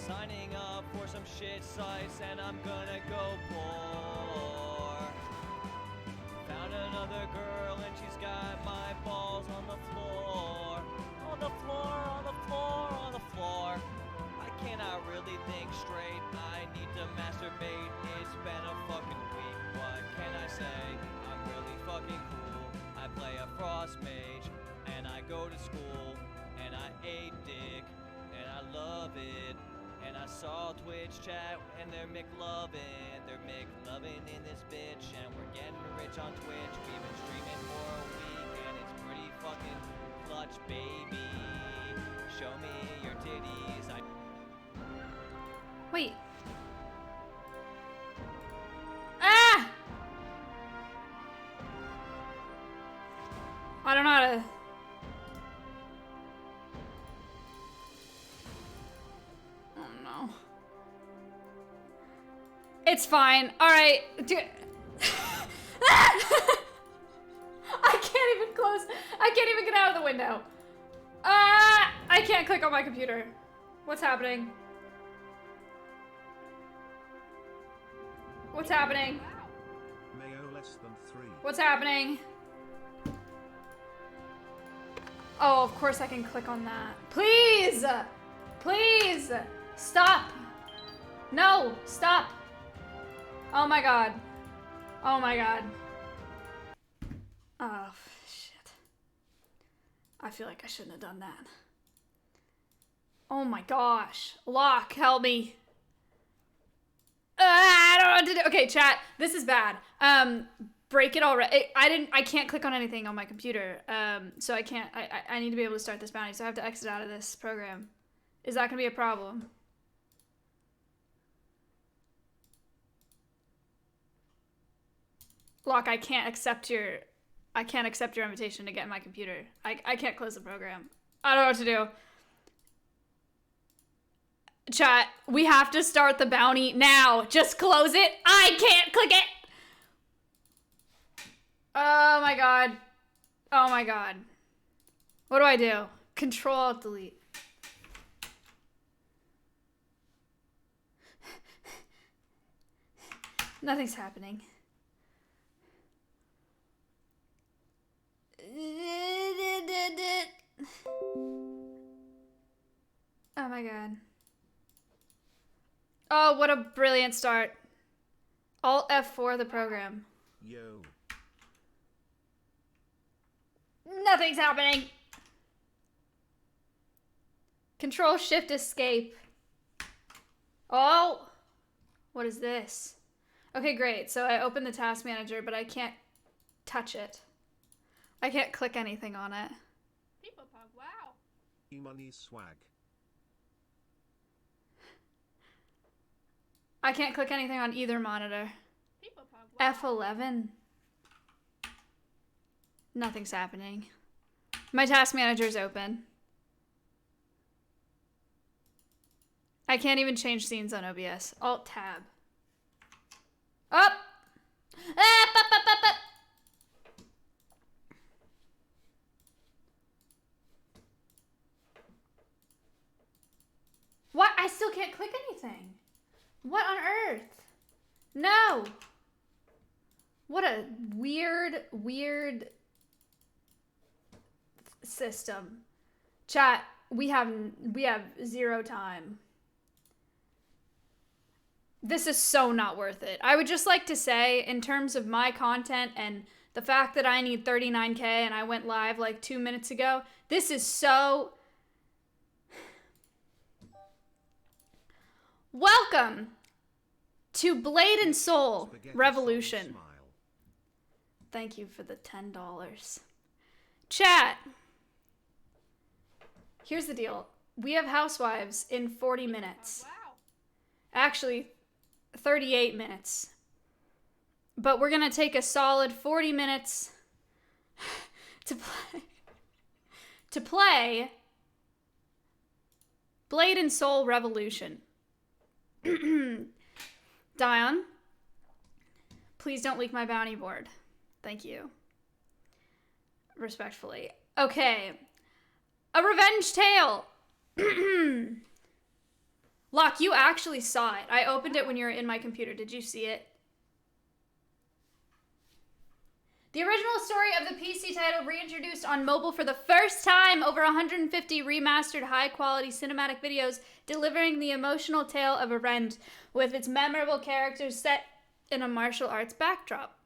Signing up for some shit sites and I'm gonna go poor. Found another girl and she's got my balls on the floor. On the floor, on the floor, on the floor. I cannot really think straight. I need to masturbate. It's been a fucking week. What can I say? I'm really fucking cool. I play a frost mage and I go to school and I ate dick and I love it. And I saw Twitch chat and they're McLovin'. They're McLovin' in this bitch and we're getting rich on Twitch. We've been streaming for a week and it's pretty fucking clutch, baby. Show me your titties. Wait. Ah! I don't know how to... Oh no. It's fine. Alright. I can't even close. I can't even get out of the window. I can't click on my computer. What's happening? What's happening? Mayo less than 3. What's happening? Oh, of course I can click on that. Please! Please! Stop! No! Stop! Oh my god. Oh my god. Oh, shit. I feel like I shouldn't have done that. Oh my gosh. Locke, help me. I don't know what to do. Okay, chat. This is bad. Break it already. I can't click on anything on my computer. So I can't. I need to be able to start this bounty. So I have to exit out of this program. Is that gonna be a problem? Locke, I can't accept your invitation to get in my computer. I can't close the program. I don't know what to do. Chat, we have to start the bounty now. Just close it. I can't click it. Oh my god. Oh my god. What do I do? Control Alt Delete. Nothing's happening. Oh my god. Oh, what a brilliant start. Alt F4 the program. Yo. Nothing's happening. Control Shift Escape. Oh. What is this? Okay, great. So I opened the task manager, but I can't touch it. I can't click anything on it. People pug, wow. E-money swag. I can't click anything on either monitor. People pug, wow. F11. Nothing's happening. My task manager's open. I can't even change scenes on OBS. Alt tab. Up! Up! What? I still can't click anything. What on earth? No! What a weird system. Chat, we have 0 time. This is so not worth it. I would just like to say, in terms of my content and the fact that I need 39K and I went live like 2 minutes ago, this is so... Welcome to Blade and Soul Revolution. Thank you for the $10. Chat. Here's the deal. We have Housewives in 40 minutes. Wow. Actually, 38 minutes. But we're going to take a solid 40 minutes to play Blade and Soul Revolution. Dion, please don't leak my bounty board. Thank you. Respectfully. Okay. A revenge tale. Locke, you actually saw it. I opened it when you were in my computer. Did you see it? The original story of the PC title reintroduced on mobile for the first time, over 150 remastered high-quality cinematic videos delivering the emotional tale of a Rend with its memorable characters set in a martial arts backdrop.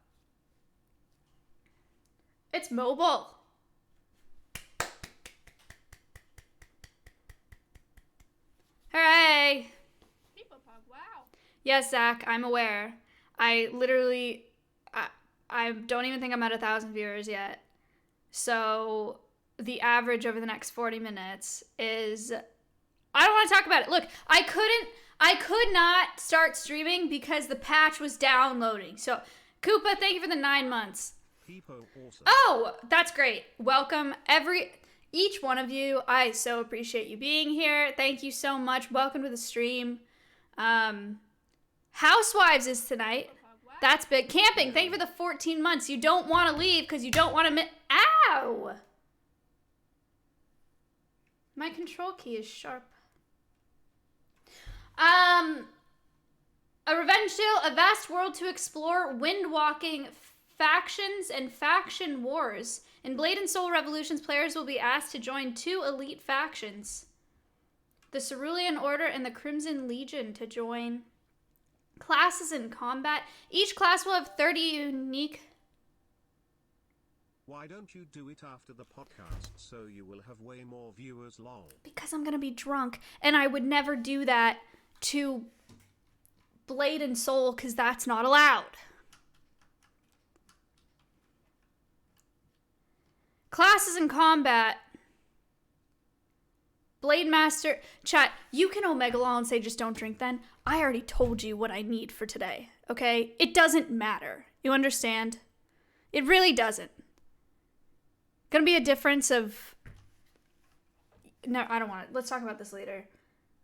It's mobile. Hooray! People pug, wow. Yes, Zach, I'm aware. I literally, I don't even think I'm at 1,000 viewers yet. So the average over the next 40 minutes is, I don't want to talk about it. Look, I could not start streaming because the patch was downloading. So Koopa, thank you for the 9 months. People awesome. Oh, that's great. Welcome each one of you. I so appreciate you being here. Thank you so much. Welcome to the stream. Housewives is tonight. People pug, wow. That's big. Camping. Thank you for the 14 months. You don't want to leave because you don't want to Ow! My control key is sharp. A revenge tale, a vast world to explore, wind-walking factions and faction wars. In Blade and Soul Revolutions, players will be asked to join 2 elite factions. The Cerulean Order and the Crimson Legion to join. Classes in combat. Each class will have 30 unique... Why don't you do it after the podcast so you will have way more viewers, lol? Because I'm gonna be drunk, and I would never do that to Blade and Soul because that's not allowed. Classes in combat. Blade Master. Chat, you can Omega Law and say just don't drink then. I already told you what I need for today, okay? It doesn't matter. You understand? It really doesn't. Gonna be a difference of... No, I don't want it. Let's talk about this later.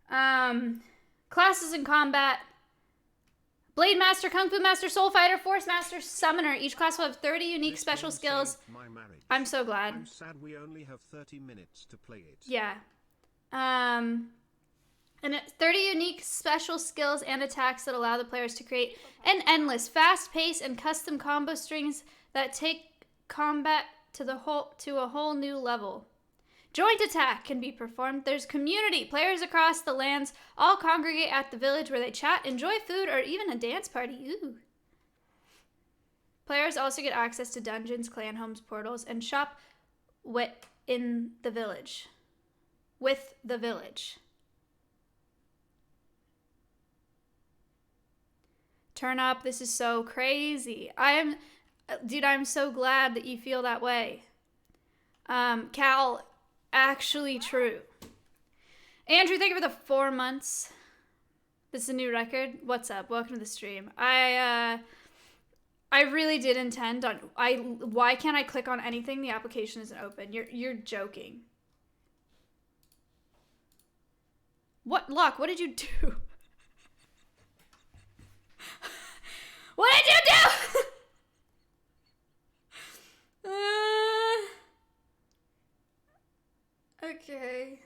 Classes in combat. Blade Master, Kung Fu Master, Soul Fighter, Force Master, Summoner. Each class will have 30 unique This special game skills. saved my marriage. I'm so glad. I'm sad we only have 30 minutes to play it. Yeah. And it's 30 unique special skills and attacks that allow the players to create an endless, fast-paced, and custom combo strings that take combat to a whole new level. Joint attack can be performed. There's community. Players across the lands all congregate at the village where they chat, enjoy food, or even a dance party. Ooh. Players also get access to dungeons, clan homes, portals, and shop in the village. With the village. Turn up. This is so crazy. Dude, I'm so glad that you feel that way. Cal, actually true. Andrew, thank you for the 4 months. This is a new record. What's up? Welcome to the stream. I really did intend on... Why can't I click on anything? The application isn't open. You're joking. What? Locke, what did you do? What did you do? Okay.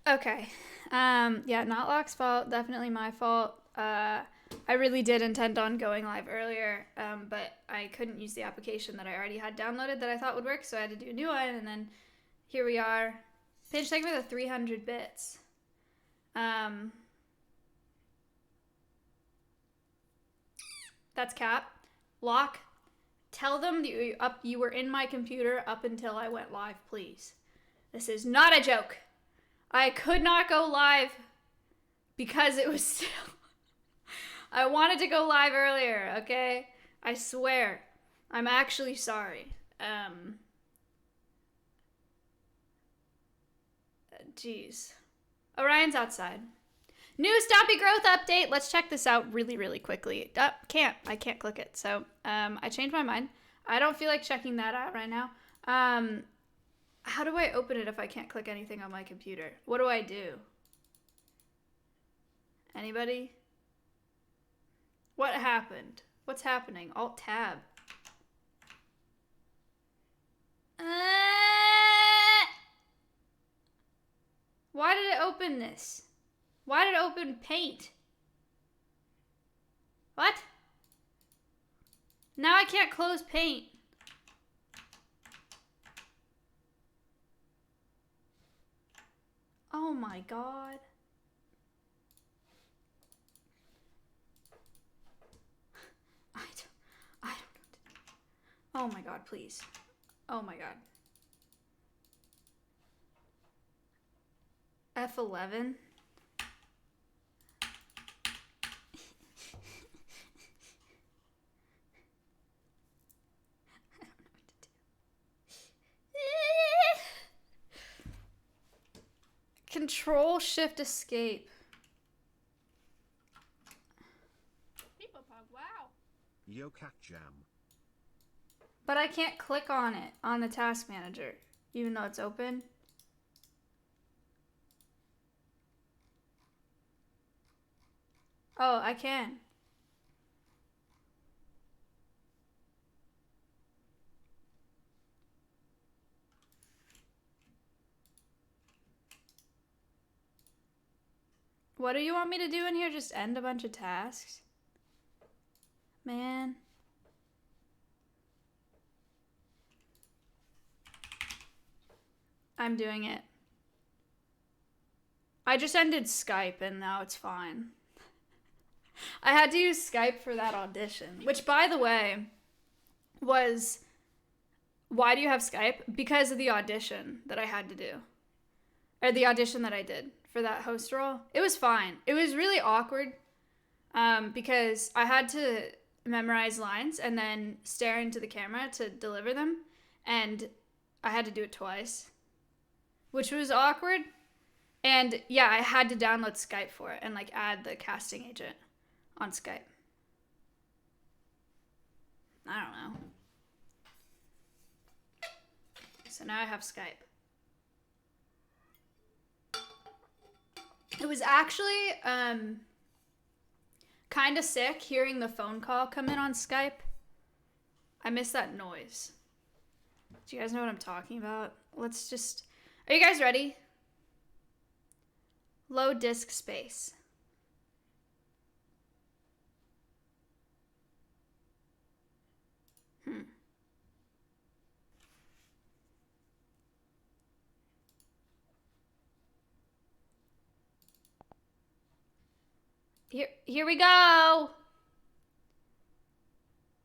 Okay. Yeah, not Locke's fault. Definitely my fault. I really did intend on going live earlier, but I couldn't use the application that I already had downloaded that I thought would work, so I had to do a new one, and then here we are. Paige, thank you for the 300 bits. That's Cap. Locke, tell them that you were in my computer up until I went live, please. This is not a joke. I could not go live because it was still... I wanted to go live earlier, okay? I swear. I'm actually sorry. Jeez. Orion's outside. New Stompy Growth update. Let's check this out really, really quickly. I can't click it. So, I changed my mind. I don't feel like checking that out right now. How do I open it if I can't click anything on my computer? What do I do? Anybody? What happened? What's happening? Alt tab. Why did it open this? Why did it open paint? What? Now I can't close paint. Oh my god. I don't know what to do. Oh my god, please. Oh my god. F11. Control Shift Escape. People pog, wow. Yo cat jam. But I can't click on it on the task manager, even though it's open. Oh, I can. What do you want me to do in here? Just end a bunch of tasks? Man. I'm doing it. I just ended Skype and now it's fine. I had to use Skype for that audition, which, by the way, was... Why do you have Skype? Because of the audition that I had to do. Or the audition that I did for that host role. It was fine. It was really awkward because I had to memorize lines and then stare into the camera to deliver them. And I had to do it twice, which was awkward. And yeah, I had to download Skype for it and like add the casting agent on Skype. I don't know. So now I have Skype. It was actually kind of sick hearing the phone call come in on Skype. I miss that noise. Do you guys know what I'm talking about? Let's just... Are you guys ready? Low disk space. Here we go.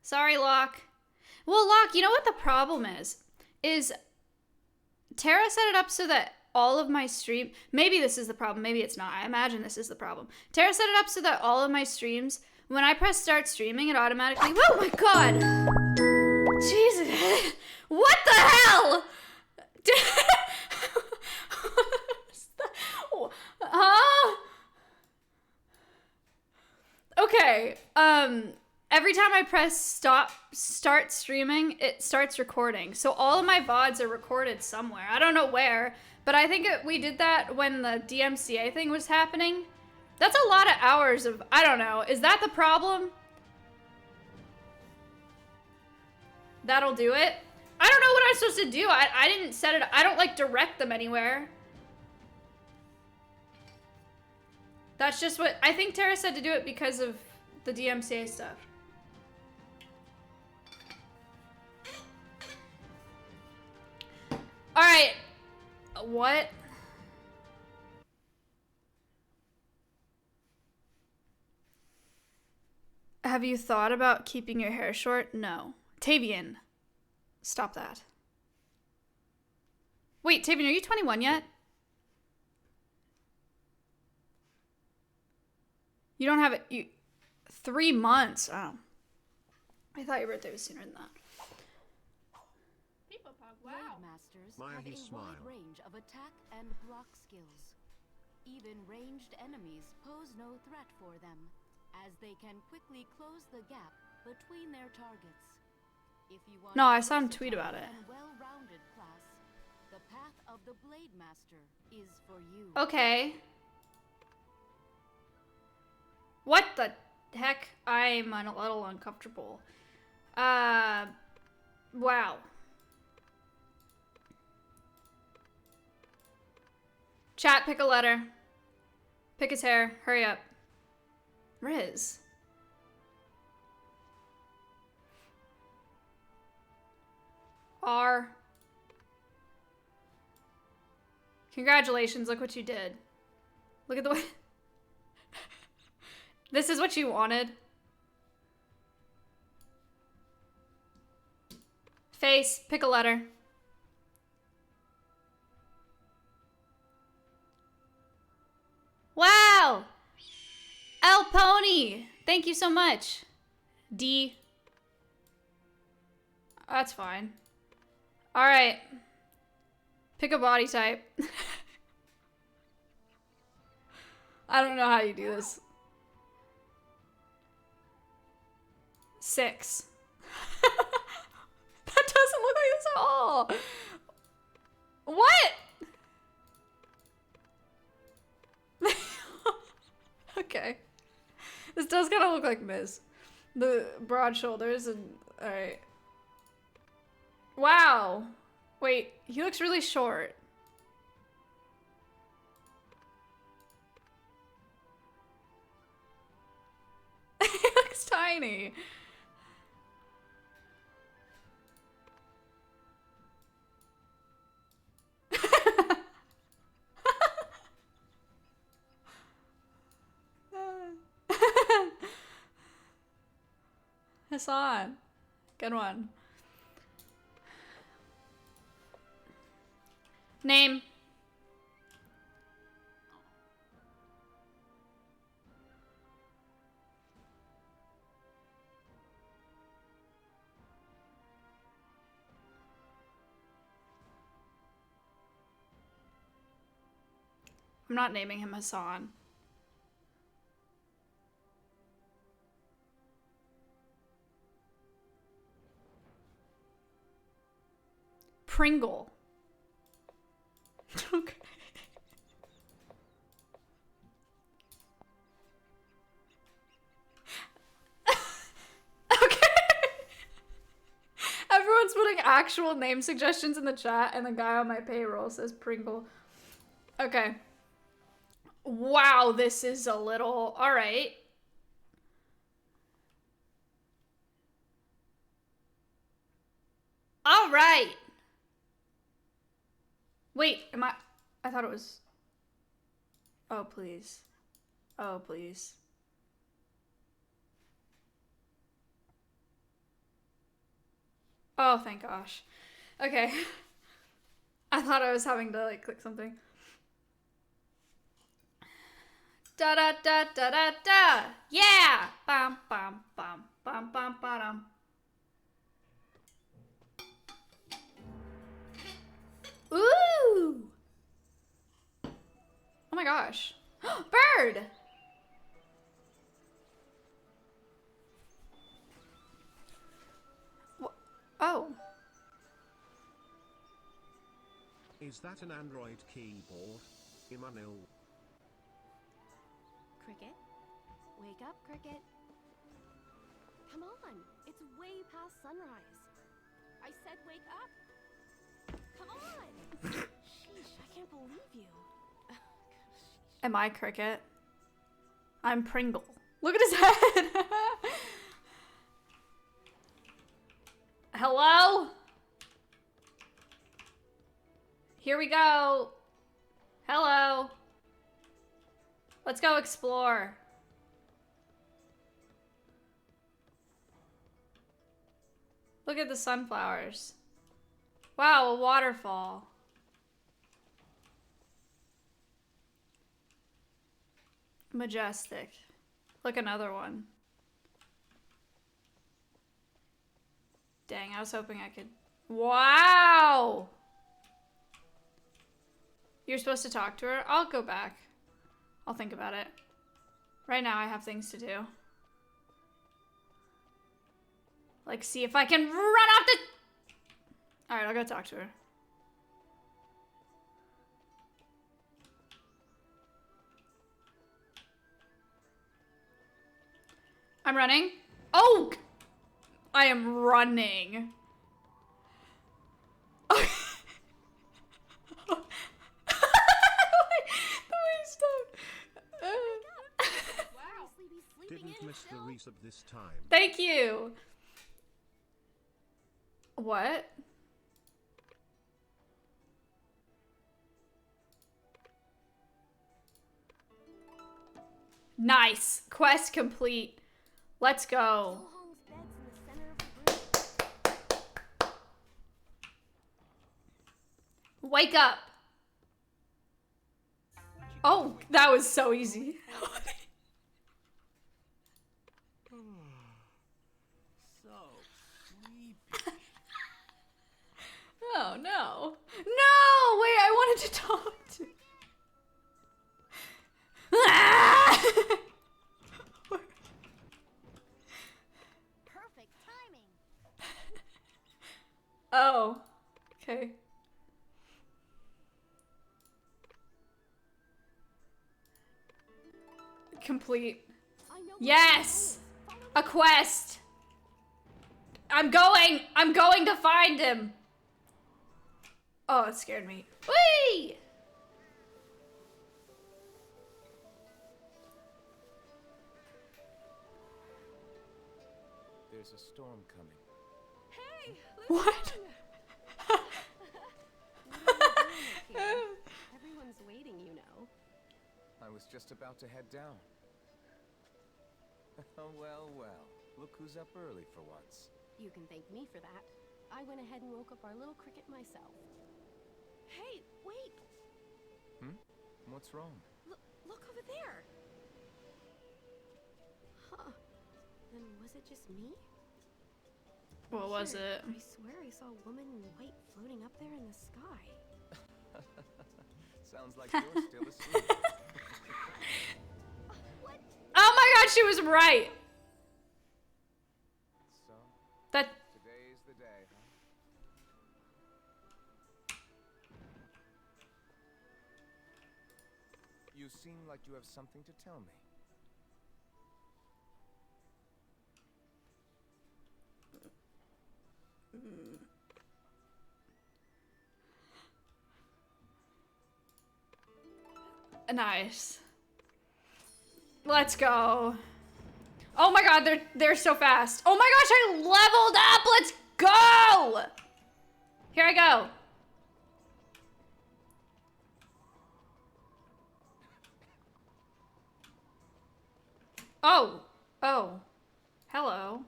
Sorry, Locke. Well, Locke, you know what the problem is? Tara set it up so that all of my stream... Maybe this is the problem. Maybe it's not. I imagine this is the problem. Tara set it up so that all of my streams, when I press start streaming, it automatically... Oh my god! Jesus. What the hell? Huh? Okay, every time I press start streaming, it starts recording. So all of my VODs are recorded somewhere. I don't know where, but I think we did that when the DMCA thing was happening. That's a lot of hours of, I don't know. Is that the problem? That'll do it? I don't know what I'm supposed to do. I didn't set it, I don't like direct them anywhere. That's just what, I think Tara said to do it because of the DMCA stuff. All right, what? Have you thought about keeping your hair short? No. Tavian, stop that. Wait, Tavian, are you 21 yet? You don't have it. 3 months. Oh. I thought your birthday was sooner than that. People pog, wow. Masters Maya, have he a smiled. wide range of attack and block skills. Even ranged enemies pose no threat for them, as they can quickly close the gap between their targets. If you want No, I a saw him tweet versatile about it. and well-rounded class, the path of the Blade Master is for you. Okay. What the? heck? I'm a little uncomfortable. Wow. Chat, pick a letter. Pick his hair. Hurry up. Riz. R. Congratulations, look what you did. Look at the way... This is what you wanted. Face, pick a letter. Wow! L Pony! Thank you so much. D. That's fine. Alright. Pick a body type. I don't know how you do this. 6. That doesn't look like this at all. What? Okay. This does kind of look like Miz. The broad shoulders and... Alright. Wow. Wait, he looks really short. He looks tiny. Hassan. Good one. Name. I'm not naming him Hassan. Pringle. Okay. Okay. Everyone's putting actual name suggestions in the chat, and the guy on my payroll says Pringle. Okay. Wow, this is a little... Alright. Alright. Wait, am I thought it was... Oh, please. Oh, please. Oh, thank gosh. Okay. I thought I was having to, like, click something. Da da da da da da! Yeah! Bum bum bum bum bum bum. Ooh! Oh my gosh. Bird! Oh. Is that an Android keyboard? Emmanuel. Cricket? Wake up, Cricket. Come on, it's way past sunrise. I said wake up. Come on. Sheesh, I can't believe you. Am I Cricket? I'm Pringle. Look at his head! Hello? Here we go. Hello. Let's go explore. Look at the sunflowers. Wow, a waterfall. Majestic. Look, another one. Dang, I was hoping I could... Wow! You're supposed to talk to her? I'll go back. I'll think about it. Right now I have things to do. Like, see if I can run off the... Alright, I'll go talk to her. I'm running. Oh! I am running. The way he stopped. Wow. Didn't miss the resub this time. Thank you. What? Nice. Quest complete. Let's go. Sohong's bed's in the center of the room. Wake up. Oh, that was so easy. So sleepy. Oh no. No! Wait, I wanted to talk to. Perfect timing. Oh. Okay. Complete. I know Yes! A quest! I'm going to find him! Oh, it scared me. Whee! There's a storm coming. Hey, What? Everyone's waiting, you know. I was just about to head down. Well, well. Look who's up early for once. You can thank me for that. I went ahead and woke up our little cricket myself. Hey, wait! What's wrong? Look over there! Huh. Then was it just me? What was Here, it? I swear I saw a woman in white floating up there in the sky. Sounds like you're still asleep. What? Oh my god, she was right! So, That. today's the day, huh? You seem like you have something to tell me. Nice. Let's go. Oh my god, they're so fast. Oh my gosh, I leveled up. Let's go. Here I go. Oh. Oh. Hello.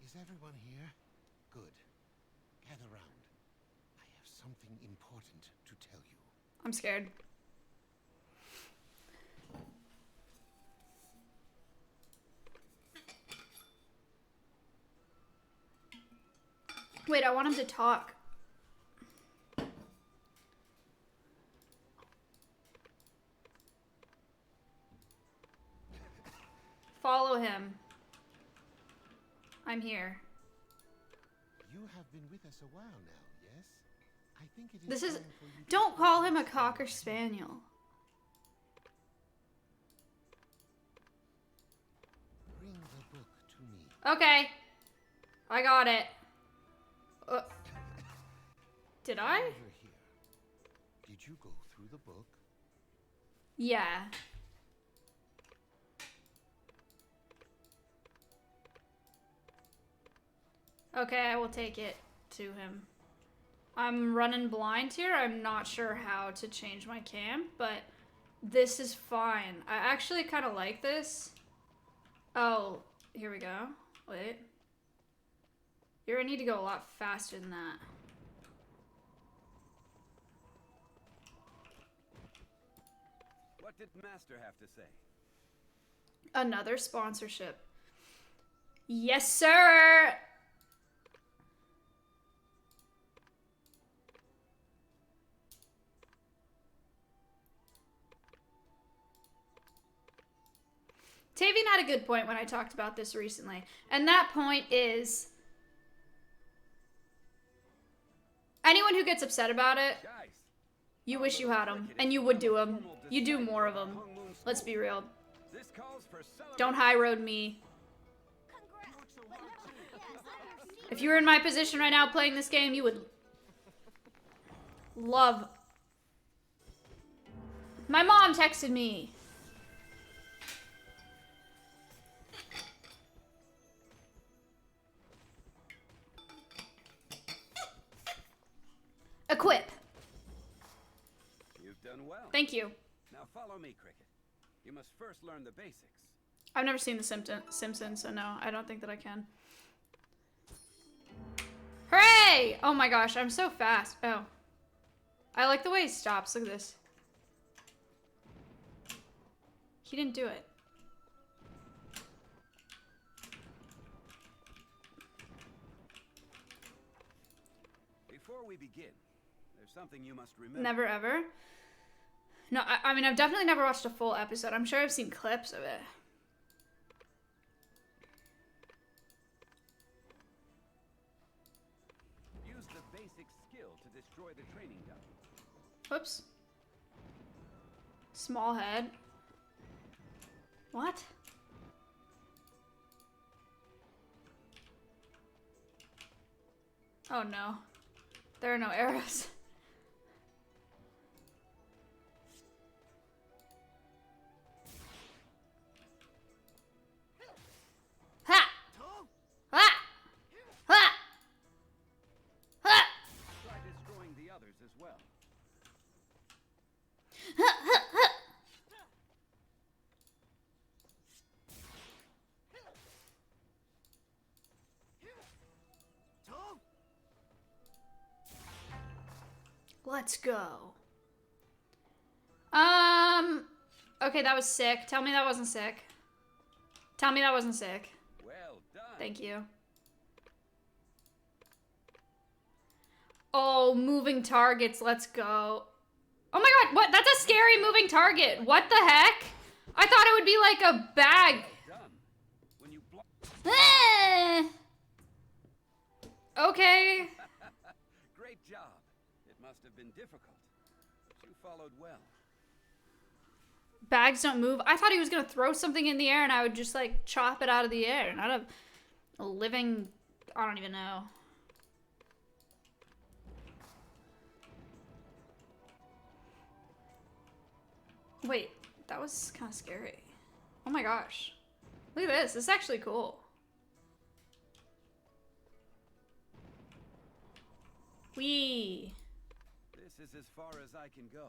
Is everyone here? Good. Gather round. I have something important to tell you. I'm scared. Wait, I want him to talk. Follow him. I'm here. You have been with us a while now, yes? I think it is This is. time for you to Don't start call him a listening. cocker spaniel. Bring the book to me. Okay. I got it. Did I? Over here. Did you go through the book? Yeah. Okay, I will take it to him. I'm running blind here. I'm not sure how to change my cam, but this is fine. I actually kind of like this. Oh, here we go. Wait. You're gonna need to go a lot faster than that. What did Master have to say? Another sponsorship. Yes, sir! Tavian had a good point when I talked about this recently. And that point is... anyone who gets upset about it, Guys, you wish you had them. And you would do them. You do more of them. Let's be real. This calls for celebration. Don't high road me. If you were in my position right now playing this game, you would love. My mom texted me. Equip. You've done well. Thank you. Now follow me, Cricket. You must first learn the basics. I've never seen The Simpsons, so no, I don't think that I can. Hooray! Oh my gosh, I'm so fast. Oh. I like the way he stops. Look at this. He didn't do it. Before we begin, there's something you must remember. Never ever? No, I mean, I've definitely never watched a full episode. I'm sure I've seen clips of it. Use the basic skill to destroy the training dump. Whoops. Small head. What? Oh no. There are no arrows. Ha! Ha! Ha! Ha! Try destroying the others as well. Ha! Ha! Ha! Let's go. Okay, that was sick. Tell me that wasn't sick. Tell me that wasn't sick. Well done. Thank you. Oh, moving targets. Let's go. Oh my god, what? That's a scary moving target. What the heck? I thought it would be like a bag. Well done. When you block. Eh. Okay. Great job. It must have been difficult, but you followed well. Bags don't move. I thought he was gonna throw something in the air and I would just like chop it out of the air. Not a living, I don't even know. Wait, that was kind of scary. Oh my gosh. Look at this. This is actually cool. Whee! This is as far as I can go.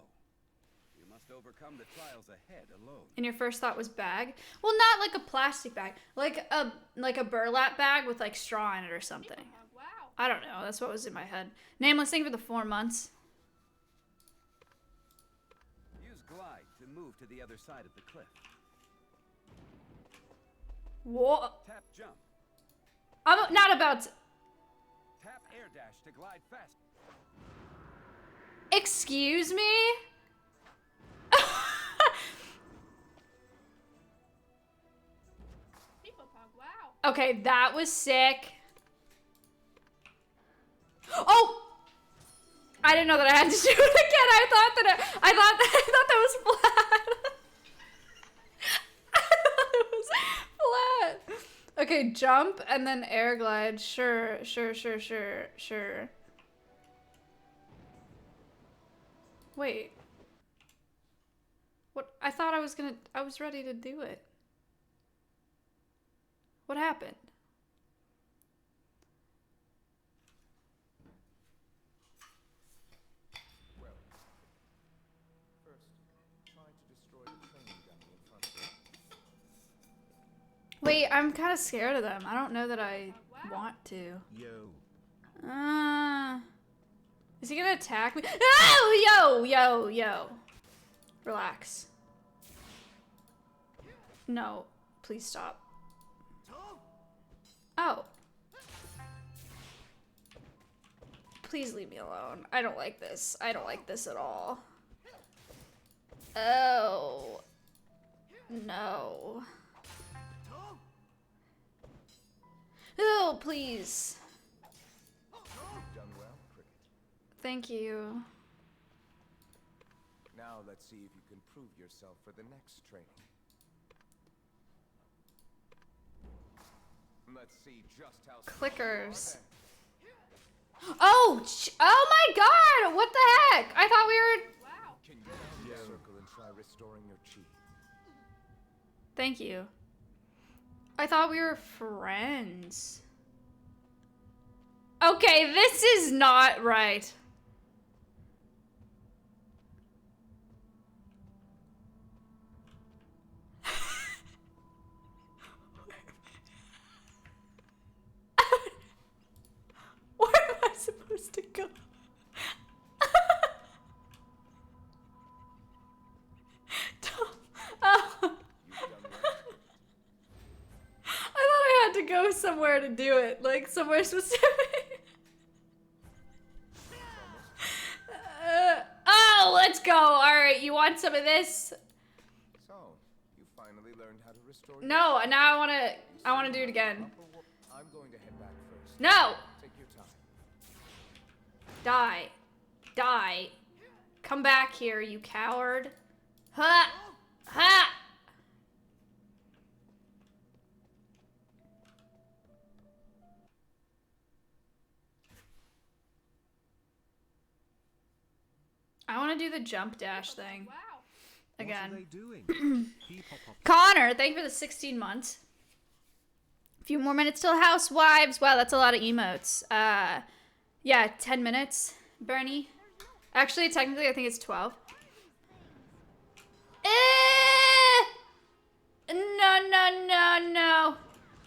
You must overcome the trials ahead alone. And your first thought was bag? Well, not like a plastic bag. Like a burlap bag with like straw in it or something. Wow. I don't know. That's what was in my head. Nameless, thank you for the 4 months. Use glide to move to the other side of the cliff. What? Tap jump. I'm not about to... Tap air dash to glide fast. Excuse me? People pug. Wow. Okay, that was sick. Oh! I didn't know that I had to do it again. I thought that was flat. I thought it was flat. Okay, jump and then air glide. Sure. Wait. What? I thought I was ready to do it. What happened? Well, first, try to destroy the training dummy in front of you. Wait, I'm kind of scared of them. I don't know that I want to. Yo. Is he gonna attack me? Oh, yo. Relax. No, please stop. Oh. Please leave me alone. I don't like this. I don't like this at all. Oh. No. Oh, please. Done well, Cricket. Thank you. Now let's see if you can prove yourself for the next training. Let's see just how Clickers. Oh, oh my god! What the heck? I thought we were... Wow. Can you round the circle and try restoring your chi? Thank you. I thought we were friends. Okay, this is not right. Where am I supposed to go? Tom, oh. I thought I had to go somewhere to do it, like somewhere specific. Oh, let's go. All right, you want some of this? So, you finally learned how to restore your No, chi. now I want to do it again. I'm going to head back first. No. Take your time. Die. Die. Come back here, you coward. Ha! Ha! I want to do the jump dash thing Wow. again. What are they doing? Keep up. Connor, thank you for the 16 months. A few more minutes till Housewives. Wow, that's a lot of emotes. Yeah, 10 minutes, Bernie. Actually, technically, I think it's 12. No.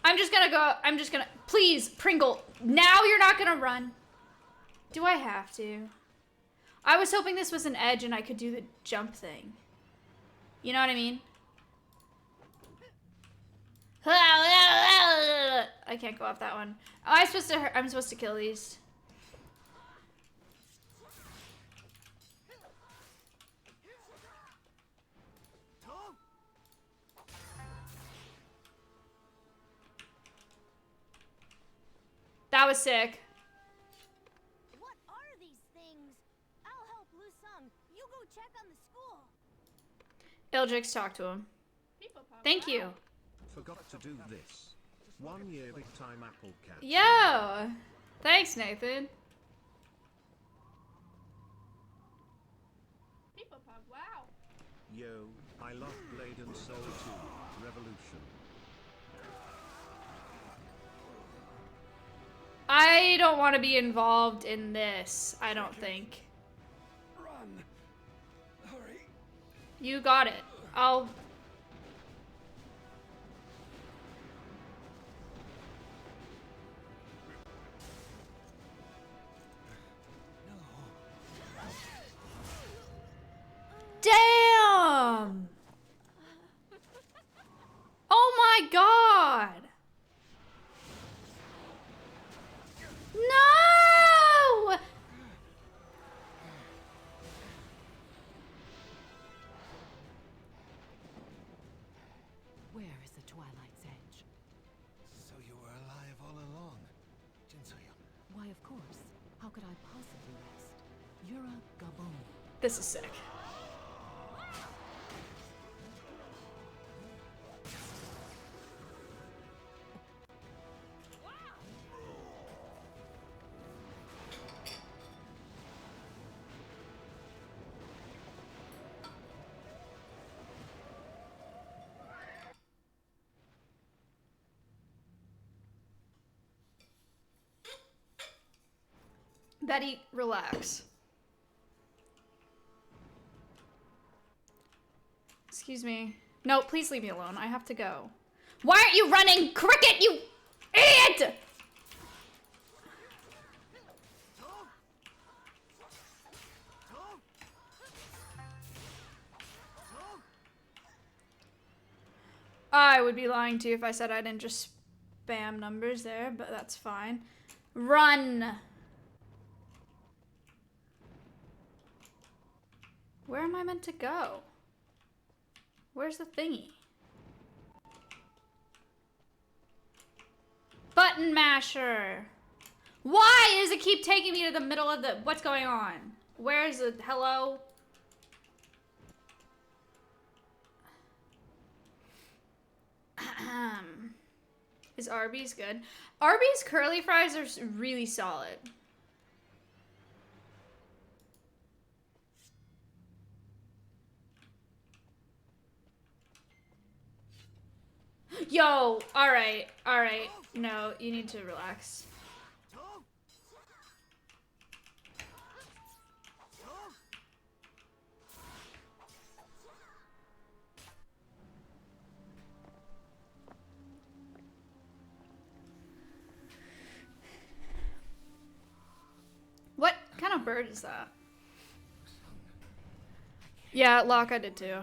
I'm just gonna, please, Pringle, now you're not gonna run. Do I have to? I was hoping this was an edge and I could do the jump thing. You know what I mean? I can't go off that one. Oh, I'm supposed to kill these. That was sick. What are these things? I'll help Lu Sung. You go check on the school. Ildrix, talk to him. People pop. Thank you. Forgot to do this. 1 year big time apple cat. Yo! Thanks, Nathan. People pop. Wow. Yo, I love Blade and Soul 2. Revolution. I don't want to be involved in this, I don't think. Run! Hurry! You got it. I'll... Damn! Oh my god! No! Where is the Twilight's Edge? So you were alive all along, Jinsoya. Why, of course. How could I possibly rest? You're a Gabon. This is sick. Betty, relax. Excuse me. No, please leave me alone. I have to go. Why aren't you running? Cricket, you idiot! I would be lying to you if I said I didn't just spam numbers there, but that's fine. Run! Where am I meant to go? Where's the thingy? Button masher! Why does it keep taking me to the middle of the... What's going on? Where's the... Hello? Is Arby's good? Arby's curly fries are really solid. Yo, alright, alright. No, you need to relax. What kind of bird is that? Yeah, Locke, I did too.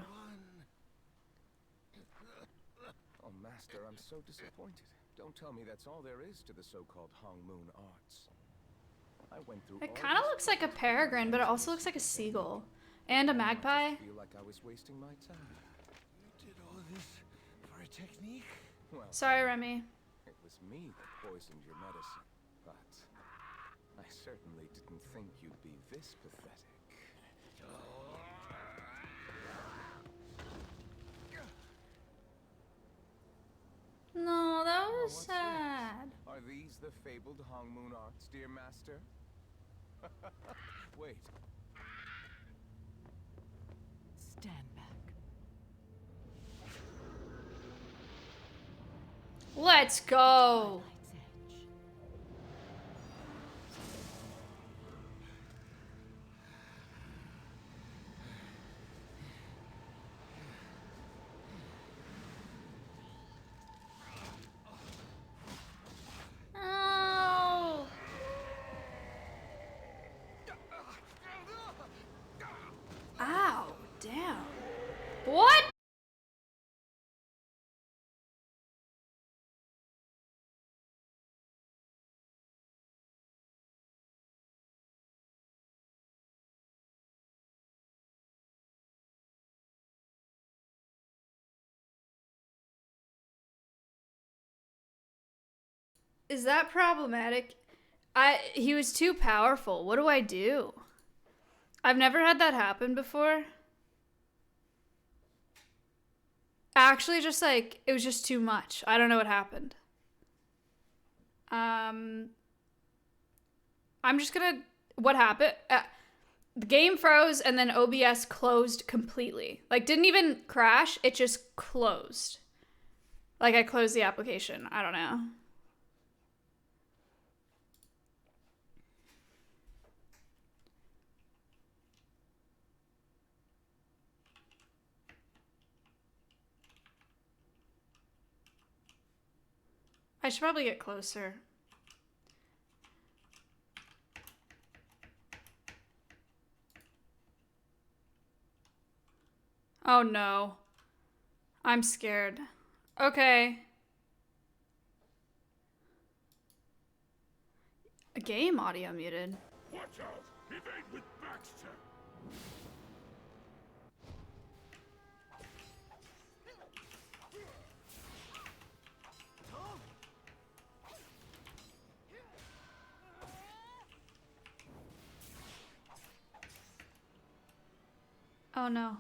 Oh, Master, I'm so disappointed. Don't tell me that's all there is to the so-called Hong Moon arts. I went through It kind of looks like a peregrine, but it also looks like a seagull. And a magpie. I feel like I was wasting my time. You did all this for a technique? Well, Sorry, Remy. it was me that poisoned your medicine, but I certainly didn't think you'd be this pathetic. No, that was What's sad. this? Are these the fabled Hong Moon arts, dear Master? Wait. Stand back. Let's go. Twilight's edge. Oh. Ow, damn. What? Is that problematic? He was too powerful. What do I do? I've never had that happen before. Actually, just like, it was just too much. I don't know what happened. I'm just gonna, what happened? The game froze and then OBS closed completely. Like, didn't even crash, it just closed. Like, I closed the application. I don't know. I should probably get closer. Oh no. I'm scared. Okay. A game audio muted. Watch out! Evade with Baxter! Oh no.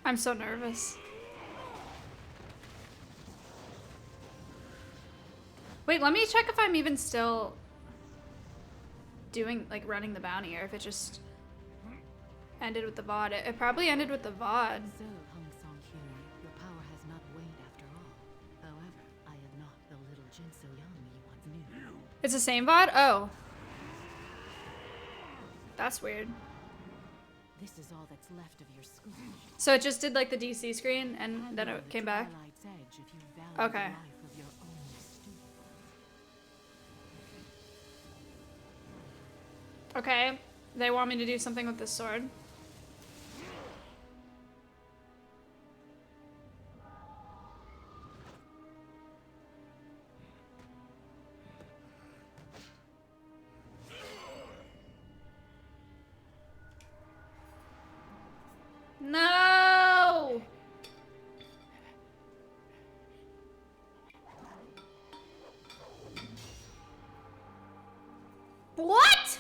I'm so nervous. Wait, let me check if I'm even still doing, like, running the bounty, or if it just ended with the VOD. It probably ended with the VOD. So, Hong Song Hero, your power has not waned after all. However, I am not the little Jin So Young you once knew. It's the same VOD? Oh. That's weird. This is all that's left of your school. So it just did, like, the DC screen, and then it came back? Twilight's edge if you value Okay. the life of your own student. Okay. They want me to do something with this sword. No! What?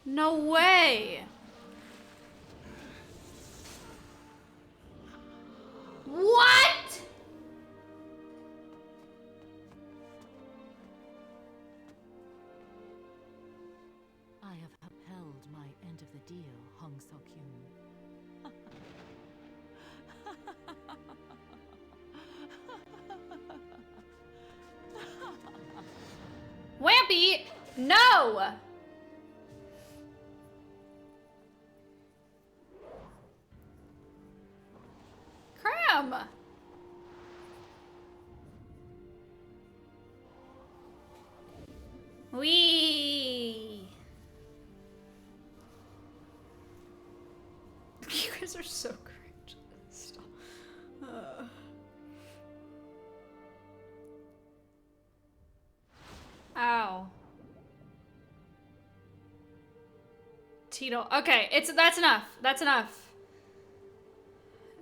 No way. What? I have upheld my end of the deal, Hong Seok-yoon. Wampy, no! Cram! Wee! You guys are so cringe. Stop. Ow. Tito. Okay, that's enough. That's enough.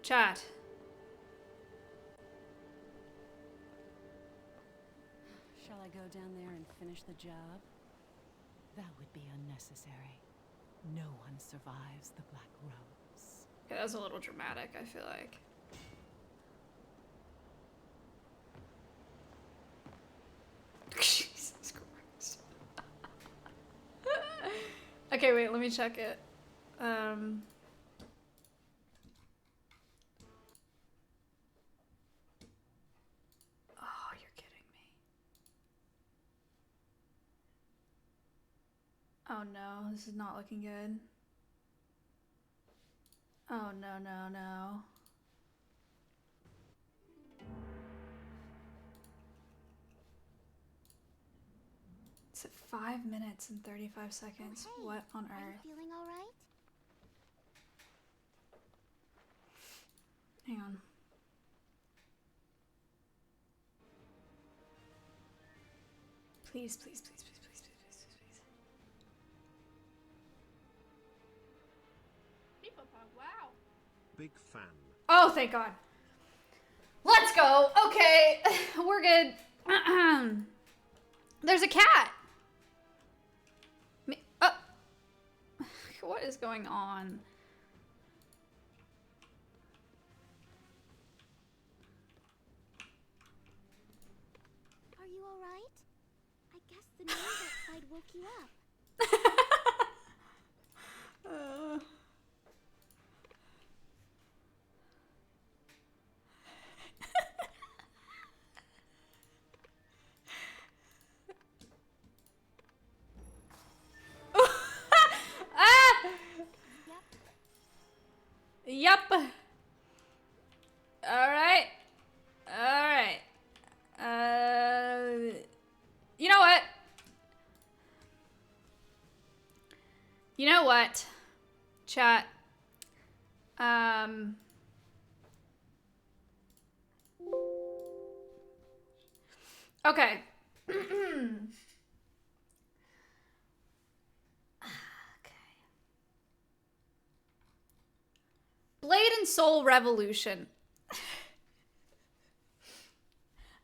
Chat. Shall I go down there and finish the job? That would be unnecessary. No one survives the Black Rose. Okay, that was a little dramatic, I feel like. Jesus Christ. Okay, wait, let me check it. Oh, you're kidding me. Oh no, this is not looking good. Oh no, no, no. It's at 5 minutes and 35 seconds. Oh, hey, what on are earth? you feeling all right? Hang on. Please, please, please, please, please, please, please, please. People pop, wow. Big fan. Oh, thank God. Let's go. Okay, we're good. There's a cat. What is going on? Are you all right? I guess the noise outside woke you up. Yep. Alright. Alright. You know what? You know what? Chat. Okay. Blade and Soul Revolution.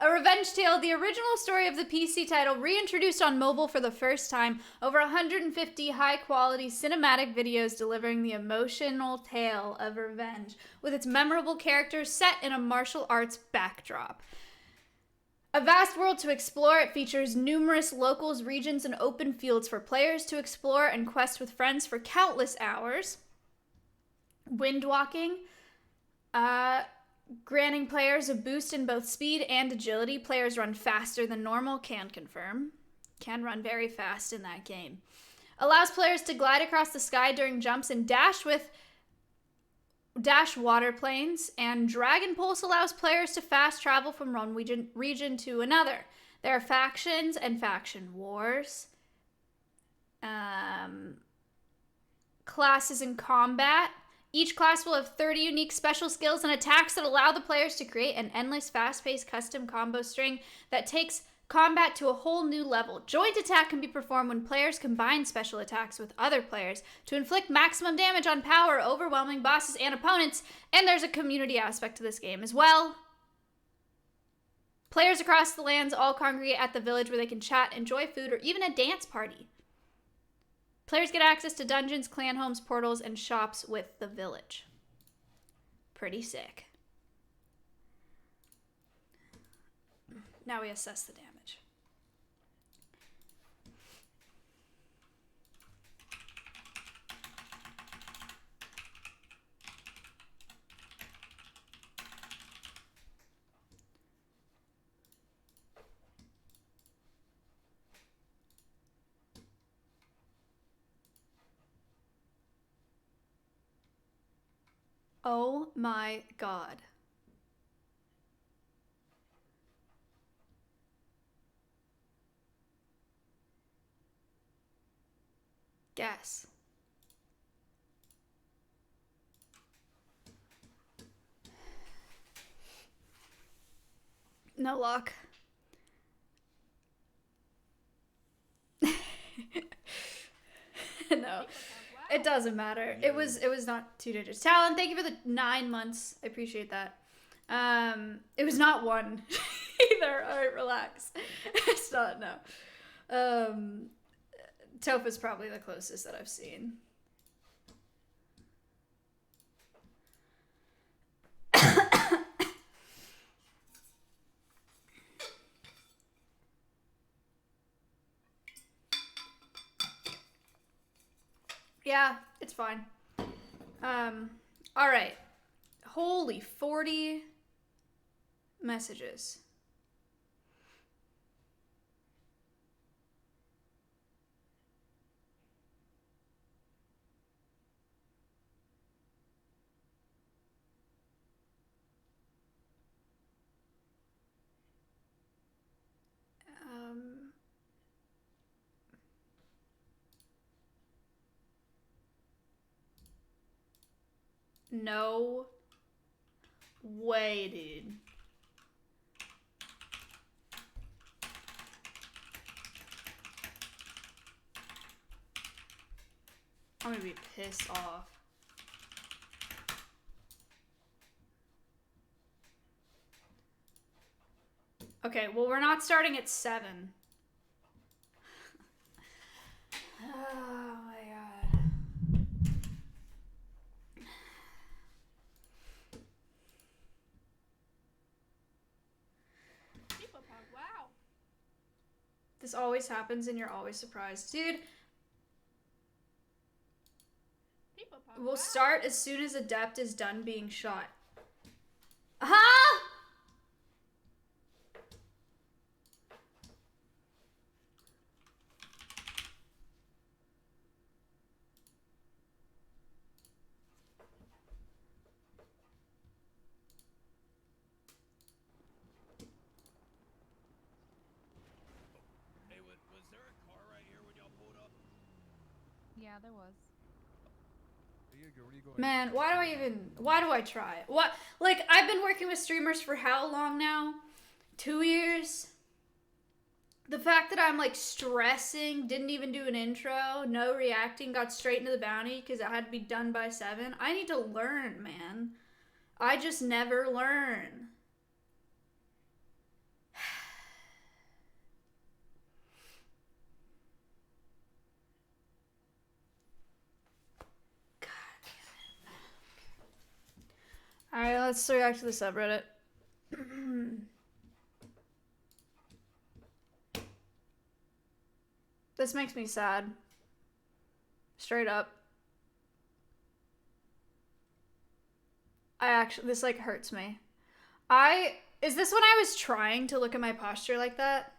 A revenge tale, the original story of the PC title reintroduced on mobile for the first time, over 150 high-quality cinematic videos delivering the emotional tale of revenge, with its memorable characters set in a martial arts backdrop. A vast world to explore, it features numerous locals, regions, and open fields for players to explore and quest with friends for countless hours. Windwalking, granting players a boost in both speed and agility. Players run faster than normal, can confirm. Can run very fast in that game. Allows players to glide across the sky during jumps and dash water planes. And Dragon Pulse allows players to fast travel from one region to another. There are factions and faction wars. Classes in combat. Each class will have 30 unique special skills and attacks that allow the players to create an endless, fast-paced custom combo string that takes combat to a whole new level. Joint attack can be performed when players combine special attacks with other players to inflict maximum damage on power, overwhelming bosses and opponents, and there's a community aspect to this game as well. Players across the lands all congregate at the village where they can chat, enjoy food, or even a dance party. Players get access to dungeons, clan homes, portals, and shops with the village. Pretty sick. Now we assess the damage. Oh my god. Guess. No luck. No. It doesn't matter. It was not 2 digits. Talon, thank you for the 9 months. I appreciate that. It was not 1 either. Alright, relax. It's not, no. Toph is probably the closest that I've seen. Yeah, it's fine. Alright. Holy 40 messages. No way, dude. I'm gonna be pissed off. Okay, well, we're not starting at 7. Oh my god. Wow. This always happens and you're always surprised. Dude, we'll start as soon as Adept is done being shot. Aha! Hey, was there a car right here when y'all pulled up? Yeah, there was. Man, why do I try? What? Like, I've been working with streamers for how long now? 2 years? The fact that I'm, like, stressing, didn't even do an intro, no reacting, got straight into the bounty because it had to be done by 7. I need to learn, man. I just never learn. Alright, let's react to the subreddit. This makes me sad. Straight up. This like hurts me. Is this when I was trying to look at my posture like that?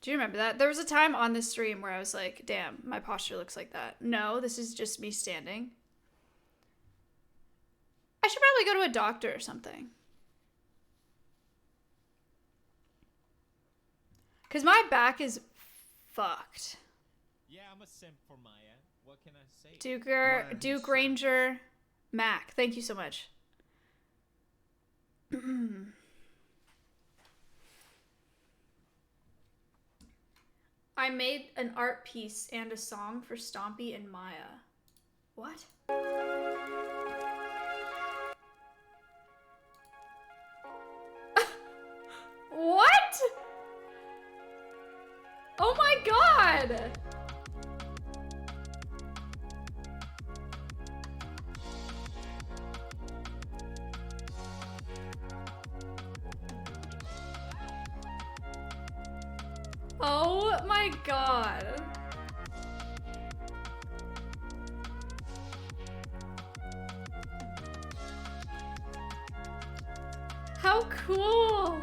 Do you remember that? There was a time on this stream where I was like, damn, my posture looks like that. No, this is just me standing. I should probably go to a doctor or something. Because my back is fucked. Yeah, I'm a simp for Maya. What can I say? Duke Ranger Mac. Thank you so much. I made an art piece and a song for Stompy and Maya. What? What? Oh my god! Oh my god. How cool.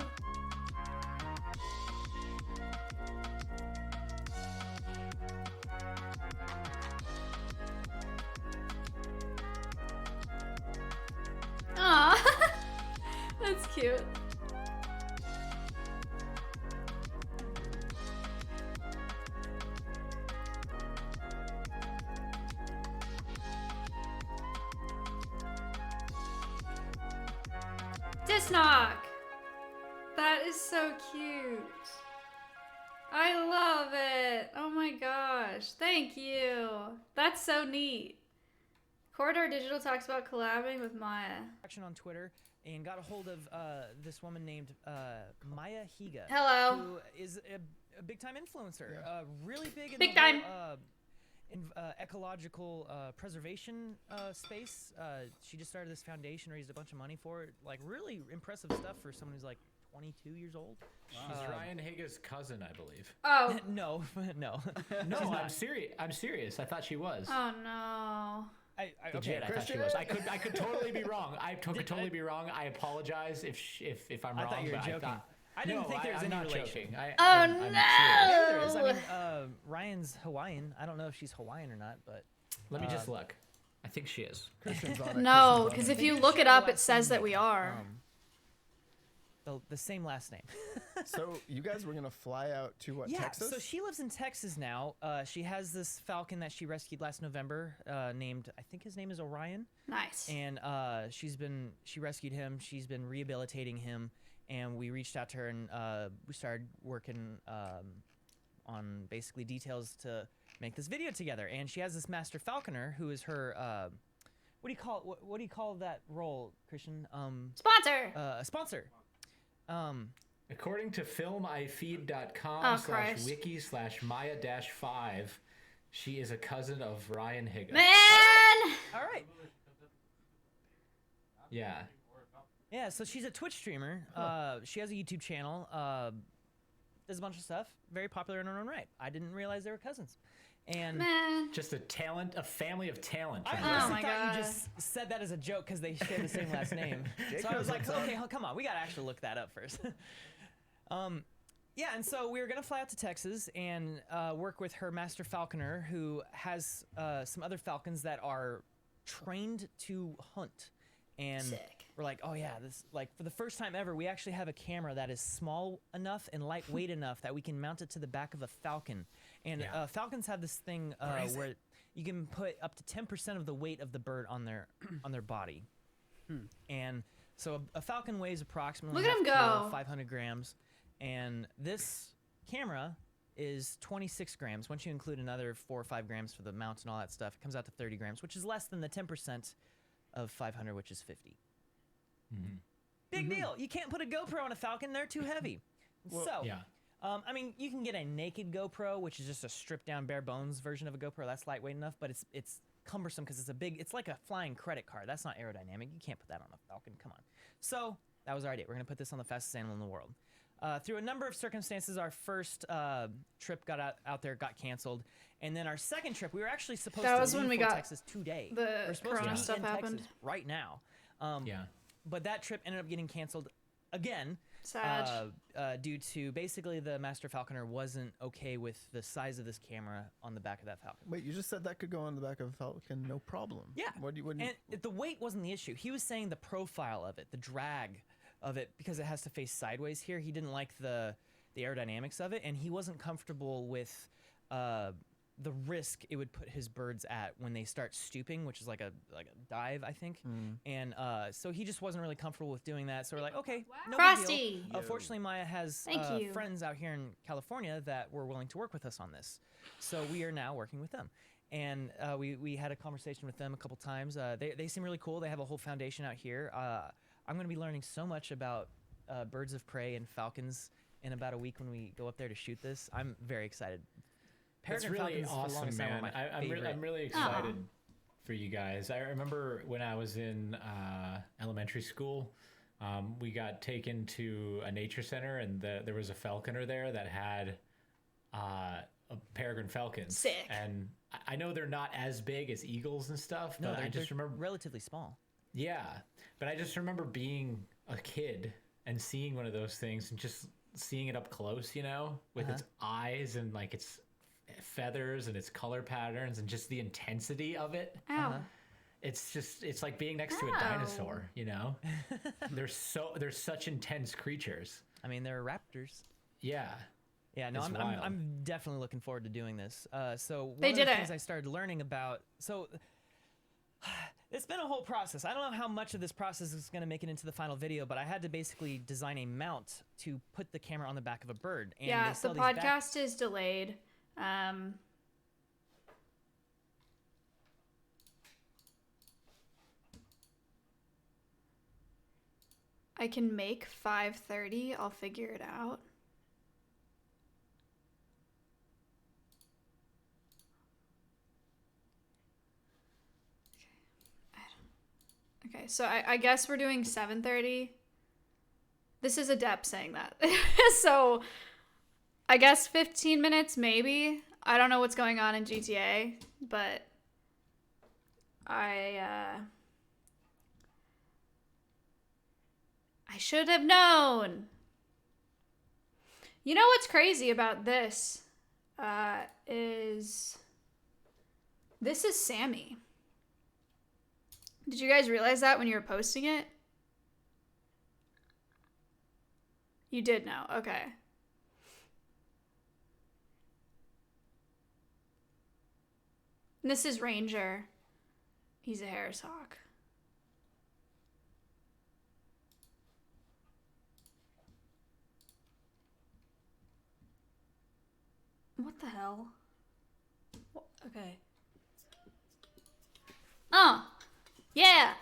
Aw. That's cute. Disnock! That is so cute. I love it. Oh my gosh. Thank you. That's so neat. Corridor Digital talks about collabing with Maya. Action on Twitter and got a hold of this woman named Maya Higa. Hello. Who is a big time influencer. Really big in Big the time. whole, ecological preservation space. She just started this foundation, raised a bunch of money for it. Like really impressive stuff for someone who's like 22 years old. She's Ryan Higa's cousin, I believe. Oh. No, no. No, I'm serious. I'm serious. I thought she was. Oh no. Legit, I thought she was. I could totally be wrong. I could totally be wrong. I apologize if I'm wrong. I thought you were joking. I didn't think there was any relation. I'm no! Yeah, there is. I mean, Ryan's Hawaiian. I don't know if she's Hawaiian or not, but let me just look. I think she is. No, because if you look it up, it says that we are. The same last name. So you guys were gonna fly out to what? Texas? So she lives in Texas now. She has this falcon that she rescued last November, named, I think his name is Orion. Nice. And she rescued him. She's been rehabilitating him, and we reached out to her and we started working on basically details to make this video together. And she has this master falconer who is her what do you call that role, Christian? Sponsor. A sponsor. According to filmifeed.com/wiki/Maya-5, she is a cousin of Ryan Higa. Man! All right. Yeah. Yeah, so she's a Twitch streamer. She has a YouTube channel. Does a bunch of stuff. Very popular in her own right. I didn't realize they were cousins. And Man. Just a family of talent. I honestly thought you just said that as a joke because they share the same last name. So I was like, okay, come on, we gotta actually look that up first. Yeah, and so we were gonna fly out to Texas and work with her master falconer, who has some other falcons that are trained to hunt. And Sick. We're like, oh yeah, this, like, for the first time ever, we actually have a camera that is small enough and lightweight enough that we can mount it to the back of a falcon. And falcons have this thing where you can put up to 10% of the weight of the bird on their body. And so a falcon weighs approximately Look at him go. 500 grams, and this camera is 26 grams. Once you include another 4 or 5 grams for the mount and all that stuff, it comes out to 30 grams, which is less than the 10% of 500, which is 50. Big deal. You can't put a GoPro on a falcon; they're too heavy. I mean, you can get a naked GoPro, which is just a stripped down, bare bones version of a GoPro. That's lightweight enough, but it's cumbersome because it's like a flying credit card. That's not aerodynamic. You can't put that on a falcon. Come on. So that was our idea. We're gonna put this on the fastest animal in the world. Through a number of circumstances, our first trip got canceled, and then our second trip, we were actually supposed to leave for Texas today. We're supposed to be in Texas right now. But that trip ended up getting canceled again. Sad. Due to basically the master falconer wasn't okay with the size of this camera on the back of that falcon. Wait, you just said that could go on the back of a falcon, no problem. Yeah. The weight wasn't the issue. He was saying the profile of it, the drag of it, because it has to face sideways here. He didn't like the aerodynamics of it, and he wasn't comfortable with the risk it would put his birds at when they start stooping, which is like a dive, I think. And so he just wasn't really comfortable with doing that. So we're like, okay, no big deal. Fortunately, Maya has friends out here in California that were willing to work with us on this. So we are now working with them. And we had a conversation with them a couple times. They seem really cool. They have a whole foundation out here. I'm going to be learning so much about birds of prey and falcons in about a week when we go up there to shoot this. I'm very excited. That's really awesome, man. I'm really excited for you guys. I remember when I was in elementary school, we got taken to a nature center, and there was a falconer there that had peregrine falcons. Sick. And I know they're not as big as eagles and stuff, but I just remember relatively small. Yeah, but I just remember being a kid and seeing one of those things and just seeing it up close, you know, with its eyes and like its feathers and its color patterns and just the intensity of it. Ow. It's like being next to a dinosaur, you know. They're such intense creatures. I mean, they're raptors. Yeah. Yeah, no, I'm definitely looking forward to doing this. So They one of did the it. things I started learning about, so it's been a whole process. I don't know how much of this process is going to make it into the final video, but I had to basically design a mount to put the camera on the back of a bird. And Yeah, they sell the these podcast is delayed. I can make 5:30. I'll figure it out. Okay, so I guess we're doing 7:30. This is Adept saying that. So I guess 15 minutes maybe. I don't know what's going on in GTA, but I should have known. You know what's crazy about this is this is Sammy. Did you guys realize that when you were posting it? You did know. Okay. And this is Ranger. He's a Harris Hawk. What the hell? Okay. Oh. Yeah.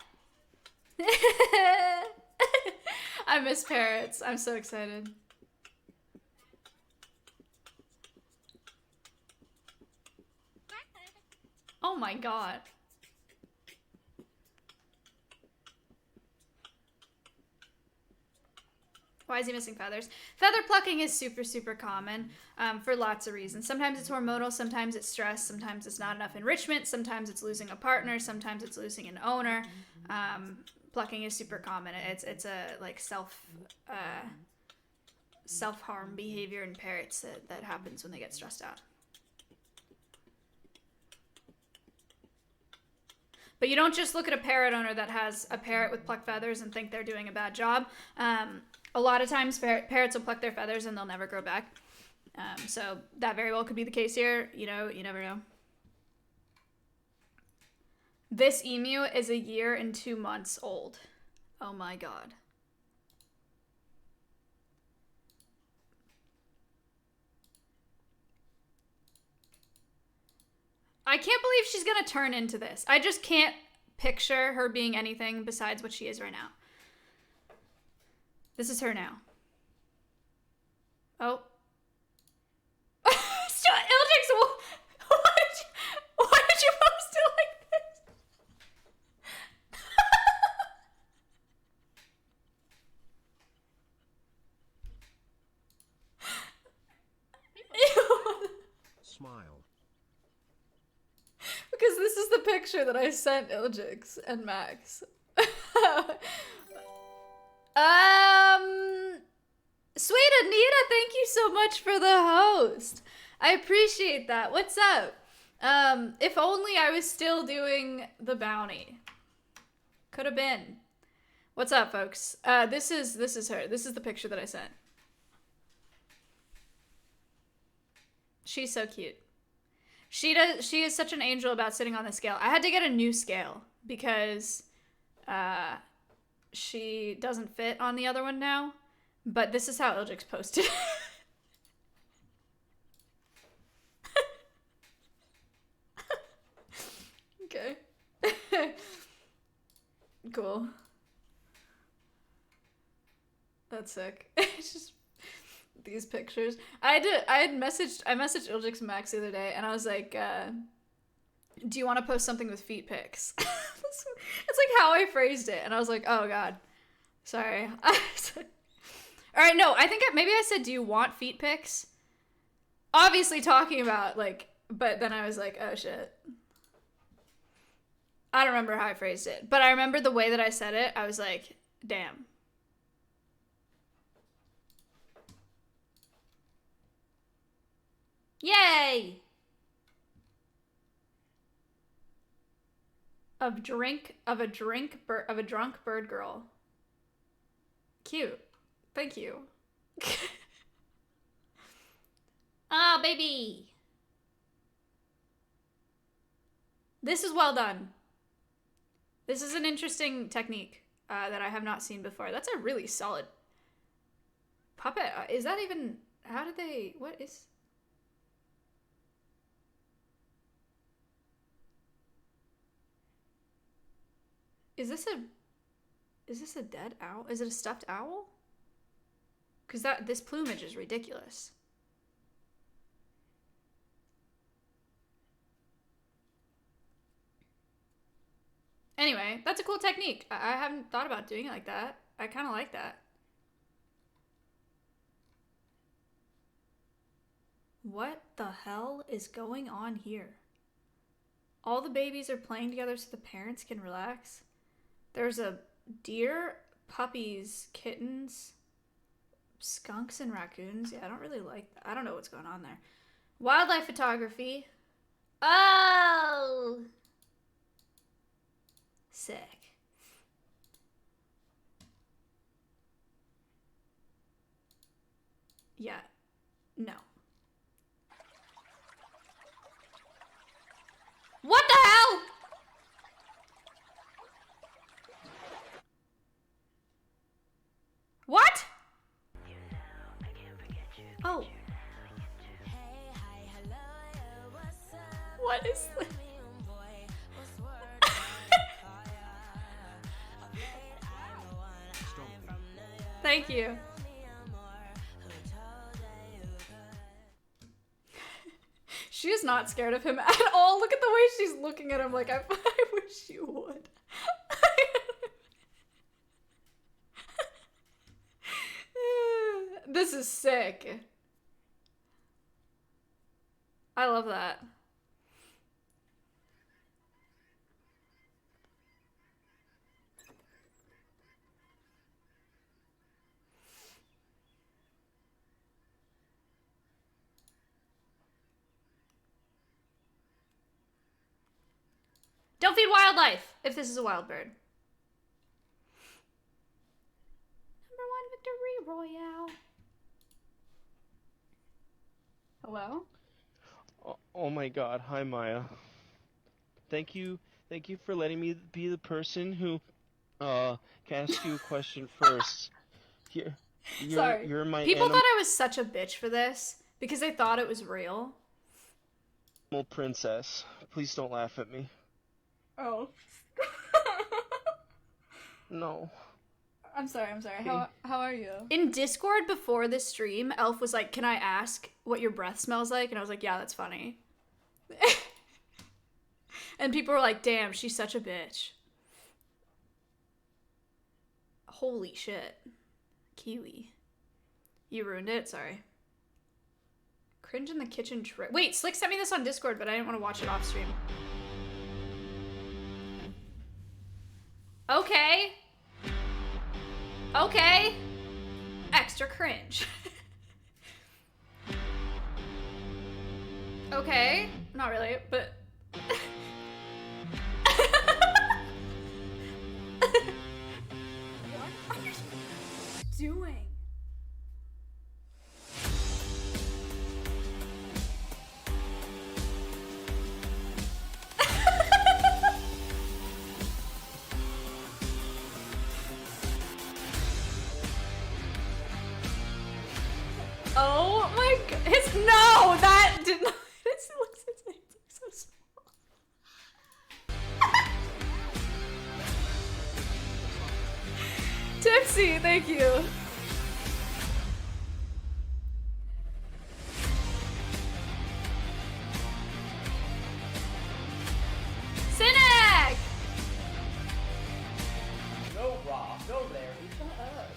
I miss parrots. I'm so excited. Oh my god. Why is he missing feathers? Feather plucking is super, super common for lots of reasons. Sometimes it's hormonal, sometimes it's stress, sometimes it's not enough enrichment, sometimes it's losing a partner, sometimes it's losing an owner. Plucking is super common. It's a like self-harm behavior in parrots that happens when they get stressed out. But you don't just look at a parrot owner that has a parrot with plucked feathers and think they're doing a bad job. A lot of times parrots will pluck their feathers and they'll never grow back. So that very well could be the case here. You know, you never know. This emu is 1 year and 2 months old. Oh my god. I can't believe she's gonna turn into this. I just can't picture her being anything besides what she is right now. This is her now. Oh. Ildix, why did you post it like this? Smile. Because this is the picture that I sent Ildix and Max. Sweet Anita, thank you so much for the host. I appreciate that. What's up? If only I was still doing the bounty. Could have been. What's up, folks? This is her. This is the picture that I sent. She's so cute. She is such an angel about sitting on the scale. I had to get a new scale because she doesn't fit on the other one now. But this is how Ildix posted. Okay. Cool. That's sick. It's just these pictures. I messaged Ildix and Max the other day and I was like, do you want to post something with feet pics? It's like how I phrased it. And I was like, oh god. Sorry. All right, no, I think maybe I said, do you want feet pics? obviously talking about, like, but then I was like, oh shit. I don't remember how I phrased it, but I remember the way that I said it. I was like, damn. Yay! Of a drunk bird girl. Cute. Thank you. Ah, baby. This is well done. This is an interesting technique that I have not seen before. That's a really solid puppet. Is that even, how did they, what is? Is this a dead owl? Is it a stuffed owl? Because this plumage is ridiculous. Anyway, that's a cool technique. I haven't thought about doing it like that. I kind of like that. What the hell is going on here? All the babies are playing together so the parents can relax. There's a deer, puppies, kittens, skunks, and raccoons. Yeah, I don't really like that. I don't know what's going on there. Wildlife photography. Oh! Sick. Yeah. No. What the hell? What? Oh. What is this? Thank you. She is not scared of him at all. Look at the way she's looking at him like, I wish you would. This is sick. I love that. Don't feed wildlife if this is a wild bird. Number 1 victory royale. Hello? Oh my god, hi Maya. Thank you for letting me be the person who can ask you a question first. Sorry. You're my People thought I was such a bitch for this because they thought it was real. animal princess. Please don't laugh at me. Oh. No. I'm sorry. How are you? In Discord before this stream, Elf was like, "Can I ask what your breath smells like?" And I was like, "Yeah, that's funny." And people were like, "Damn, she's such a bitch." Holy shit. Kiwi. You ruined it? Sorry. Cringe in the kitchen tray. Wait, Slick sent me this on Discord, but I didn't want to watch it off stream. Okay. Okay. Extra cringe. Okay. Not really, but... What are you doing? Oh my god. No, that did not. It looks so small. Tipsy, thank you. Cynic! No, Rob, no, Larry, shut up.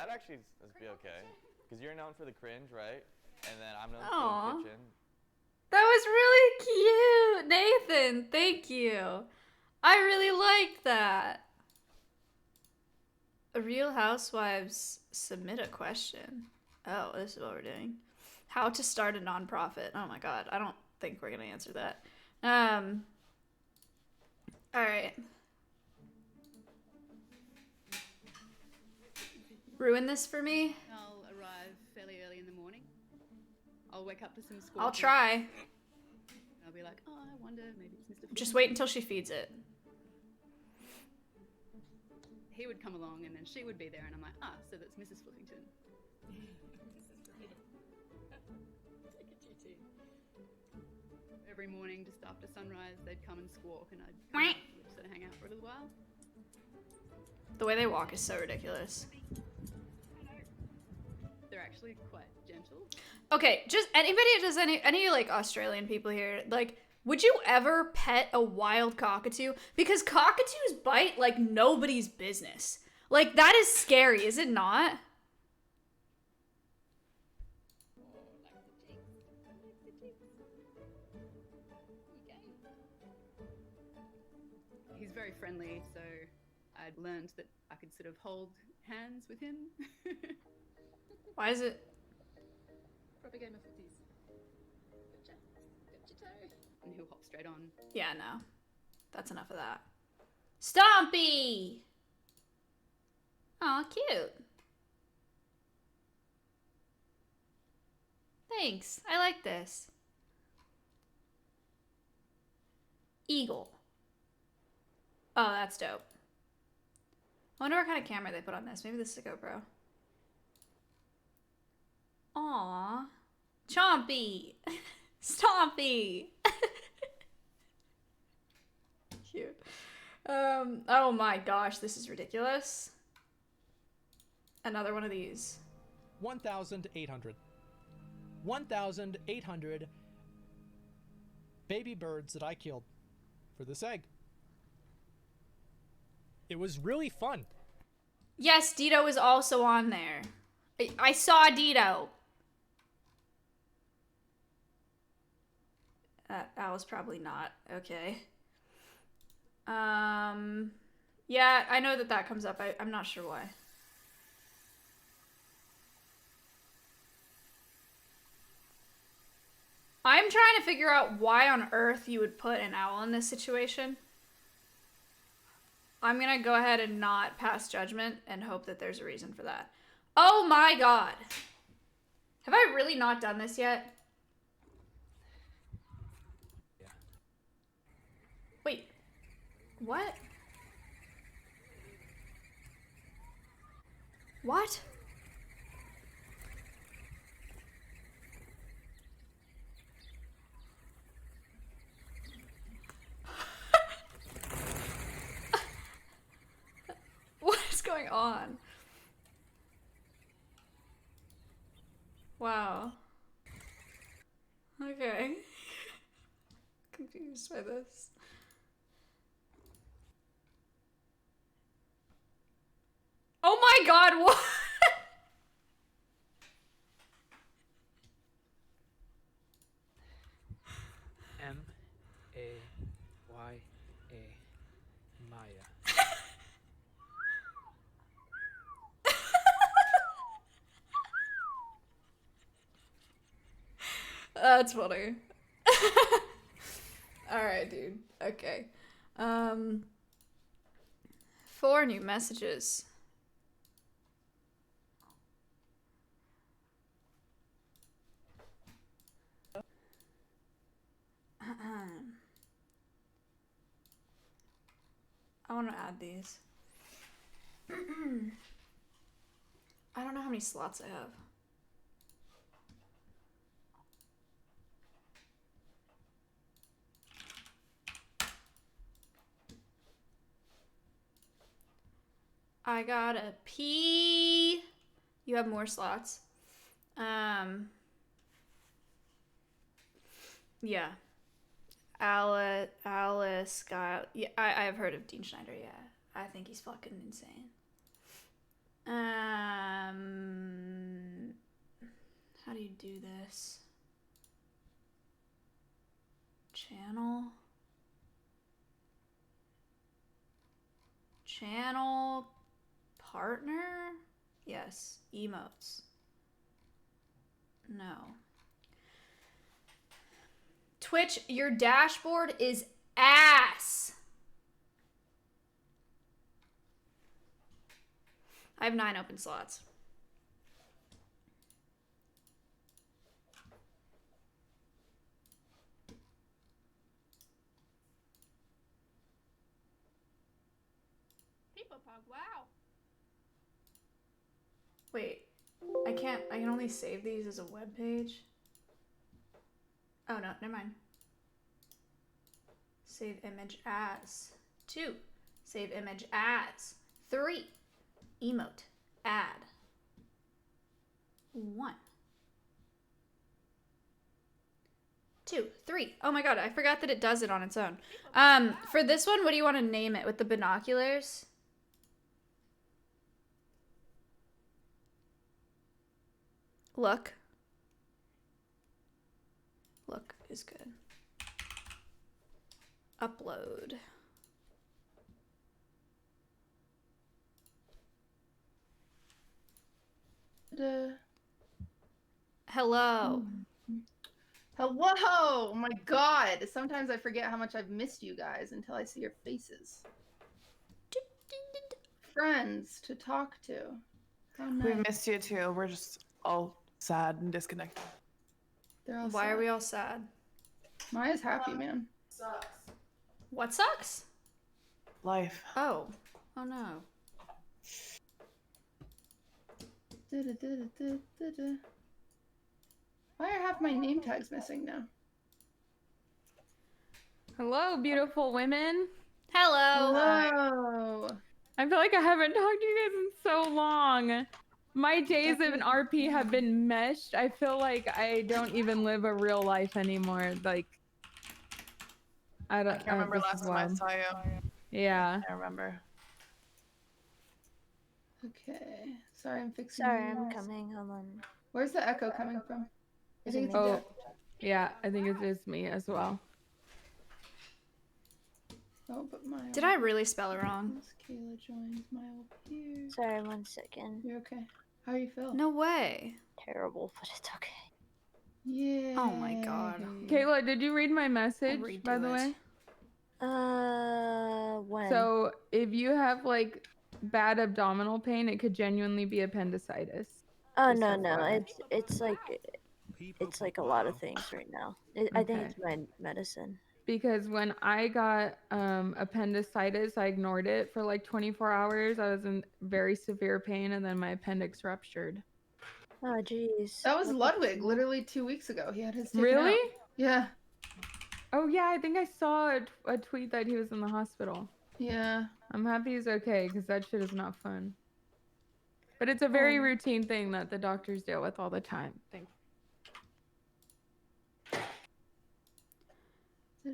That actually would be okay. Because you're known for the cringe, right? And then I'm known Aw. for the kitchen. That was really cute, Nathan. Thank you. I really liked that. Real Housewives submit a question. Oh, this is what we're doing. How to start a nonprofit. Oh my god, I don't think we're gonna answer that. Alright. Ruin this for me? I'll arrive fairly early in the morning. I'll wake up to some squawking. I'll try. And I'll be like, oh, I wonder, maybe it's Mr. Just Flippington. wait until she feeds it. He would come along and then she would be there and I'm like, ah, so that's Mrs. Flippington. Every morning, just after sunrise, they'd come and squawk and I'd come out and we'd sort of hang out for a little while. The way they walk is so ridiculous. They're actually quite gentle. Okay, just anybody, does any like Australian people here, like, would you ever pet a wild cockatoo? Because cockatoos bite like nobody's business. Like, that is scary, is it not? He's very friendly, so I'd learned that I could sort of hold hands with him. Why is it? Proper game of footies. Gotcha. Gotcha toe. And he'll hop straight on. Yeah, no. That's enough of that. Stompy! Aw, cute. Thanks. I like this. Eagle. Oh, that's dope. I wonder what kind of camera they put on this. Maybe this is a GoPro. Aw. Chompy. Stompy. Cute. Oh my gosh, this is ridiculous. Another one of these. 1,800. 1,800 baby birds that I killed for this egg. It was really fun. Yes, Dito is also on there. I saw Dito. That was probably not. Okay. Yeah, I know that comes up. I'm not sure why. I'm trying to figure out why on earth you would put an owl in this situation. I'm gonna go ahead and not pass judgment and hope that there's a reason for that. Oh my god. Have I really not done this yet? Yeah. Wait. What? What? What is going on? Wow. Okay. Confused by this. Oh my god, what? M-A-Y-A. Maya. That's funny. Alright, dude. Okay. 4 new messages. I want to add these. I don't know how many slots I have. I gotta pee. You have more slots. Yeah. Alice got. Yeah, I have heard of Dean Schneider. Yeah, I think he's fucking insane. How do you do this? Channel. Channel partner? Yes. Emotes. No. Twitch, your dashboard is ass. I have 9 open slots. People pug, wow. Wait, I can only save these as a web page. Oh no, never mind. Save image as. 2. Save image as. 3. Emote. Add. 1. 2. 3. Oh my god, I forgot that it does it on its own. For this one, what do you want to name it? With the binoculars? Look. Look is good. Upload. Hello. Hello! Oh my god! Sometimes I forget how much I've missed you guys until I see your faces. Friends to talk to. How nice. We missed you too. We're just all sad and disconnected. They're all Why sad. are we all sad? Maya's happy, man. Sucks. What sucks? Life. Oh. Oh no. Why are half my name tags missing now? Hello, beautiful women. Hello. Hello. I feel like I haven't talked to you guys in so long. My days of an RP have been meshed. I feel like I don't even live a real life anymore. Like, I don't. I can't remember this last is time I wild. saw you. Yeah. I remember. Okay. Sorry, I'm fixing. Sorry, these. I'm coming. Hold on. Where's the echo coming from? I Is think it it's me? a Oh, Jeff. yeah. I think it is me as well. Oh, but Maya. Did I really spell it wrong? Kayla joins Maya here. Sorry, 1 second. You're okay. How you feel? No way. Terrible, but it's okay. Yeah. Oh my god. Kayla, did you read my message, by the way? When? So, if you have, like, bad abdominal pain, it could genuinely be appendicitis. Oh Just no, no, FYI. it's like a lot of things right now. I think it's my medicine. Because when I got appendicitis, I ignored it for like 24 hours. I was in very severe pain, and then my appendix ruptured. Oh jeez. That was What the Ludwig, fuck? literally 2 weeks ago. He had his taken Really? out. Yeah. Oh yeah, I think I saw a tweet that he was in the hospital. Yeah. I'm happy he's okay, because that shit is not fun. But it's a very routine thing that the doctors deal with all the time. Thanks.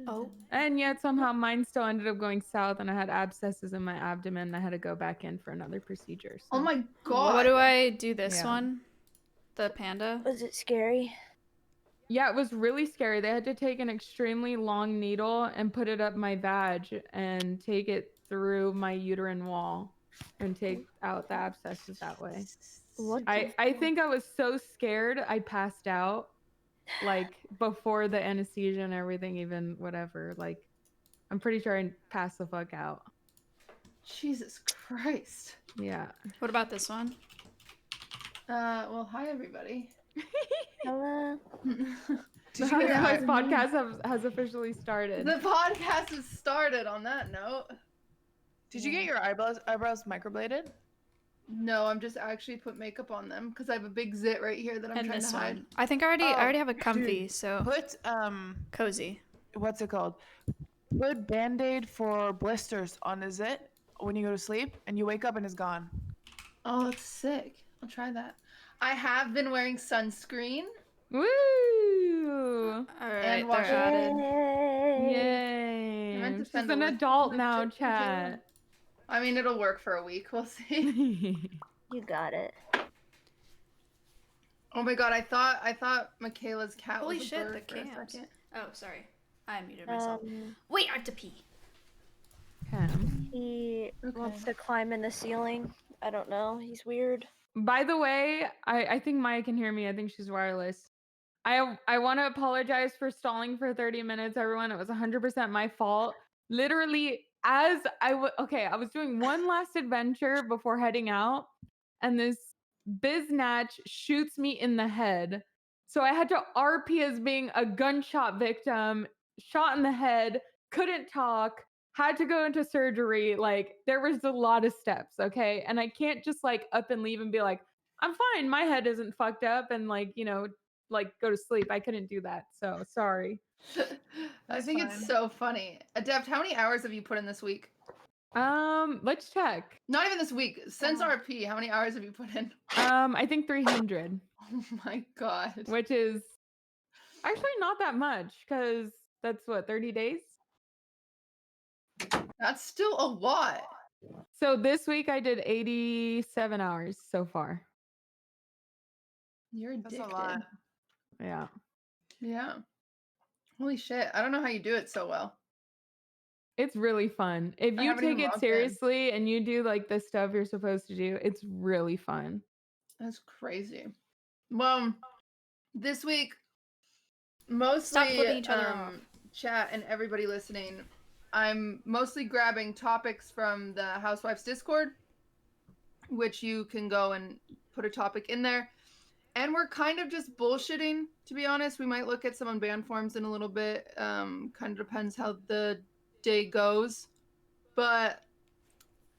Oh. And yet somehow mine still ended up going south, and I had abscesses in my abdomen, and I had to go back in for another procedure. So. Oh my god. What do I do this Yeah. one? The panda? Was it scary? Yeah, it was really scary. They had to take an extremely long needle and put it up my vag and take it through my uterine wall and take out the abscesses that way. What? I think I was so scared I passed out, like before the anesthesia and everything, even whatever. Like, I'm pretty sure I passed the fuck out. Jesus Christ. Yeah. What about this one? Well, hi everybody. Hello. The Housewives podcast has officially started. The podcast has started on that note. Did you get your eyebrows microbladed? No, I'm just actually put makeup on them because I have a big zit right here that I'm And trying this to hide. one. I think I already have a comfy, dude, so put cozy. What's it called? Put Band-Aid for blisters on the zit when you go to sleep, and you wake up and it's gone. Oh, that's sick. I'll try that. I have been wearing sunscreen. Woo! Alright, And they're washing. added. Yay! I meant to She's send a an link. adult now, chat. I mean, it'll work for a week. We'll see. You got it. Oh my god, I thought Michaela's cat Holy was a shit, bird the for a cams. second. Oh, sorry. I muted myself. Um, Wait, I have to pee. He wants to climb in the ceiling. I don't know. He's weird. By the way, I think Maya can hear me. I think she's wireless. I want to apologize for stalling for 30 minutes, everyone. It was 100% my fault. Literally, as I was doing one last adventure before heading out, and this biznatch shoots me in the head. So I had to RP as being a gunshot victim, shot in the head, couldn't talk, had to go into surgery. Like, there was a lot of steps, okay? And I can't just like up and leave and be like, I'm fine, my head isn't fucked up, and like, like go to sleep. I couldn't do that. So sorry. I think it's so funny. Adept, how many hours have you put in this week? Let's check. Not even this week. Since RP, how many hours have you put in? I think 300. Oh my god. Which is actually not that much, because that's what, 30 days? That's still a lot. So this week I did 87 hours so far. You're addicted. That's a lot. Yeah. Yeah. Holy shit. I don't know how you do it so well. It's really fun. If I you haven't take even it logged in. seriously and you do like the stuff you're supposed to do, it's really fun. That's crazy. Well, this week, mostly Stop flipping each other off. chat and everybody listening, I'm mostly grabbing topics from the Housewives Discord, which you can go and put a topic in there. And we're kind of just bullshitting, to be honest. We might look at some unbanned forms in a little bit. Kind of depends how the day goes. But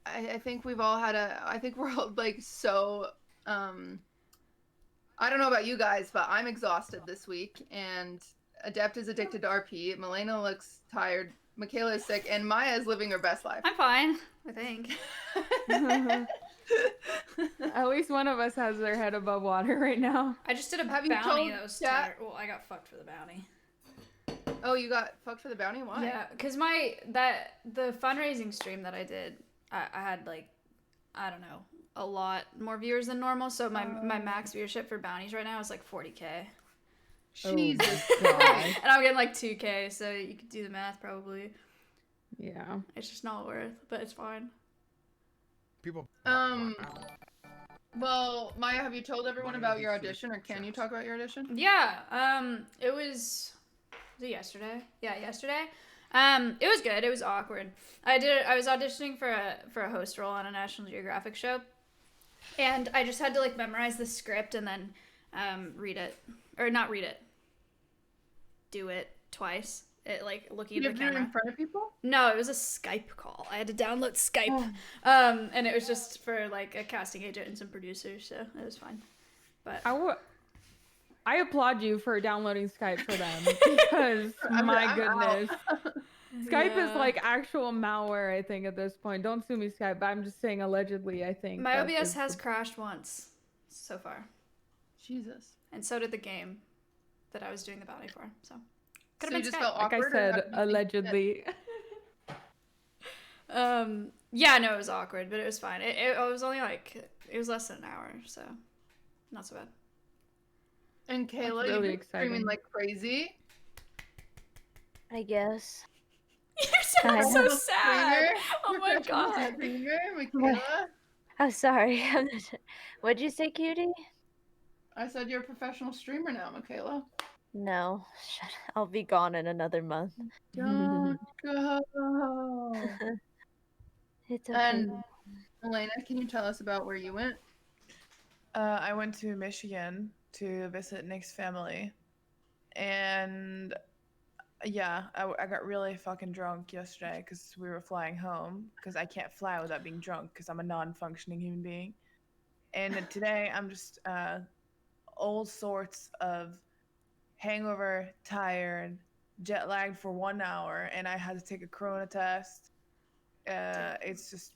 I think we've all had I think we're all like so, I don't know about you guys, but I'm exhausted this week. And Adept is addicted to RP. Milena looks tired. Michaela is sick. And Maya is living her best life. I'm fine, I think. At least one of us has their head above water right now. I just did a Have you bounty told that was chat- well, I got fucked for the bounty. Oh, you got fucked for the bounty? Why? Yeah, because the fundraising stream that I did, I had like, I don't know, a lot more viewers than normal. So my max viewership for bounties right now is like 40K. Jesus Christ. And I'm getting like 2K, so you could do the math probably. Yeah. It's just not worth, but it's fine. People. Well, Maya, have you told everyone about your audition, or can you talk about your audition? Yeah, it was it yesterday? Yeah, yesterday. It was good. It was awkward. I was auditioning for a host role on a National Geographic show, and I just had to like memorize the script and then read it, or not read it, do it twice. It like looking You at have the to do it camera. in front of people? No, it was a Skype call. I had to download Skype, Oh. and it was just for like a casting agent and some producers, so it was fine. But I applaud you for downloading Skype for them, because my goodness. Skype is like actual malware, I think, at this point. Don't sue me, Skype, but I'm just saying allegedly, I think. my that OBS is has crashed once so far. Jesus. And so did the game that I was doing the bounty for. So could So have you been just Skype. felt Like I awkward, or said, how did you think allegedly. Yeah, no, it was awkward, but it was fine. It was only like, it was less than an hour, so not so bad. And Kayla, That's you've really been streaming exciting. like crazy. I guess. You're so Professional sad. streamer. Oh my Professional god. streamer, Michaela. I'm sorry. What'd you say, cutie? I said you're a professional streamer now, Michaela. No. Shut. I'll be gone in another month. Don't go. It's okay. And Elena, can you tell us about where you went? I went to Michigan to visit Nick's family, and yeah, I got really fucking drunk yesterday because we were flying home, because I can't fly without being drunk because I'm a non-functioning human being. And today I'm just all sorts of hangover, tired, jet lagged for 1 hour, and I had to take a corona test. It's just,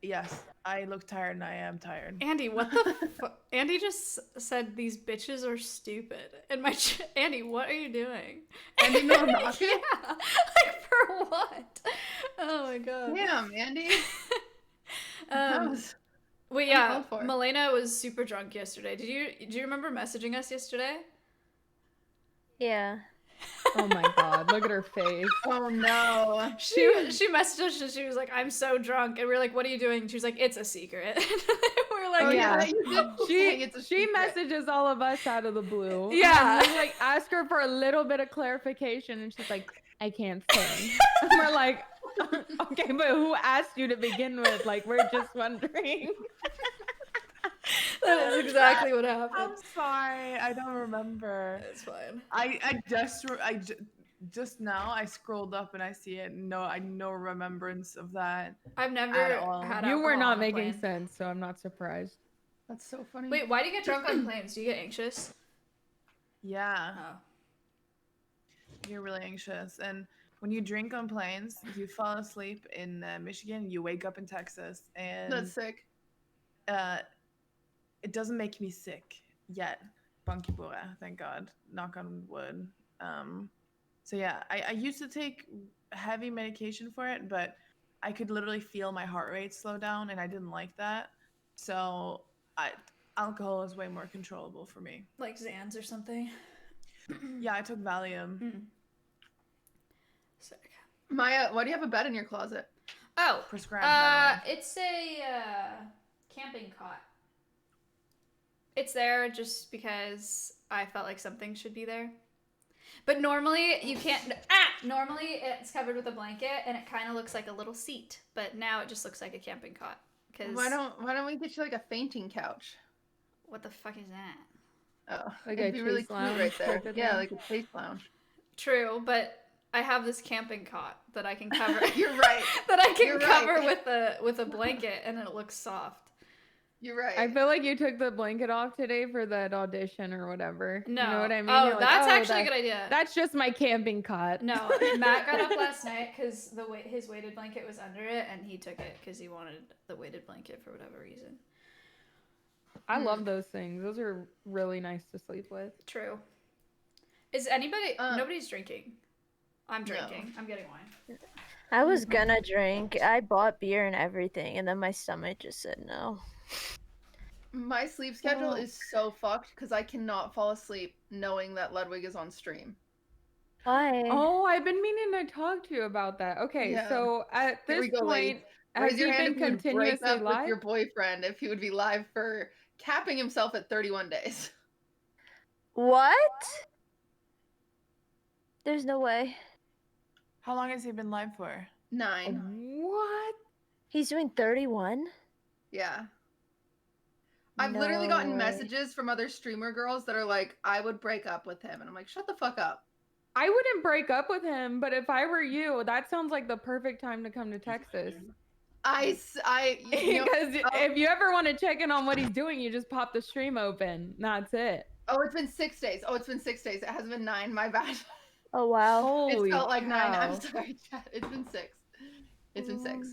yes, I look tired and I am tired. Andy, what the Andy just said these bitches are stupid. And Andy, what are you doing? Andy Milwaukee? Yeah. Like, for what? Oh my god. Damn, Andy. Wait, yeah, Uncalled for. Milena was super drunk yesterday. Do you remember messaging us yesterday? Yeah. Oh my god, look at her face. Oh no. She messaged us and she was like, "I'm so drunk," and we were like, "What are you doing?" And she was like, "It's a secret." We're like, Oh, yeah. you did saying it's a She secret. messages all of us out of the blue. Yeah. And we like ask her for a little bit of clarification and she's like, I can't say. And we're like, okay, but who asked you to begin with? Like, we're just wondering. That is exactly what happened. I'm sorry, I don't remember. It's fine. I just now I scrolled up and I see it. No, I no remembrance of that. I've never at all. had You were alcohol not on a making plane. sense, so I'm not surprised. That's so funny. Wait, why do you get drunk on planes? Do you get anxious? Yeah. Oh. You're really anxious, and when you drink on planes, you fall asleep in Michigan, you wake up in Texas, and That's sick. It doesn't make me sick yet. Bunky boy, thank God. Knock on wood. So yeah, I used to take heavy medication for it, but I could literally feel my heart rate slow down, and I didn't like that. So alcohol is way more controllable for me. Like Xans or something? Yeah, I took Valium. Sick. Maya, why do you have a bed in your closet? Oh, prescribed. By the way. it's a camping cot. It's there just because I felt like something should be there. But normally you can't. Normally it's covered with a blanket and it kind of looks like a little seat. But now it just looks like a camping cot. Cause Why don't we get you like a fainting couch? what the fuck is that? Oh, Like it'd a be really chase cute lounge right there. type of Yeah, thing? like a chase lounge. True, but I have this camping cot that I can cover. You're right. That I can You're cover right. with a blanket and it looks soft. You're right. I feel like you took the blanket off today for that audition or whatever. You No. know what I mean? Oh, You're like, that's actually a that- good idea. That's just my camping cot. No, Matt got up last night because his weighted blanket was under it, and he took it because he wanted the weighted blanket for whatever reason. I love those things. Those are really nice to sleep with. True. Is anybody? Nobody's drinking. I'm drinking. I'm getting wine. I was gonna drink. I bought beer and everything, and then my stomach just said no. My sleep schedule is so fucked because I cannot fall asleep knowing that Ludwig is on stream. Why? Oh, I've been meaning to talk to you about that. Okay, Yeah. so at Here this we go, point, ladies. has Raise your he hand been if you would break continuously up with live? your boyfriend if he would be live for capping himself at 31 days. What? There's no way. How long has he been live for? 9. What? He's doing 31? Yeah. I've literally gotten No way. messages from other streamer girls that are like, I would break up with him. And I'm like, shut the fuck up. I wouldn't break up with him, but if I were you, that sounds like the perfect time to come to Texas. You know, Because if you ever want to check in on what he's doing, you just pop the stream open. That's it. oh, it's been 6 days. Oh, it's been 6 days. It hasn't been 9. My bad. Oh, wow. Holy It felt like 9. I'm cow. sorry, chat. It's been 6. It's been 6.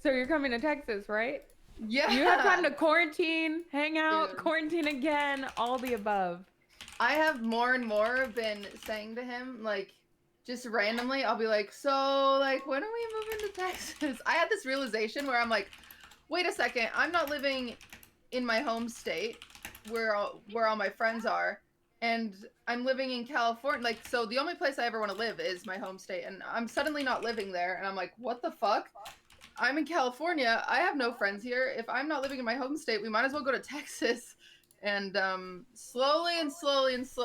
So you're coming to Texas, right? Yeah. You have time to quarantine, hang out, Dude. quarantine again, all the above. I have more and more been saying to him, like, just randomly, I'll be like, so, like, when are we moving to Texas? I had this realization where I'm like, wait a second, I'm not living in my home state where all my friends are, and I'm living in California. Like, so the only place I ever want to live is my home state, and I'm suddenly not living there, and I'm like, what the fuck? I'm in California. I have no friends here. If I'm not living in my home state, we might as well go to Texas. And slowly,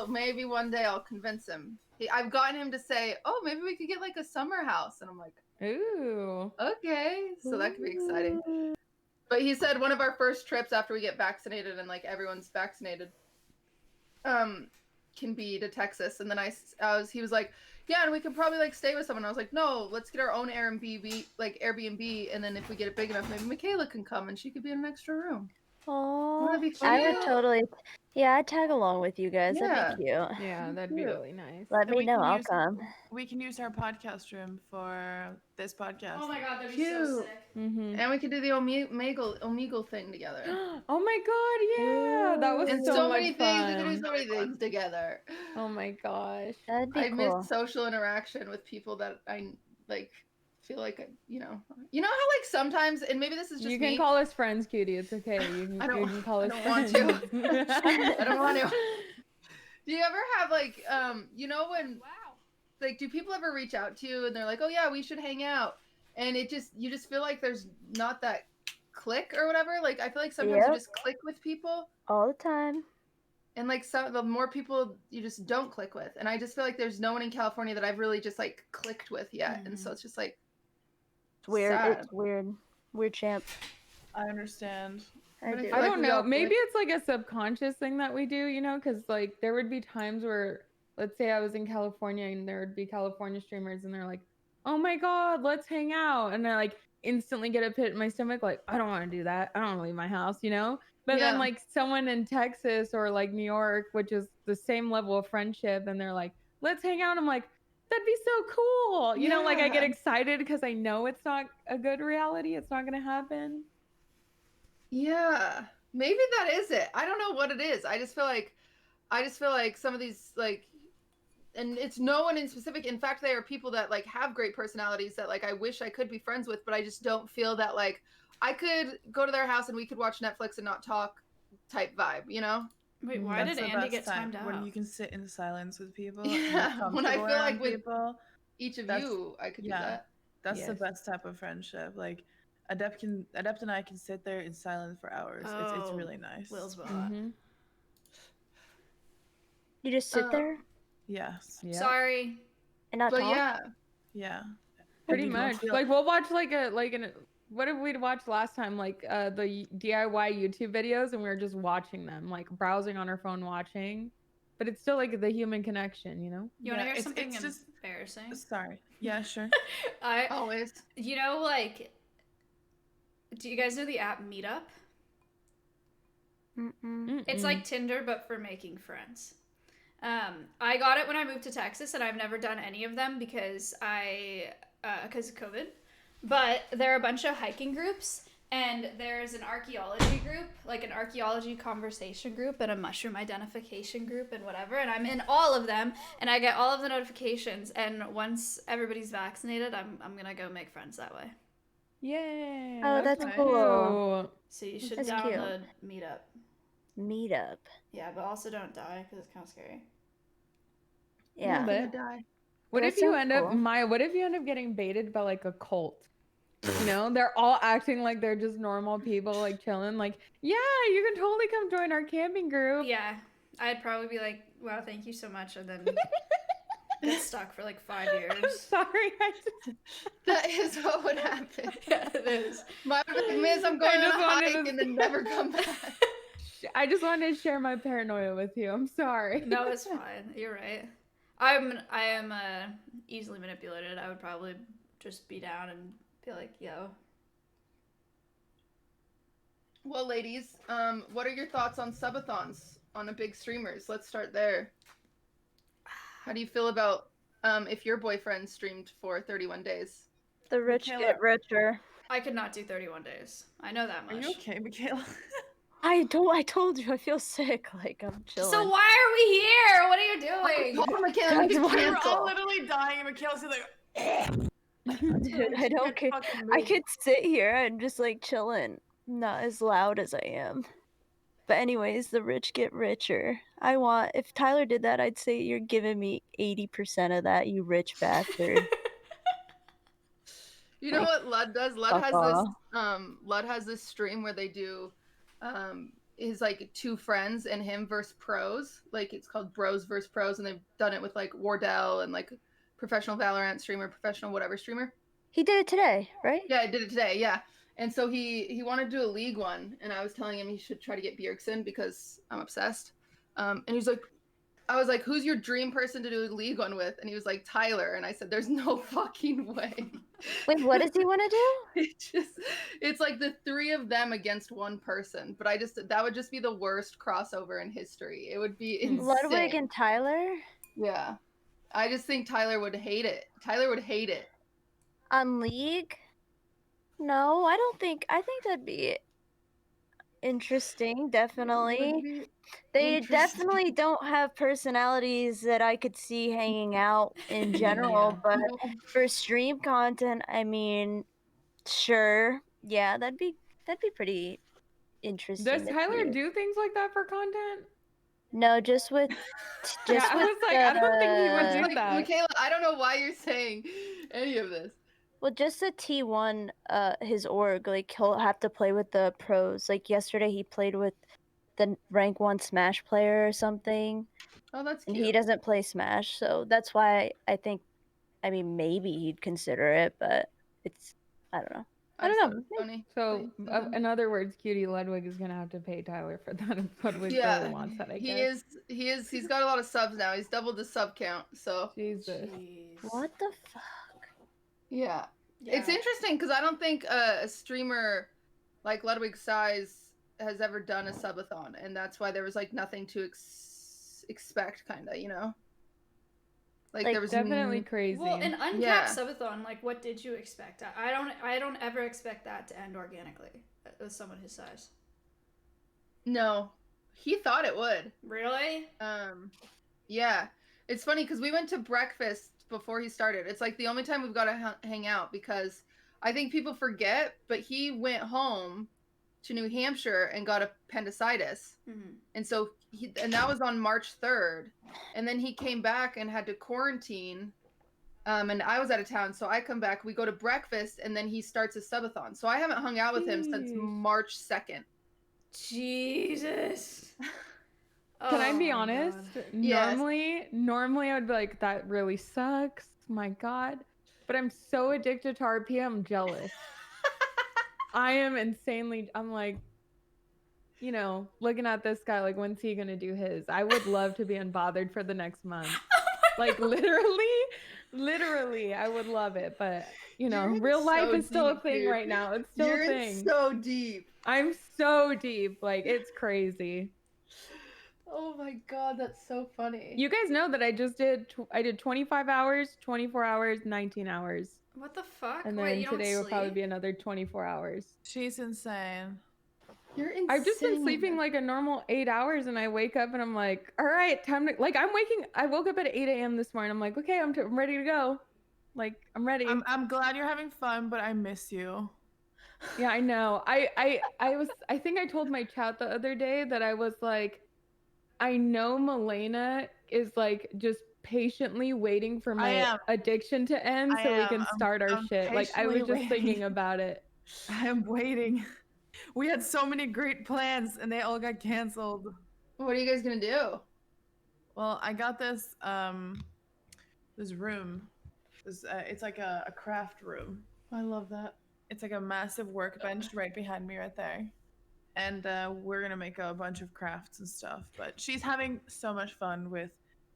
maybe one day I'll convince him. I've gotten him to say, oh, maybe we could get like a summer house. And I'm like, ooh, okay. So that could be exciting. But he said one of our first trips after we get vaccinated and like everyone's vaccinated can be to Texas. And then he was like, yeah, and we could probably like stay with someone. I was like, no, let's get our own Airbnb, and then if we get it big enough, maybe Michaela can come and she could be in an extra room. Oh, That'd be I cute. would totally. Yeah, I'd tag along with you guys. Yeah. That'd be cute. Yeah, that'd be really nice. Let And me we know. can I'll use- come. We can use our podcast room for this podcast. Oh my god, that'd be so sick. Mm-hmm. And we could do the Omegle thing together. Oh my god, yeah, that was And so, so much many fun. things. We could do so many things together. Oh my gosh, that'd be I cool. miss social interaction with people that I like feel like you know how like sometimes, and maybe this is just You can me. call us friends, cutie. It's okay. You can, I don't- you can call I us don't want friends. to. I don't want to. Do you ever have like you know when like do people ever reach out to you and they're like, oh yeah, we should hang out, and you just feel like there's not that click or whatever? Like I feel like sometimes you Yep. just click with people. All the time. And like the more people you just don't click with, and I just feel like there's no one in California that I've really just like clicked with yet, and so it's just like It's weird. sad. It's weird. Weird champ. I understand. I do. I don't know. Maybe it's like a subconscious thing that we do, you know, because like there would be times where, let's say I was in California and there would be California streamers and they're like, oh my God, let's hang out. And I like instantly get a pit in my stomach, like, I don't want to do that. I don't want to leave my house, you know? But then Yeah. like someone in Texas or like New York, which is the same level of friendship, and they're like, let's hang out. I'm like, that'd be so cool. You know, like I get Yeah. excited because I know it's not a good reality. It's not going to happen. Yeah, maybe that is it. I don't know what it is. I just feel like some of these like, and it's no one in specific. In fact, they are people that like have great personalities that like I wish I could be friends with, but I just don't feel that like I could go to their house and we could watch Netflix and not talk type vibe, you know? Wait, why That's did the Andy best get time, timed out? when you can sit in silence with people. and you're Yeah, when I comfortable feel like around with people. each of That's- you, I could do yeah, that. That's the Yes. best type of friendship. Like Adept and I can sit there in silence for hours. It's Oh, really nice. Will's bot. You just sit there Yes. Sorry. and not But talk. yeah, Yeah. Pretty you don't much. feel- Like we'll watch like what did we watch last time? Like the DIY YouTube videos, and we were just watching them, like browsing on our phone watching. But it's still like the human connection, you know? You want to hear it's- something it's just- embarrassing? Sorry. Yeah, sure. I always. You know, like, do you guys know the app Meetup? It's like Tinder, but for making friends. I got it when I moved to Texas, and I've never done any of them because because of COVID. But there are a bunch of hiking groups, and there's an archaeology group, like an archaeology conversation group, and a mushroom identification group, and whatever. And I'm in all of them, and I get all of the notifications. And once everybody's vaccinated, I'm gonna go make friends that way. Yay! Oh, that's cool. So you should That's cute. download Meetup. Meetup. Yeah, but also don't die because it's kind of scary. Yeah. But die. what That if you sounds end up, cool. Maya? What if you end up getting baited by like a cult? You know, they're all acting like they're just normal people, like chilling. Like, yeah, you can totally come join our camping group. Yeah, I'd probably be like, "Wow, thank you so much," and then get stuck for like 5 years. Sorry, That is what would happen. Yeah, it is. My miss, I'm going I on just a wanted hike to- and then never come back. I just wanted to share my paranoia with you. I'm sorry. No, it's fine. You're right. I am easily manipulated. I would probably just be down and be like, "Yo." Well, ladies, what are your thoughts on subathons on a big streamers? Let's start there. How do you feel about if your boyfriend streamed for 31 days? The rich get richer. I could not do 31 days. I know that much. Are you okay, Michaela? I told you I feel sick. Like I'm chilling. So why are we here? What are you doing? Oh, Michaela, we That's can why- We're cancel. all literally dying, and Michaela's like, Dude, I don't care. I could sit here and just like chilling, not as loud as I am. But anyways, the rich get richer. If Tyler did that, I'd say you're giving me 80% of that, you rich bastard. You know Like, what Lud does? Lud fuck has off. this stream where they do his like two friends and him versus pros. Like it's called Bros versus Pros, and they've done it with like Wardell and like professional Valorant streamer, professional whatever streamer. He did it today, right? Yeah, I did it today, yeah. And so he wanted to do a league one, and I was telling him he should try to get Bjergsen because I'm obsessed. And he's like, I was like, who's your dream person to do a league one with? And he was like, Tyler. And I said, there's no fucking way. Wait, what does he want to do? It's like the three of them against one person. But that would just be the worst crossover in history. It would be insane. Ludwig and Tyler? Yeah. I just think Tyler would hate it. Tyler would hate it. On League? No, I think that'd be interesting, definitely. They Interesting. definitely don't have personalities that I could see hanging out in general, but for stream content, I mean, sure, yeah, that'd be pretty interesting. Does to Tyler see. do things like that for content? No, just with Yeah, I was like, I don't think he would do Like, that. Michaela, I don't know why you're saying any of this. Well, just the T1, his org, like he'll have to play with the pros. Like yesterday, he played with the rank 1 Smash player or something. Oh, that's and cute. he doesn't play Smash, so that's why I think, I mean, maybe he'd consider it, but it's, I don't know. I don't know. Funny. So, in other words, Cutie Ludwig is gonna have to pay Tyler for that if Ludwig Yeah, really wants that, I he guess. is. He's got a lot of subs now. He's doubled the sub count. So Jesus. What the fuck? Yeah. It's interesting because I don't think a streamer like Ludwig Size has ever done a subathon, and that's why there was like nothing to expect, kind of, you know. Like there was definitely crazy. Well, an uncapped Yeah. subathon, like what did you expect? I don't ever expect that to end organically with someone his size. No, he thought it would. Really? Yeah. It's funny because we went to breakfast before he started. It's like the only time we've got to hang out because I think people forget, but he went home to New Hampshire and got appendicitis. And so and that was on March 3rd. And then he came back and had to quarantine. And I was out of town, so I come back, we go to breakfast, and then he starts a subathon. So I haven't hung out with him since March 2nd. Jesus. Can I be Oh my honest? God. Yes. Normally I would be like, that really sucks. My God. But I'm so addicted to RP, I'm jealous. I am insanely, I'm like, you know, looking at this guy, like, when's he gonna do his? I would love to be unbothered for the next month. Like, literally, I would love it. But, you know, You're in real life so is still a deep, thing dude. right now. It's still You're a in thing. so deep. I'm so deep. Like, it's crazy. Oh my God, that's so funny. You guys know that I just did, I did 25 hours, 24 hours, 19 hours. What the fuck? And Wait, then you don't today will probably sleep? be another 24 hours. She's insane. You're insane. I've just been sleeping like a normal 8 hours and I wake up and I'm like, all right, time to, like, I woke up at 8 a.m. this morning. I'm like, okay, I'm ready to go. Like, I'm ready. I'm glad you're having fun, but I miss you. Yeah, I know. I think I told my chat the other day that I was like, I know Milena is like just patiently waiting for my addiction to end so we can start our shit. Like, I was just thinking about it. I am waiting. We had so many great plans and they all got canceled. What are you guys gonna do? Well, I got this this room. It's like a craft room. I love that. It's like a massive workbench right behind me right there. And we're gonna make a bunch of crafts and stuff. But she's having so much fun with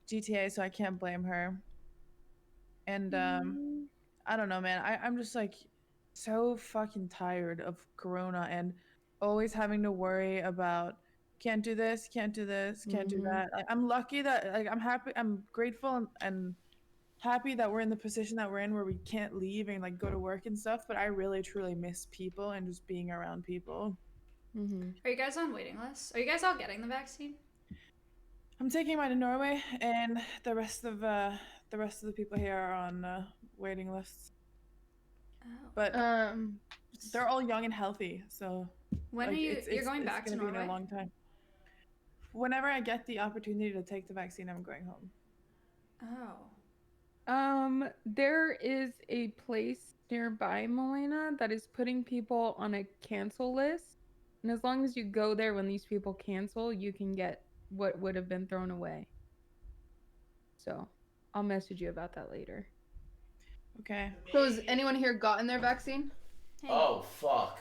GTA, so I can't blame her. And I don't know, man. I'm just like so fucking tired of Corona and always having to worry about can't do this, can't do this, can't do that. Like, I'm lucky that like I'm happy, I'm grateful and happy that we're in the position that we're in where we can't leave and like go to work and stuff. But I really truly miss people and just being around people. Are you guys on waiting lists? Are you guys all getting the vaccine? I'm taking mine to Norway, and the rest of the people here are on waiting lists. But they're all young and healthy, so When like, are you? it's You're going back to gonna be in Norway? a long time. Whenever I get the opportunity to take the vaccine, I'm going home. Oh. There is a place nearby Milena that is putting people on a cancel list. And as long as you go there when these people cancel, you can get what would have been thrown away. So I'll message you about that later. Okay. So has anyone here gotten their vaccine? Oh, fuck.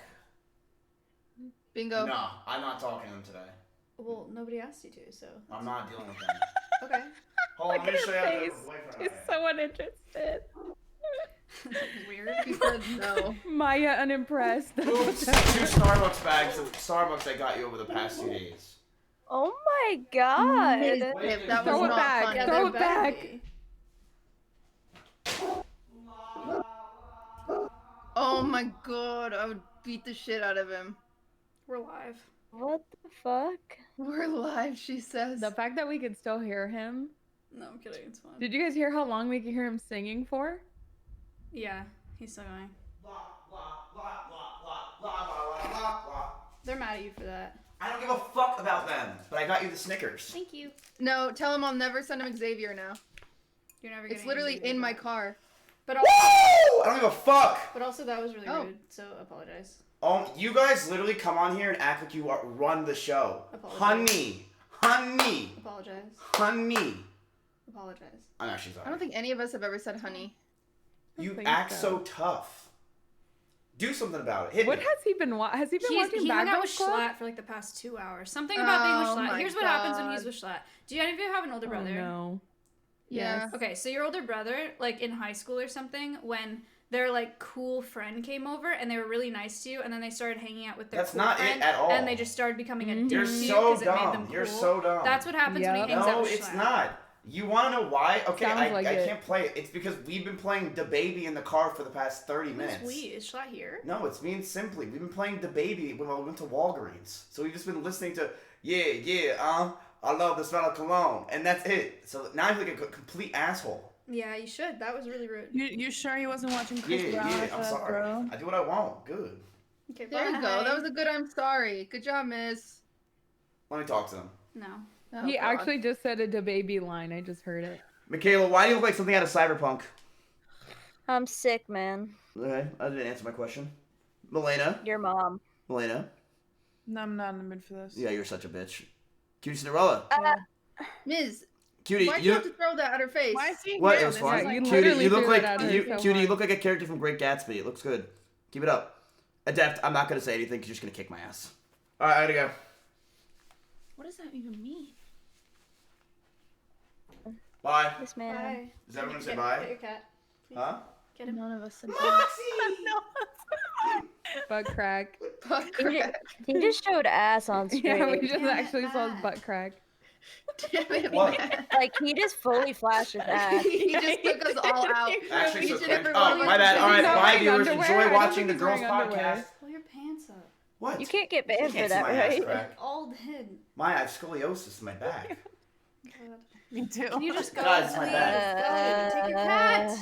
Bingo. No, I'm not talking to them today. Well, nobody asked you to, so. I'm not dealing with them. Okay. Hold on, Look let me at show her you how to face. have a boyfriend. She's so uninterested. Weird. He said no. Maya unimpressed. Oops, 2 Starbucks bags of Starbucks I got you over the past 2 days. Oh my God. That Throw was it not back. funny. Throw it back. Oh my God, I would beat the shit out of him. We're live. What the fuck? We're live, she says. The fact that we could still hear him. No, I'm kidding. It's fine. Did you guys hear how long we could hear him singing for? Yeah, he's still going. Blah, blah, blah, blah, blah, blah, blah, blah, blah. They're mad at you for that. I don't give a fuck about them, but I got you the Snickers. Thank you. No, tell him I'll never send him Xavier now. You're never. It's literally in my car. But Woo! I don't give a fuck. But also that was really rude. So apologize. You guys literally come on here and act like you run the show. Apologize. Honey. Apologize. Honey. Apologize. I'm actually sorry. I don't think any of us have ever said honey. You act so tough. Do something about it. Hit What me. has he been watching? He hung out Background with Club? Schlatt for like the past 2 hours. Something about being with Oh Schlatt. my Here's what happens when God. he's with Schlatt. Do any of you have an older brother? No. Yeah. Yes. Okay, so your older brother, like in high school or something, when their like cool friend came over and they were really nice to you, and then they started hanging out with their That's cool not it friend, at all. and they just started becoming a dick You're to you so because it made them dumb. cool. You're so dumb. That's what happens when he hangs out No, with it's Schlatt. not. You want to know why? Okay, Sounds like I it. can't play it. It's because we've been playing the baby in the car for the past 30 minutes. Who's we? Is Schlatt here? No, it's me and Simply. We've been playing the baby when we went to Walgreens. So we've just been listening to, I love the smell of cologne. And that's it. So now I'm like a complete asshole. Yeah, you should. That was really rude. You sure he wasn't watching Chris Yeah, Brown? I'm sorry. Bro? I do what I want. Good. Okay, There you go. That was a good I'm sorry. Good job, Miss. Let me talk to him. No. Oh, He God. actually just said a baby line. I just heard it. Michaela, why do you look like something out of Cyberpunk? I'm sick, man. Okay, I didn't answer my question. Milena? Your mom. Milena? No, I'm not in the mood for this. Yeah, you're such a bitch. Cutie Cinderella. Ms. Cutie, Why'd you you have to throw that at her face? Why is he What? here? It was This fun. is like- Cutie, you look like you Cutie, you look like a character from Great Gatsby. It looks good. Keep it up. Adept, I'm not gonna say anything because you're just gonna kick my ass. All right, I gotta go. What does that even mean? Bye. This man. Bye. Does everyone say Get bye? your cat. Please. Huh? Get him. None of us said Butt crack. He just showed ass on screen. Yeah, we just actually saw his butt crack. What? Like he just fully flashed his ass. He just took us all out. Actually, Each so and cringe. every Oh, one of my us bad. was All right, like, bye, wearing viewers. underwear? I Enjoy don't watching think the he's girls' wearing underwear. podcast. Pull your pants up. What? You can't get banned can't for see that, my ass right? crack. All hidden. My, I have scoliosis in my back. Me too. Can you just go, God, it's my please? back. Go, take your cat.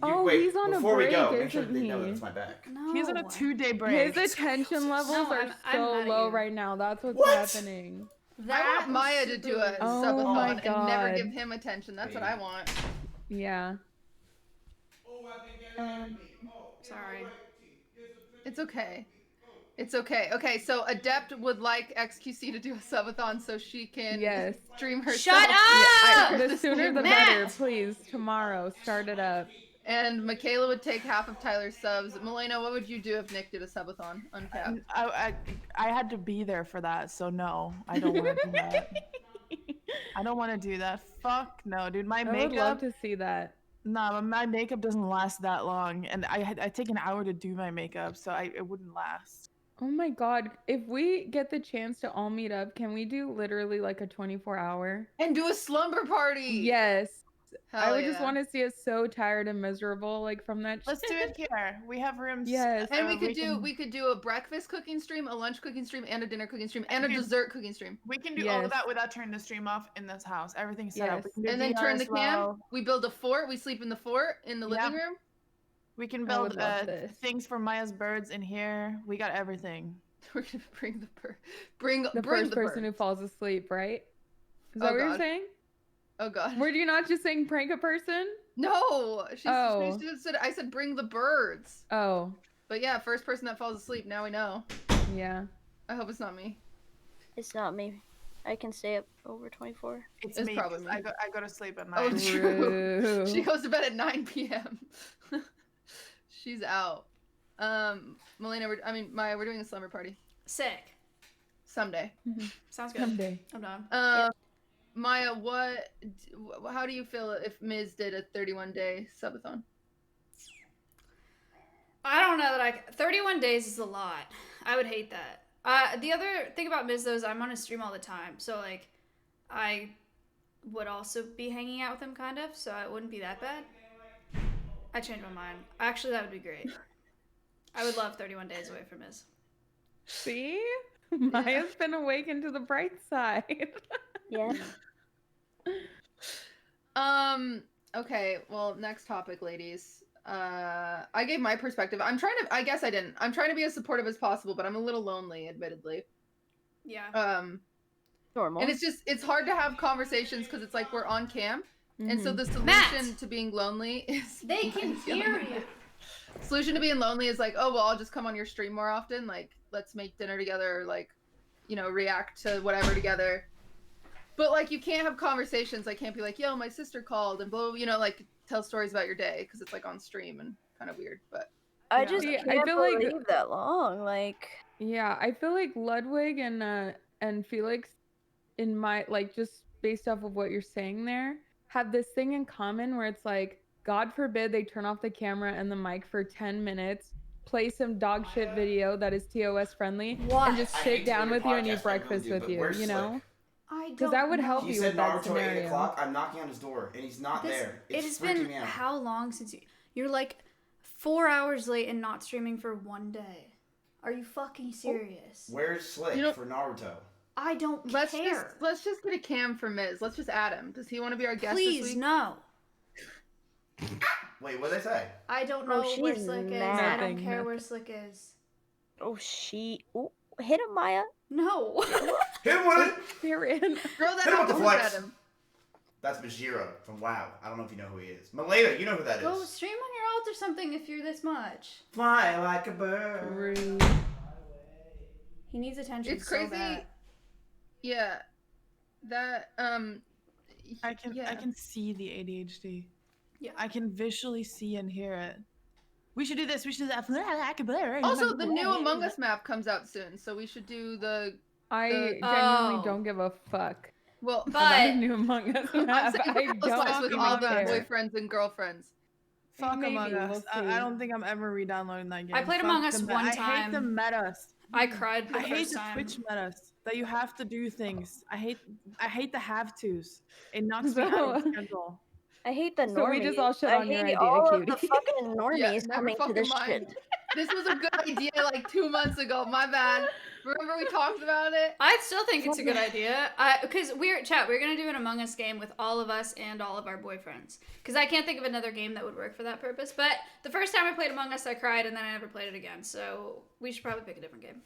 Oh, Wait, he's on a before we go, break, make sure isn't they know he? that it's my back. No. He's on a 2-day break. His attention levels are I'm so mad at low you. right now. That's what's What? happening. I want Maya to do a Oh subathon my and never God. give him attention. That's what I want. Yeah. Sorry. It's okay. It's okay. Okay, so Adept would like XQC to do a subathon so she can Yes. stream herself. Shut up! The sooner the Matt! better, please. Tomorrow, start it up. And Michaela would take half of Tyler's subs. Milena, what would you do if Nick did a subathon? Uncapped. I had to be there for that, so no, I don't want to do that. I don't want to do that. Fuck no, dude. My I would love makeup. to see that. Nah, my makeup doesn't last that long, and I take an hour to do my makeup, so it wouldn't last. Oh my god, if we get the chance to all meet up, can we do literally like a 24-hour? And do a slumber party. Yes. I Hell would just yeah. want to see us so tired and miserable like from that Let's do it here. We have rooms. Yes. And we could do a breakfast cooking stream, a lunch cooking stream, and a dinner cooking stream, and a dessert cooking stream. We can do all of that without turning the stream off in this house. Everything's set up. We can do And then VR turn the as cam. well. We build a fort. We sleep in the fort in the living Yeah. room. We can I would build love this. things for Maya's birds in here. We got everything. We're gonna bring the bird. Bring the bring first the person bird. who falls asleep, right? Is that Oh, what you're God. saying? Oh god. Were you not just saying prank a person? No. Oh. She said I said bring the birds. Oh, But yeah, first person that falls asleep. Now we know. yeah. I hope it's not me. It's not me. I can stay up over 24. It's me, probably 'cause me. I go to sleep at night. Oh, true. True. She goes to bed at 9 p.m. She's out. Melina, Maya, we're doing a slumber party Sick. someday. Sounds good. Someday. I'm done. Maya, how do you feel if Miz did a 31-day subathon? I don't know that 31 days is a lot. I would hate that. The other thing about Miz though is I'm on a stream all the time, so like, I would also be hanging out with him kind of, so it wouldn't be that bad. I changed my mind. Actually, that would be great. I would love 31 days away from Miz. See? Maya's been awakened to the bright side. Yeah. Okay, well, next topic, ladies. I gave my perspective. I guess I didn't. I'm trying to be as supportive as possible, but I'm a little lonely, admittedly. Yeah. Normal. And it's hard to have conversations because it's like we're on cam. And so Mhm. the solution Matt! to being lonely is They can hear you. Solution to being lonely is like, oh well, I'll just come on your stream more often. Like, let's make dinner together, like, react to whatever together. But like, you can't have conversations. I can't be like, yo, my sister called and blah, like tell stories about your day because it's like on stream and kind of weird. But I you know, just that's- can't feel like- believe that long. Like, Yeah, I feel like Ludwig and Felix, in my just based off of what you're saying there, have this thing in common where it's like, God forbid they turn off the camera and the mic for 10 minutes, play some dog shit video that is TOS friendly, What? and just I hate sit to down do with your you and podcast, eat I really breakfast do, with but you, where's you know? I don't Because that would help He you said with that Naruto at 8 scenario. o'clock. I'm knocking on his door, and he's not there. It It's has freaking been me out. how long since you're like 4 hours late and not streaming for one day? Are you fucking serious? Where's Slick for Naruto? I don't let's care. let's just get a cam for Miz. Let's just add him. Does he want to be our guest Please, this week? no. Wait, what did they say? I don't know where she's Slick is. I mad. don't care where Slick is. Oh, hit him, Maya. No. Hit him with it! You're in. Throw that Hit him with the octopus flex. at him. That's Bajiro from WoW. I don't know if you know who he is. Maleta, you know who that is. Go stream on your alt or something if you're this much. Fly like a bird. He needs attention. It's so crazy. bad. Yeah. That I can see the ADHD. Yeah. I can visually see and hear it. We should do this. We should do that. Also, the new Among Us map comes out soon, so we should do the. I the- genuinely don't give a fuck. Well, about a new Among Us I'm map. saying I Housewives don't with even all the care. boyfriends and girlfriends. Fuck Maybe, Among Us. we'll I see. don't think I'm ever re-downloading that game. I played Fuck Among Us the one I hate the time. metas. I cried the I hate first the time. Twitch metas that you have to do things. I hate the have tos. It knocks me out of schedule. I hate the normies. So we just all shit I on your hate idea, all of cutie. the fucking normies Yeah, never coming to fucking this mind. shit. This was a good idea like 2 months ago. My bad. Remember we talked about it? I still think it's a good idea. Because we're gonna do an Among Us game with all of us and all of our boyfriends. Because I can't think of another game that would work for that purpose. But the first time I played Among Us, I cried, and then I never played it again. So we should probably pick a different game.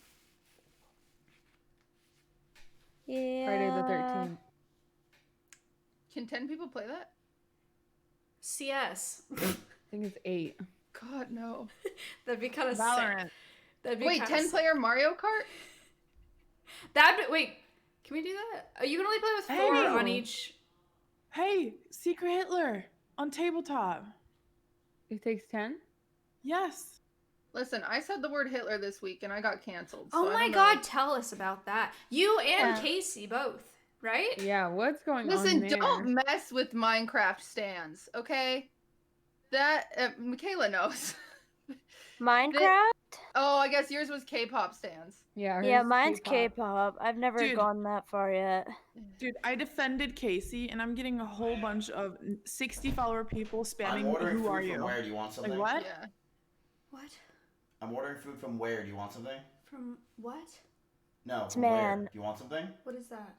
Yeah. Friday the 13th. Can 10 people play that? CS. I think it's 8. God no. That'd be kind of Valorant. sick. That'd be Wait, kinda 10 sick. player Mario Kart? Wait, can we do that? Oh, you can only play with 4 Hey. on each. Hey, Secret Hitler on tabletop. It takes 10? Yes. Listen, I said the word Hitler this week and I got canceled. Oh so I my don't know. god, tell us about that. You and Yeah. Casey both, right? Yeah, what's going on Listen, there? don't mess with Minecraft stands, okay? That Michaela knows. Minecraft? Oh, I guess yours was K-pop stands. Yeah, Yeah, hers is mine's K-pop. K-pop. I've never Dude. gone that far yet. Dude, I defended Casey, and I'm getting a whole bunch of 60 follower people spamming. I'm ordering Who food are from you? where? Do you want something? Like what? Yeah. What? I'm ordering food from where? Do you want something? From what? No, It's from where? man. Do you want something? What is that?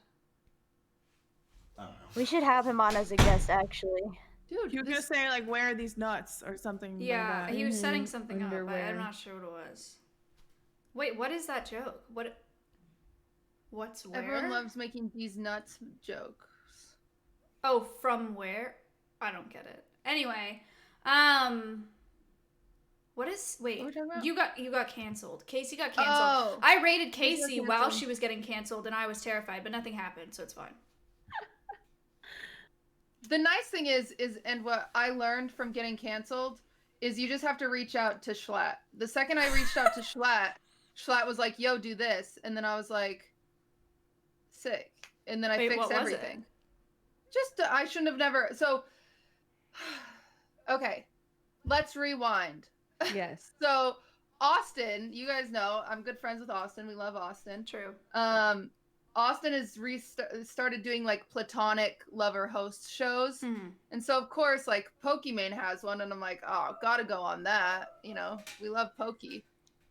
I don't know. We should have him on as a guest, actually. Dude, He was gonna say like, "Where are these nuts?" or something. Yeah, like that. he was setting something up. Underwear. I'm not sure what it was. Wait, what is that joke? What's where? Everyone loves making these nuts jokes. Oh, from where? I don't get it. Anyway, what is? Wait, What are we talking about? you got canceled. Casey got canceled. Oh. I rated Casey got Casey while canceled. she was getting canceled, and I was terrified, but nothing happened, so it's fine. The nice thing is, and what I learned from getting canceled is you just have to reach out to Schlatt. The second I reached out to Schlatt was like, "Yo, do this," and then I was like, "Sick," and then I Wait, fixed what was it? everything. Just I shouldn't have never. So, okay, let's rewind. Yes. So Austin, you guys know I'm good friends with Austin. We love Austin. True. Austin has started doing like platonic lover host shows. And so of course like Pokimane has one and I'm like, oh, gotta go on that. You know, we love Pokey.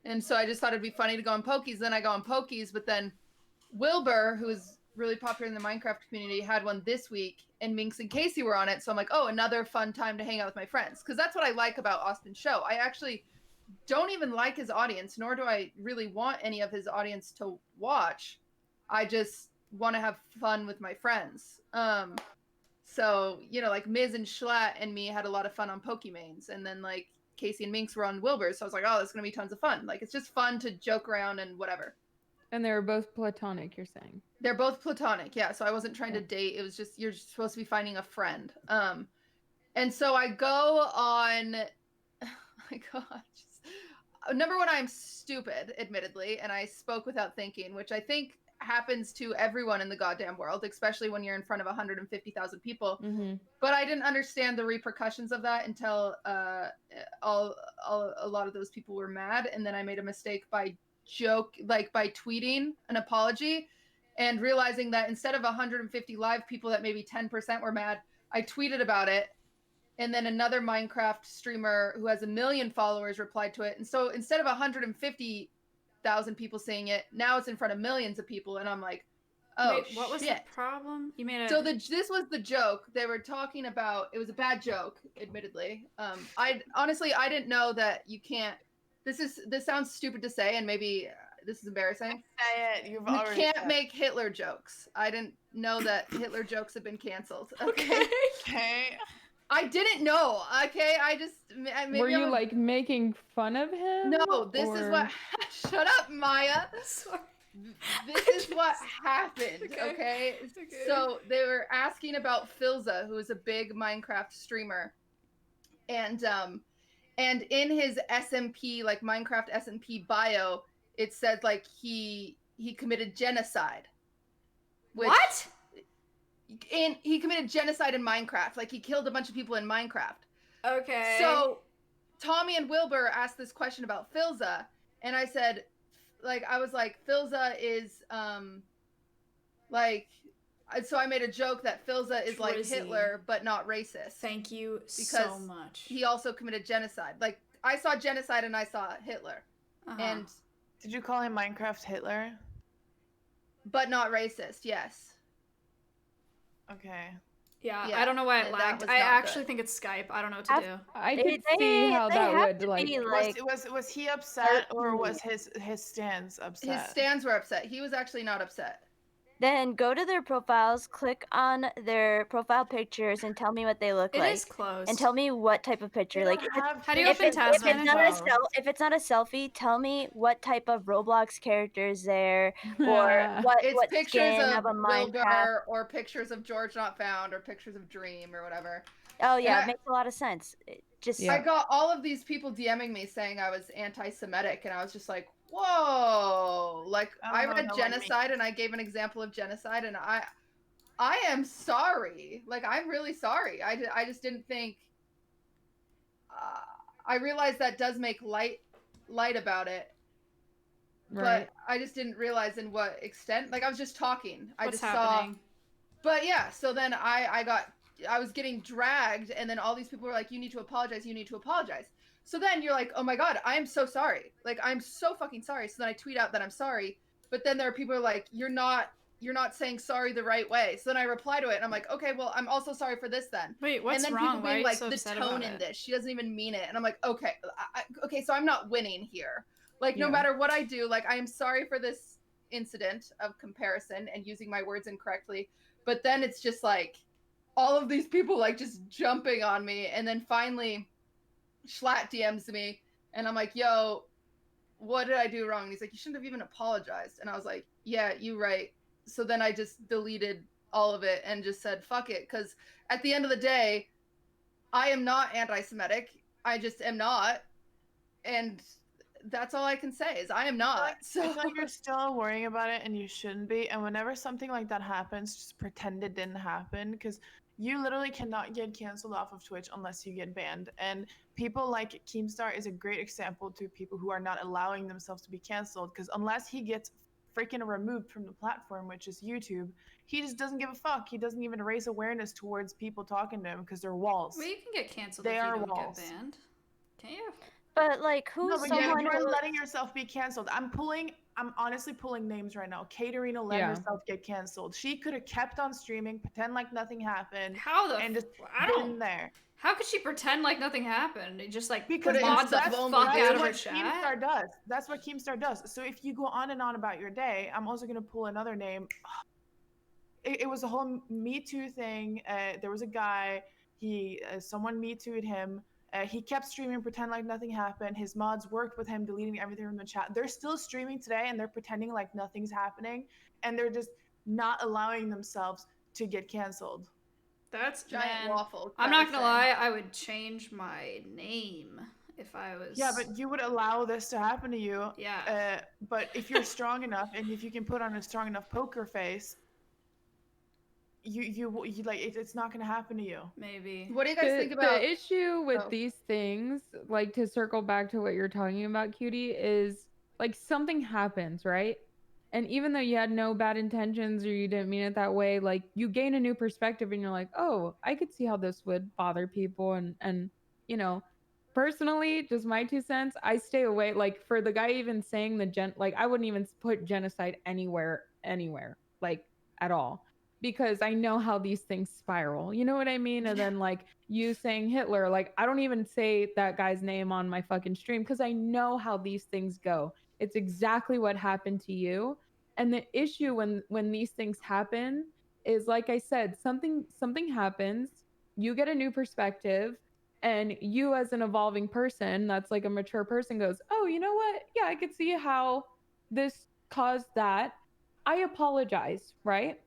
And so I just thought it'd be funny to go on Pokies. Then I go on Pokies, but then Wilbur, who is really popular in the Minecraft community, had one this week, and Minx and Casey were on it. So I'm like, oh, another fun time to hang out with my friends. Because that's what I like about Austin's show. I actually don't even like his audience, nor do I really want any of his audience to watch. I just want to have fun with my friends. So, you know, like Miz and Schlatt and me had a lot of fun on Pokemains. And then like Casey and Minx were on Wilbur. So I was like, oh, this is going to be tons of fun. Like, it's just fun to joke around and whatever. And they were both platonic, you're saying? They're both platonic, yeah. So I wasn't trying to date. It was just, you're just supposed to be finding a friend. And so I go on, number one, I'm stupid, admittedly, and I spoke without thinking, which I think happens to everyone in the goddamn world, especially when you're in front of 150,000 people. But I didn't understand the repercussions of that until a lot of those people were mad, and then I made a mistake by tweeting an apology and realizing that instead of 150 live people that maybe 10% were mad, I tweeted about it. And then another Minecraft streamer who has 1 million followers replied to it. And so instead of 150,000 people seeing it, now it's in front of millions of people. And I'm like, oh, wait, what was the problem? You made a... So this was the joke. They were talking about, it was a bad joke, admittedly. I didn't know that you can't, this sounds stupid to say, and maybe this is embarrassing. Say it. You can't make Hitler jokes. I didn't know that Hitler jokes have been canceled. Okay. Okay. I didn't know. Okay, maybe were you like making fun of him? No, this is what. Shut up, Maya. Sorry. This is what happened. Okay? So they were asking about Filza, who is a big Minecraft streamer, and in his SMP, like Minecraft SMP bio, it said like he committed genocide. What? And he committed genocide in Minecraft. Like, he killed a bunch of people in Minecraft. Okay. So Tommy and Wilbur asked this question about Filza, and I said, Filza is so I made a joke that Filza is like Hitler but not racist. Thank you because so much. He also committed genocide. Like, I saw genocide and I saw Hitler. And did you call him Minecraft Hitler? But not racist, yes. Okay. Yeah, I don't know why it lagged. I actually think it's Skype. I don't know what to do. I could see how that would like. Was he upset or was his stands upset? His stands were upset. He was actually not upset. Then go to their profiles, click on their profile pictures, and tell me what they look like. It is closed. And tell me what type of picture. Like, how do you open Task Manager? If it's not a selfie, tell me what type of Roblox character is there, or what pictures skin of a Wilbur, Minecraft. or pictures of George Not Found, or pictures of Dream, or whatever. Oh yeah, it makes a lot of sense. I got all of these people DMing me saying I was anti-Semitic, and I was just like, whoa. Like, I read genocide, and I gave an example of genocide, and I am sorry. Like, I'm really sorry. I just didn't think. I realized that does make light about it, right. but I just didn't realize in what extent. Like, I was just talking. I What's just happening? saw. But yeah, so then I was getting dragged, and then all these people were like, you need to apologize, you need to apologize. So then you're like, oh my god, I am so sorry. Like, I'm so fucking sorry. So then I tweet out that I'm sorry, but then there are people who are like, you're not saying sorry the right way. So then I reply to it, and I'm like, okay, well, I'm also sorry for this then. Wait, what's and then wrong? people Why are being you like, so the upset tone about in it? this, she doesn't even mean it. And I'm like, okay, okay, so I'm not winning here. Like, no Yeah. matter what I do, like, I am sorry for this incident of comparison and using my words incorrectly. But then it's just like, all of these people like just jumping on me, and then finally Schlatt DMs me, and I'm like, yo, what did I do wrong? And he's like, you shouldn't have even apologized. And I was like, yeah, you're right. So then I just deleted all of it and just said, fuck it. Because at the end of the day, I am not anti-Semitic. I just am not. And that's all I can say is I am not. I feel like you're still worrying about it, and you shouldn't be. And whenever something like that happens, just pretend it didn't happen, because you literally cannot get canceled off of Twitch unless you get banned. And people like Keemstar is a great example to people who are not allowing themselves to be canceled, because unless he gets freaking removed from the platform, which is YouTube, he just doesn't give a fuck. He doesn't even raise awareness towards people talking to him because they're walls. Well, you can get canceled They if you are don't walls. get banned. Can you? But like, No, who's but yeah, someone you're who? letting yourself be canceled. I'm honestly pulling names right now. Katerina let Yeah. herself get canceled. She could have kept on streaming, pretend like nothing happened, How the? and just I been don't. there. How could she pretend like nothing happened? It just like Because mod the that's fuck out of her what chat. Keemstar does. That's what Keemstar does. So if you go on and on about your day, I'm also gonna pull another name. It was a whole Me Too thing. There was a guy. Someone Me Too'd him. He kept streaming, pretend like nothing happened. His mods worked with him, deleting everything from the chat. They're still streaming today, and they're pretending like nothing's happening, and they're just not allowing themselves to get canceled. That's Giant man. waffle. I'm not gonna lie. I would change my name if I was. Yeah, but you would allow this to happen to you. Yeah. But if you're strong enough, and if you can put on a strong enough poker face, you like it's not gonna happen to you. Maybe. What do you guys think about the issue with these things? Like, to circle back to what you're talking about, Cutie, is like something happens, right? And even though you had no bad intentions or you didn't mean it that way, like you gain a new perspective and you're like, oh, I could see how this would bother people. And you know, personally, just my 2 cents, I stay away. Like, for the guy even saying like, I wouldn't even put genocide anywhere, like at all, because I know how these things spiral. You know what I mean? And then like you saying Hitler, like I don't even say that guy's name on my fucking stream because I know how these things go. It's exactly what happened to you. And the issue when these things happen is, like I said, something happens, you get a new perspective, and you as an evolving person that's like a mature person goes, oh, you know what? Yeah, I could see how this caused that. I apologize, right?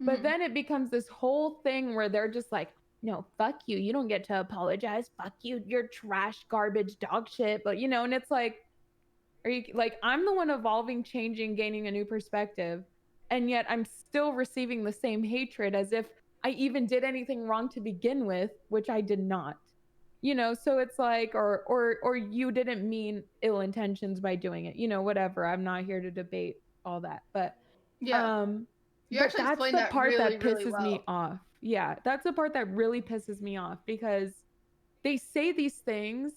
But then it becomes this whole thing where they're just like, no, fuck you. You don't get to apologize. Fuck you. You're trash, garbage, dog shit. But, you know, and it's like, are you like, I'm the one evolving, changing, gaining a new perspective. And yet I'm still receiving the same hatred as if I even did anything wrong to begin with, which I did not. You know, so it's like, or you didn't mean ill intentions by doing it. You know, whatever. I'm not here to debate all that. But Yeah. You but actually that's explained the that part really, that really pisses well. me off. Yeah, that's the part that really pisses me off because they say these things,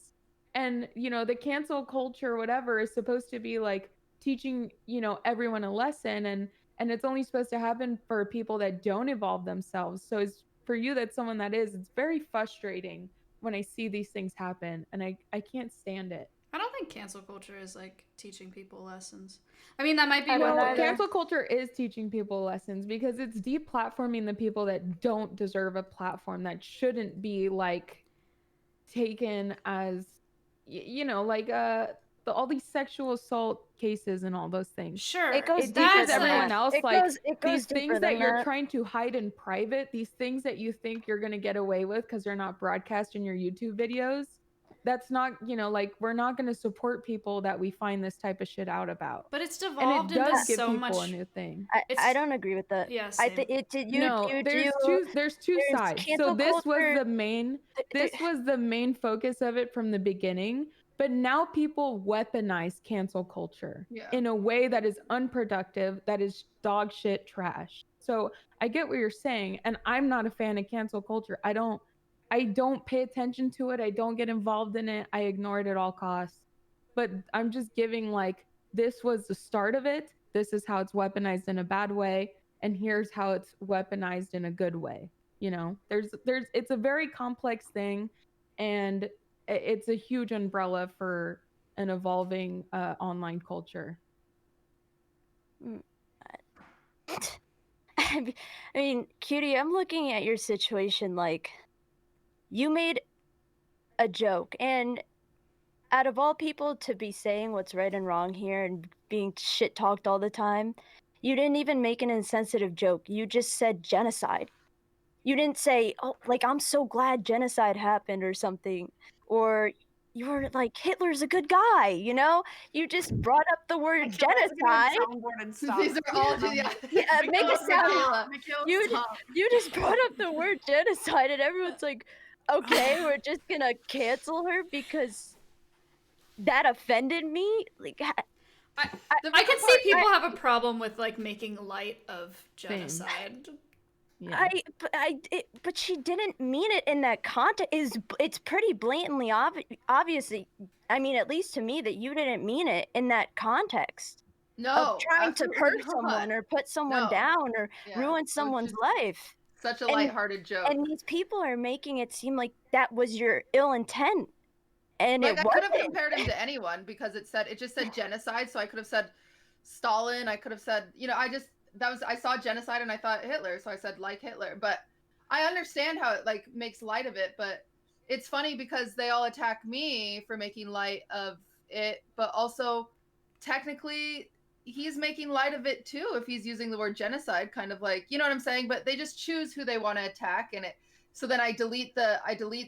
and you know, the cancel culture, whatever, is supposed to be like teaching, you know, everyone a lesson, and it's only supposed to happen for people that don't evolve themselves. So it's for you, that's someone that is. It's very frustrating when I see these things happen, and I can't stand it. I don't think cancel culture is like teaching people lessons. I mean, that might be No, what cancel culture is teaching people lessons because it's deplatforming the people that don't deserve a platform, that shouldn't be like taken as, you know, like all these sexual assault cases and all those things. Sure, It goes It deeper teaches than everyone that. else It like goes these deeper things than that you're that. trying to hide in private, these things that you think you're gonna get away with because they're not broadcast in your YouTube videos. That's not, you know, like we're not going to support people that we find this type of shit out about. But it's And devolved it does into give so people much. a new thing. I don't agree with that. Yeah, I same. think it did. You No, there's two sides. So cancel this was culture. the main focus of it from the beginning. But now people weaponize cancel culture in a way that is unproductive, that is dog shit trash. So I get what you're saying, and I'm not a fan of cancel culture. I don't pay attention to it. I don't get involved in it. I ignore it at all costs. But I'm just giving like, this was the start of it. This is how it's weaponized in a bad way, and here's how it's weaponized in a good way. You know, it's a very complex thing, and it's a huge umbrella for an evolving online culture. I mean, Cutie, I'm looking at your situation like you made a joke, and out of all people to be saying what's right and wrong here and being shit talked all the time, you didn't even make an insensitive joke. You just said genocide. You didn't say, oh, like, I'm so glad genocide happened or something. Or you were like, Hitler's a good guy, you know? You just brought up the word genocide. These are all Make a sound. You just brought up the word genocide, and everyone's like, okay, we're just gonna cancel her because that offended me. Like, I can see people have a problem with like making light of genocide. Yeah. But she didn't mean it in that context. It's pretty blatantly obvious. I mean, at least to me, that you didn't mean it in that context. No, Of trying to absolutely hurt not. someone or put someone No. down or Yeah, ruin it was someone's just life. Such a And- lighthearted joke. And these people are making it seem like that was your ill intent, and Like it I could have wasn't. compared him to anyone because it just said genocide, so I could have said Stalin. I could have said, I saw genocide and I thought Hitler, so I said like Hitler. But I understand how it like makes light of it, but it's funny because they all attack me for making light of it, but also technically he's making light of it too if he's using the word genocide, kind of like, you know what I'm saying? But they just choose who they want to attack, and it. So then I delete the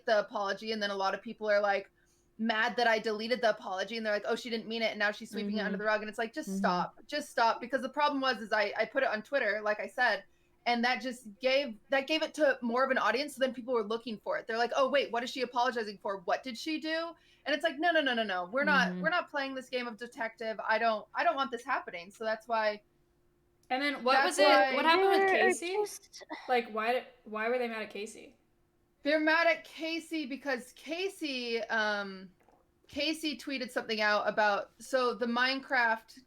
apology, and then a lot of people are like mad that I deleted the apology, and they're like, oh, she didn't mean it, and now she's sweeping it under the rug. And it's like, just stop, because the problem was I put it on Twitter, like I said, and that just gave it to more of an audience. So then people were looking for it. They're like, oh wait, what is she apologizing for? What did she do? And it's like, no, we're not playing this game of detective. I don't want this happening. So that's why. And then what happened with Casey? Like why were they mad at Casey? They're mad at Casey because Casey tweeted something out about, so the Minecraft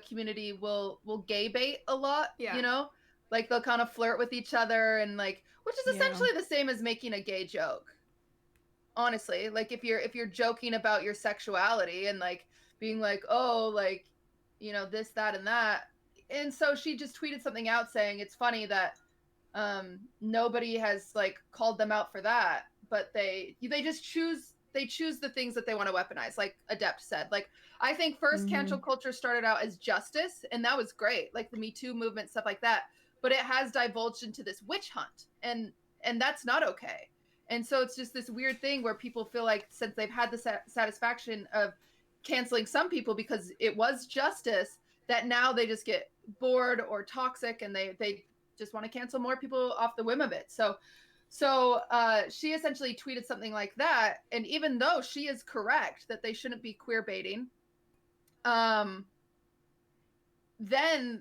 community will gay bait a lot, like they'll kind of flirt with each other, and like, which is essentially the same as making a gay joke. Honestly, like if you're joking about your sexuality and like being like, oh, like, this, that, and that. And so she just tweeted something out saying it's funny that nobody has like called them out for that, but they just choose the things that they want to weaponize, like Adept said. Like, I think first cancel culture started out as justice, and that was great, like the Me Too movement, stuff like that, but it has divulged into this witch hunt, and that's not okay. And so it's just this weird thing where people feel like, since they've had the satisfaction of canceling some people because it was justice, that now they just get bored or toxic, and they just want to cancel more people off the whim of it. So she essentially tweeted something like that, and even though she is correct that they shouldn't be queer baiting, then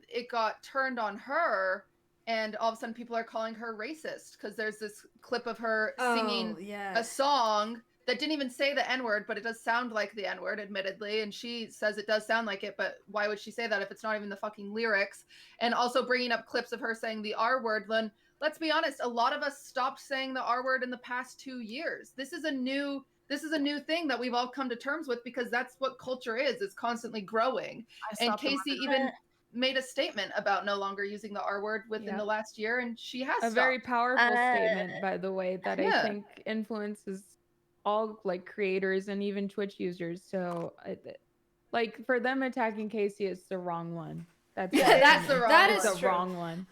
it got turned on her, and all of a sudden people are calling her racist because there's this clip of her singing a song that didn't even say the N-word, but it does sound like the N-word, admittedly, and she says it does sound like it, but why would she say that if it's not even the fucking lyrics? And also bringing up clips of her saying the R-word. Let's be honest, a lot of us stopped saying the R-word in the past 2 years. This is a new thing that we've all come to terms with, because that's what culture is. It's constantly growing. And Casey even made a statement about no longer using the R-word within the last year, and she has a very powerful statement, by the way, that I think influences all like creators and even Twitch users. So like, for them attacking Casey, it's the wrong one. That's the wrong one.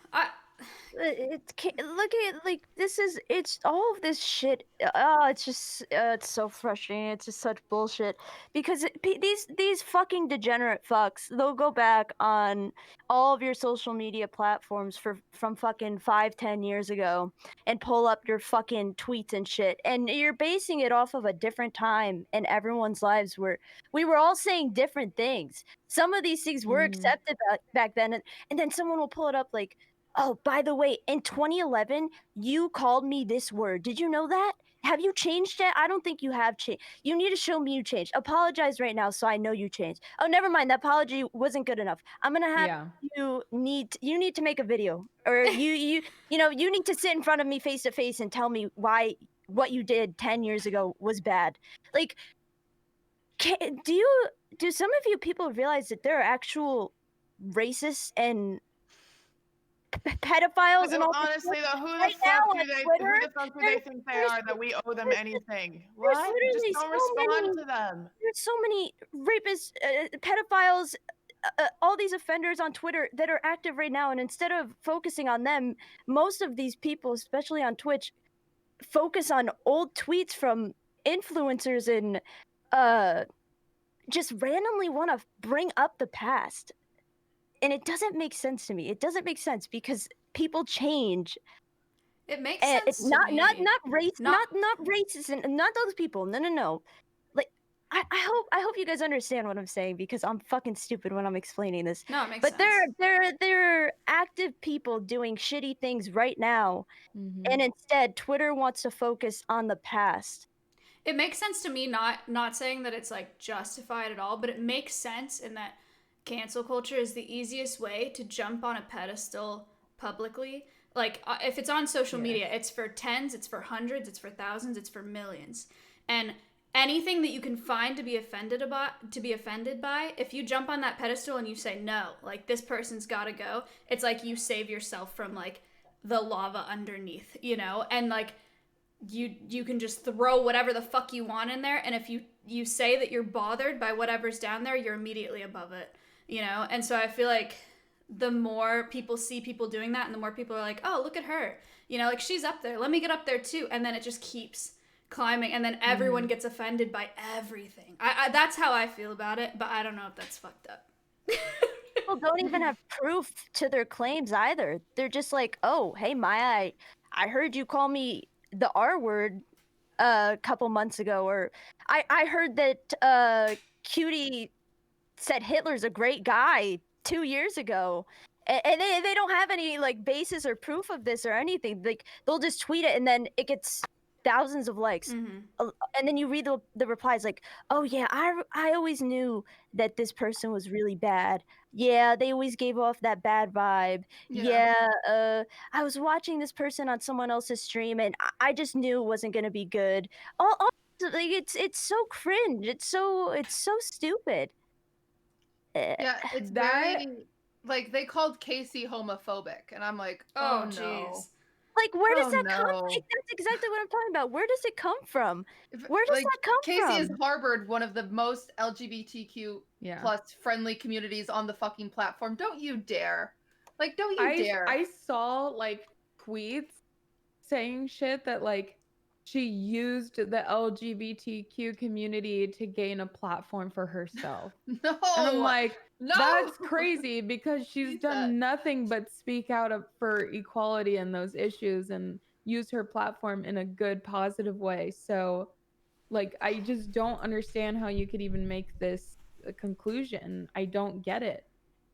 Look at, like, it's all of this shit. It's just it's so frustrating. It's just such bullshit, because these fucking degenerate fucks, they'll go back on all of your social media platforms from fucking 5-10 years ago and pull up your fucking tweets and shit, and you're basing it off of a different time in everyone's lives where we were all saying different things. Some of these things were accepted back then, and then someone will pull it up like, oh, by the way, in 2011, you called me this word. Did you know that? Have you changed it? I don't think you have changed. You need to show me you changed. Apologize right now so I know you changed. Oh, never mind. That apology wasn't good enough. I'm gonna have you need to make a video, or you need to sit in front of me face to face and tell me why what you did 10 years ago was bad. Like, do some of you people realize that there are actual racists and pedophiles and all? Honestly though, who right the fuck do they think they are that we owe them anything? What? Just don't respond to them. There's so many rapists, pedophiles, all these offenders on Twitter that are active right now, and instead of focusing on them, most of these people, especially on Twitch, focus on old tweets from influencers and just randomly want to bring up the past. And it doesn't make sense to me. It doesn't make sense because people change. It makes sense. It's not race, not racist, and not those people. No. Like, I hope you guys understand what I'm saying because I'm fucking stupid when I'm explaining this. No, it makes But sense. there are active people doing shitty things right now, and instead Twitter wants to focus on the past. It makes sense to me, not saying that it's like justified at all, but it makes sense in that cancel culture is the easiest way to jump on a pedestal publicly. Like if it's on social media, it's for tens, it's for hundreds, it's for thousands, it's for millions. And anything that you can find to be offended by, if you jump on that pedestal and you say no, like this person's got to go, it's like you save yourself from like the lava underneath, you know? And like you can just throw whatever the fuck you want in there, and if you say that you're bothered by whatever's down there, you're immediately above it, you know? And so I feel like the more people see people doing that, and the more people are like, oh, look at her, you know, like she's up there, let me get up there too, and then it just keeps climbing, and then everyone gets offended by everything. I that's how I feel about it, but I don't know if that's fucked up. People don't even have proof to their claims either. They're just like, oh, hey Maya, I heard you call me the R word a couple months ago, or I heard that Cutie said Hitler's a great guy 2 years ago. And they don't have any like basis or proof of this or anything. Like they'll just tweet it and then it gets thousands of likes. And then you read the replies like, oh yeah, I always knew that this person was really bad. Yeah, they always gave off that bad vibe. Yeah, I was watching this person on someone else's stream and I just knew it wasn't gonna be good. All like it's so cringe. It's so stupid. Yeah, it's very like they called Casey homophobic, and I'm like, oh, no. Jeez. Like, where does Oh, that come? no. Like, that's exactly what I'm talking about. Where does it come from? Where does Like, that come Casey from? has harbored one of the most LGBTQ Yeah. plus friendly communities on the fucking platform. Don't you dare. Like, don't you dare. I saw like tweets saying shit that like she used the LGBTQ community to gain a platform for herself. No. And I'm like, No. that's crazy because she's done nothing but speak out for equality in those issues and use her platform in a good, positive way. So, like, I just don't understand how you could even make this a conclusion. I don't get it.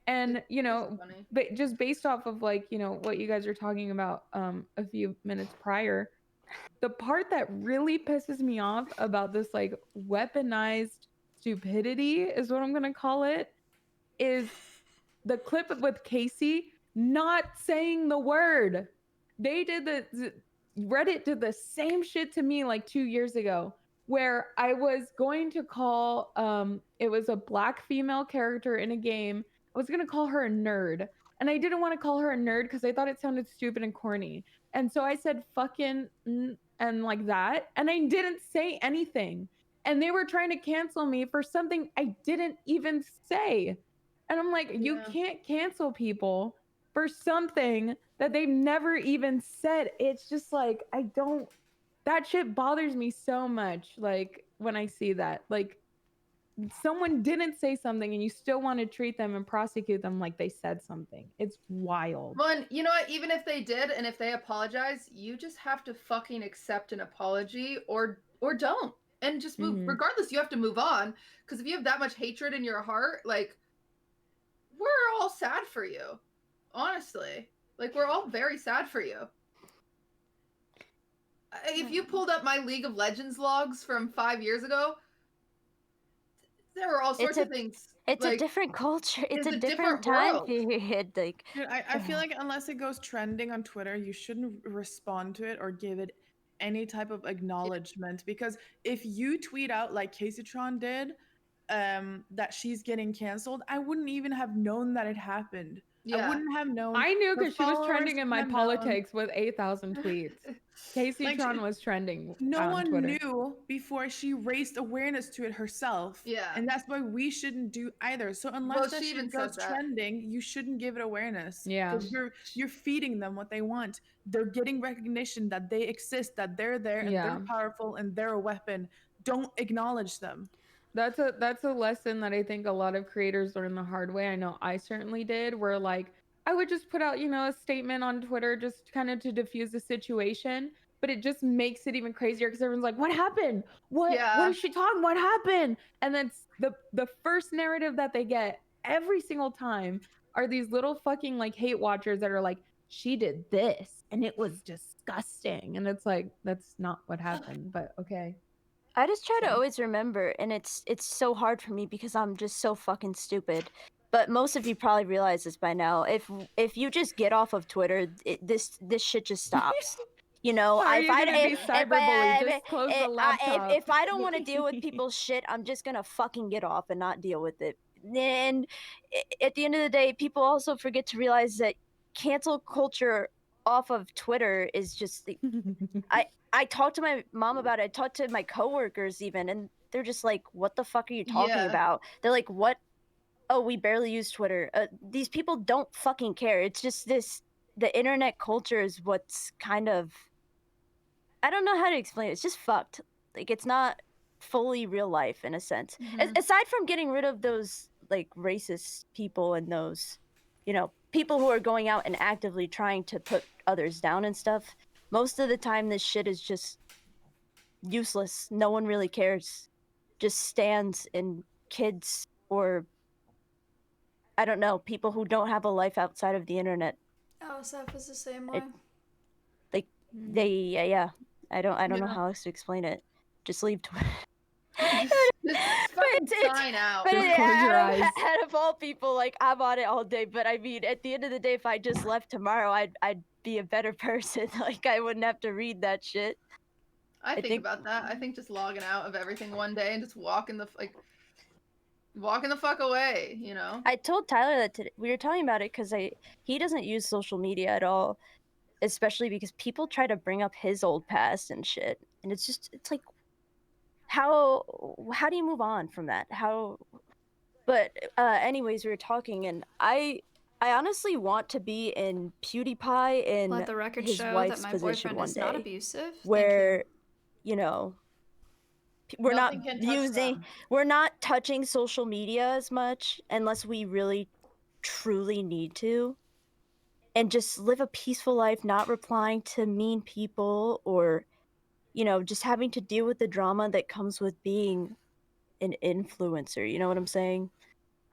And, you know, but just based off of like, you know, what you guys are talking about a few minutes prior, the part that really pisses me off about this like weaponized stupidity is what I'm going to call it is the clip with Casey not saying the word. They did Reddit did the same shit to me like 2 years ago where I was going to call it was a black female character in a game. I was going to call her a nerd. And I didn't want to call her a nerd because I thought it sounded stupid and corny. And so I said fucking and like that. And I didn't say anything. And they were trying to cancel me for something I didn't even say. And I'm like, you can't cancel people for something that they've never even said. It's just like, that shit bothers me so much. Like when I see that, like someone didn't say something and you still want to treat them and prosecute them like they said something. It's wild. Well, and you know what? Even if they did, and if they apologize, you just have to fucking accept an apology or don't, and just move. Regardless, you have to move on. Because if you have that much hatred in your heart, like we're all sad for you. Honestly, like we're all very sad for you. If you pulled up my League of Legends logs from 5 years ago, there were all sorts of things. It's like, a different culture. It's a different different time world. period. Like, Dude, I feel like unless it goes trending on Twitter, you shouldn't respond to it or give it any type of acknowledgement. Because if you tweet out like Caseytron did, that she's getting canceled, I wouldn't even have known that it happened. I wouldn't have known. I knew Her because she was followers trending in my wouldn't have known. politics with 8,000 tweets. Casey Tron was trending. No on one Twitter. knew before she raised awareness to it herself. Yeah. And that's why we shouldn't do either. So unless Well, that she shit even goes said that. trending, you shouldn't give it awareness. Yeah. Because you're feeding them what they want. They're getting recognition that they exist, that they're there, and Yeah. they're powerful, and they're a weapon. Don't acknowledge them. That's a lesson that I think a lot of creators learn the hard way. I know I certainly did, where like I would just put out, you know, a statement on Twitter just kind of to diffuse the situation. but it just makes it even crazier because everyone's like, what happened? What Yeah. is she talking? What happened? And then the first narrative that they get every single time are these little fucking like hate watchers that are like, she did this and it was disgusting. And it's like, that's not what happened, but okay. I just try to always remember, and it's so hard for me because I'm just so fucking stupid. But most of you probably realize this by now. If you just get off of Twitter, this shit just stops. You know, How are if you I gonna be cyberbullied? Just close the laptop. if I don't want to deal with people's shit, I'm just gonna fucking get off and not deal with it. And at the end of the day, people also forget to realize that cancel culture off of Twitter is just I talked to my mom about it. I talked to my coworkers even, and they're just like, "What the fuck are you talking Yeah. about?" They're like, "What? Oh, we barely use Twitter." These people don't fucking care. It's just this. The internet culture is what's kind of. I don't know how to explain it. It's just fucked. Like it's not fully real life in a sense. Aside from getting rid of those like racist people and those, people who are going out and actively trying to put others down and stuff. Most of the time, this shit is just useless. No one really cares. Just stands in kids or I don't know, people who don't have a life outside of the internet. Oh, Seth is the same way. Like yeah. I don't know Yeah. how else to explain it. Just leave Twitter. Just fucking sign out. But Just close your eyes. out of all people, like I'm on it all day. But I mean, at the end of the day, if I just left tomorrow, I'd be a better person. Like I wouldn't have to read that shit. I think about that. I think just logging out of everything one day and just walking the fuck away, you know? I told Tyler that today. We were talking about it because he doesn't use social media at all, especially because people try to bring up his old past and shit, and it's like, how do you move on from that? But anyways, we were talking, and I honestly want to be in PewDiePie in Let the record his show wife's that my position boyfriend one is day, not abusive. where we're Nothing not can touch them. we're not touching social media as much unless we really truly need to, and just live a peaceful life, not replying to mean people or just having to deal with the drama that comes with being an influencer. You know what I'm saying?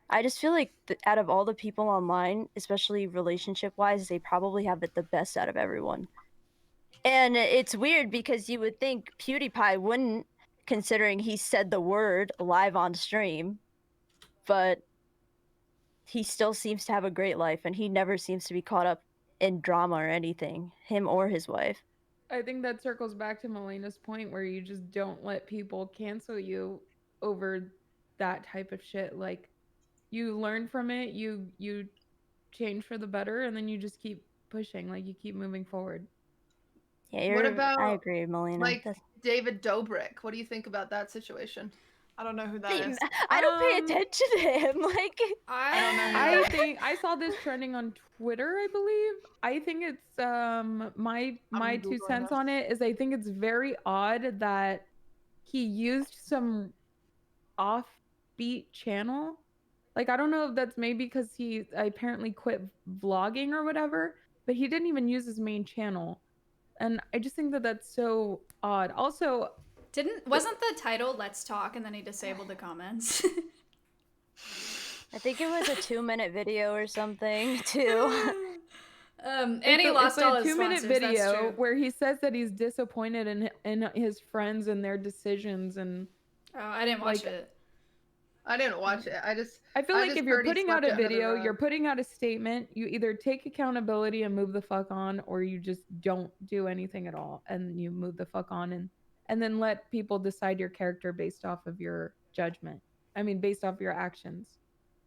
I just feel like out of all the people online, especially relationship wise, they probably have it the best out of everyone. And it's weird because you would think PewDiePie wouldn't, considering he said the word live on stream, but he still seems to have a great life and he never seems to be caught up in drama or anything, him or his wife. I think that circles back to Melena's point where you just don't let people cancel you over that type of shit. Like you learn from it, you change for the better, and then you just keep pushing, like you keep moving forward. Yeah, What about I agree, Melina. like David Dobrik? What do you think about that situation? I don't know who that is. I don't pay attention to him. Like I don't know who I that is. think I saw this trending on Twitter, I believe. I think it's my two Googling cents this. on it is I think it's very odd that he used some offbeat channel. Like I don't know if that's maybe because he apparently quit vlogging or whatever, but he didn't even use his main channel. And I just think that that's so odd. Also, wasn't the title "Let's Talk" and then he disabled the comments? I think it was a 2-minute video or something too. And he lost all his 2-minute sponsors, that's video true. where he says that he's disappointed in his friends and their decisions. And Oh, I didn't watch it. I didn't watch it. I feel like just if you're heard he putting out swept a it under the video, rug. you're putting out a statement, you either take accountability and move the fuck on, or you just don't do anything at all and you move the fuck on and then let people decide your character based off of your judgment. I mean, based off your actions.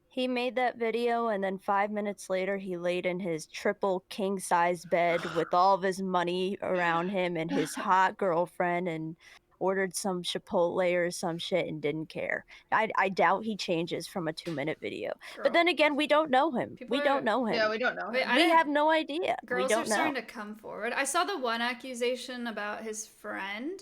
He made that video and then 5 minutes later he laid in his triple king size bed with all of his money around him and his hot girlfriend and ordered some Chipotle or some shit and didn't care. I doubt he changes from a 2-minute video. But then again, we don't know him. We don't know him. Yeah, we don't know Wait, him. I We didn't- have no idea. Girls we don't are know. starting to come forward. I saw the one accusation about his friend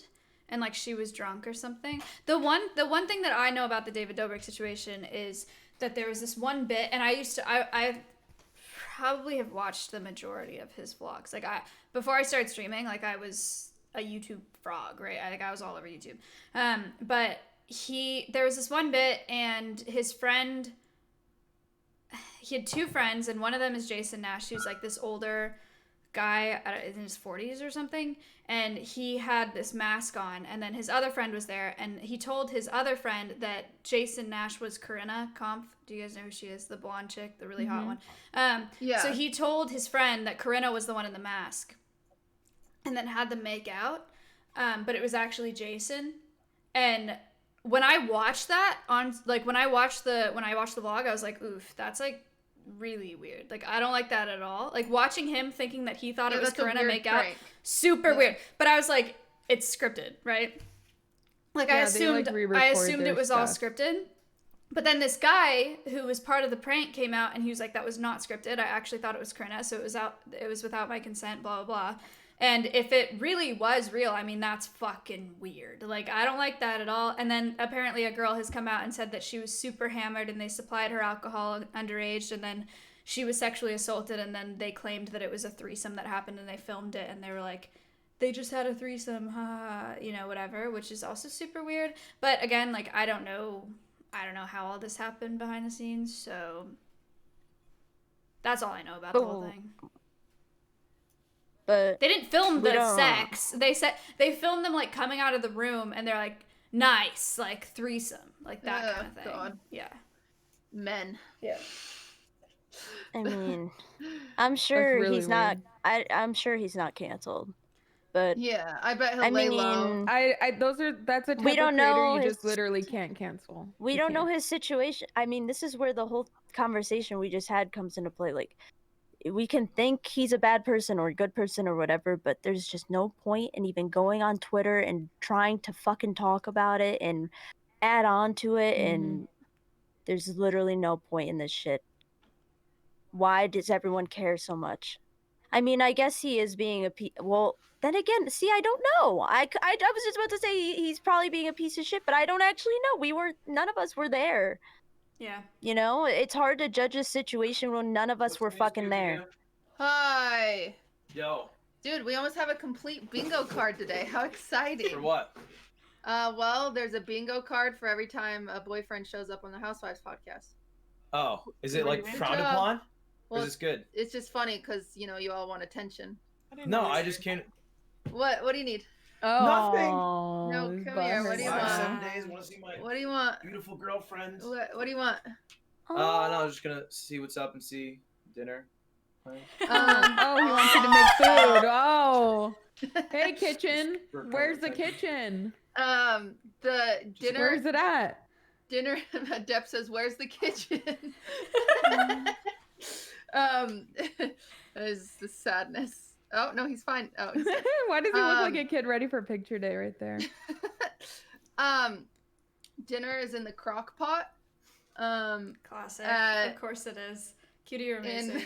and like she was drunk or something. The one thing that I know about the David Dobrik situation is that there was this one bit, and I probably have watched the majority of his vlogs. Like before I started streaming, like I was a YouTube frog, right? I was all over YouTube. But there was this one bit, and his friend, he had two friends, and one of them is Jason Nash, who's like this older guy in his 40s or something, and he had this mask on, and then his other friend was there, and he told his other friend that Jason Nash was Corinna Kampf. Do you guys know who she is? The blonde chick, the really hot one. Yeah. So he told his friend that Corinna was the one in the mask, and then had them make out, but it was actually Jason. And when I watched that when I watched the vlog, I was like, oof, that's like really weird. Like, I don't like that at all. Like, watching him thinking that he thought it was that's a Corinna weird make out, prank. super weird. But I was like, it's scripted, right? Like, I assumed it was all scripted. But then this guy who was part of the prank came out, and he was like, that was not scripted. I actually thought it was Corinna, so it was without my consent, blah, blah, blah. And if it really was real, I mean, that's fucking weird. Like, I don't like that at all. And then apparently a girl has come out and said that she was super hammered, and they supplied her alcohol underage, and then she was sexually assaulted, and then they claimed that it was a threesome that happened, and they filmed it, and they were like, they just had a threesome, whatever, which is also super weird. But again, like, I don't know how all this happened behind the scenes, so that's all I know about the whole thing. But they didn't film the sex. They filmed them like coming out of the room, and they're like, nice, like threesome, like that kind of thing. God. Yeah. Men. Yeah. I mean, I'm sure really he's not. I'm sure he's not canceled. But yeah, I bet he'll lay low. That's a type we don't of creator know you his, just literally can't cancel. We You don't know can't. his situation. I mean, this is where the whole conversation we just had comes into play. Like, we can think he's a bad person or a good person or whatever, but there's just no point in even going on Twitter and trying to fucking talk about it and add on to it. And there's literally no point in this shit. Why does everyone care so much? I mean, I guess he is being well, then again, see, I don't know. I was just about to say he's probably being a piece of shit, but I don't actually know. None of us were there. Yeah. You know, it's hard to judge a situation when none of us were fucking there. Hi. Yo. Dude, we almost have a complete bingo card today. How exciting. For what? Well, there's a bingo card for every time a boyfriend shows up on the Housewives podcast. Oh, is it like Good frowned job. upon? Well, or is this good? It's just funny because, you know, you all want attention. No, I just can't. What do you need? Nothing. No, come here. What do you 5, want? 7 days. Want to see my What do you want? beautiful girlfriend. What do you want? No, I was just gonna see what's up and see dinner. Right? Oh, he wants you to make food. Oh. Hey, kitchen. Where's the kitchen? The dinner. Where's it at? Dinner. Depp says, "Where's the kitchen?" Is the sadness. Oh no, he's fine. Oh, he's good. Why does he look like a kid ready for picture day right there? Dinner is in the crock pot. Classic. Of course it is. Cutie, you're amazing.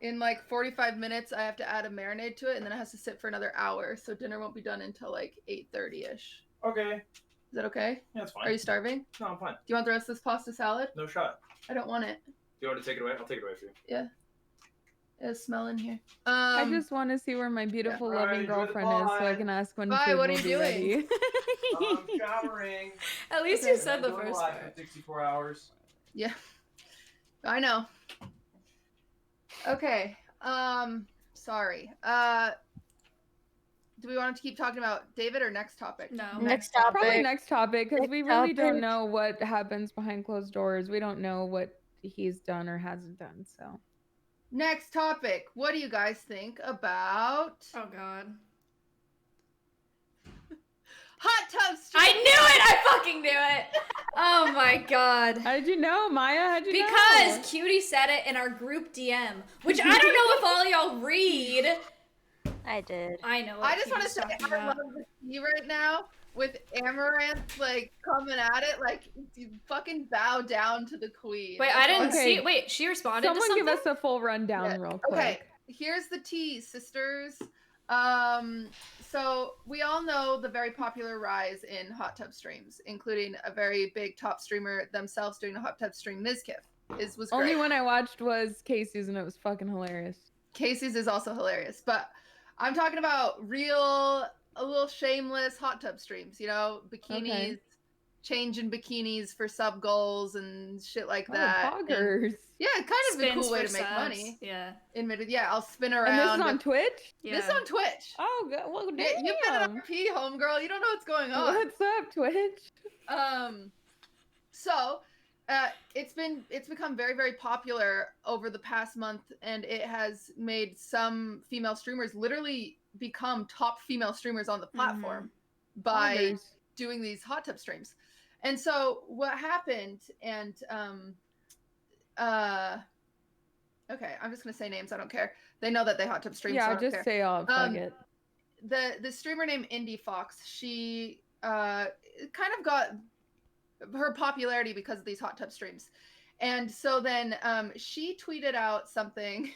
In like 45 minutes, I have to add a marinade to it, and then it has to sit for another hour. So dinner won't be done until like 8:30ish. Okay. Is that okay? Yeah, it's fine. Are you starving? No, I'm fine. Do you want the rest of this pasta salad? No shot. I don't want it. Do you want to take it away? I'll take it away for you. Yeah. It's smelling here. I just want to see where my beautiful, loving girlfriend is, so I can ask when Bye, food what are will you be doing? ready. I'm showering. At least you said the first part. part. 64 hours. Yeah. I know. Okay. Sorry. Do we want to keep talking about David or next topic? No. Next topic. Probably next topic, because Next we really don't topic. know what happens behind closed doors. We don't know what he's done or hasn't done, so. Next topic. What do you guys think about Oh God. hot tub streams? I knew it! I fucking knew it! Oh my God. How did you know, Maya? How'd you know? Because Cutie said it in our group DM, which I don't know if all y'all read. I did. I know. I just want to say I love the tea right now with Amaranth like coming at it like you fucking bow down to the queen. Wait, I didn't Okay. see. Wait, she responded to Someone something? give us a full rundown Yeah. real quick. Okay, here's the tea, sisters. So we all know the very popular rise in hot tub streams, including a very big top streamer themselves doing a hot tub stream. Mizkif was great. Only one I watched was Casey's, and it was fucking hilarious. Casey's is also hilarious, but I'm talking about a little shameless hot tub streams, you know, bikinis, Okay. changing bikinis for sub goals and shit like Oh, that. And- poggers. yeah, kind of a Spins cool way for to make subs. money. Yeah. Admitted, yeah, I'll spin around. And this is on but- Twitch? This is on Twitch. Oh, good. Well, damn. Yeah, you've been an RP, homegirl. You don't know what's going on. What's up, Twitch? So, it's become very, very popular over the past month, and it has made some female streamers literally become top female streamers on the platform by Poggers. doing these hot tub streams. And so what happened, and okay, I'm just gonna say names. I don't care. They know that they hot tub stream. Yeah, so I don't just care. say fuck it. The streamer named Indie Fox, she kind of got her popularity because of these hot tub streams. And so then she tweeted out something.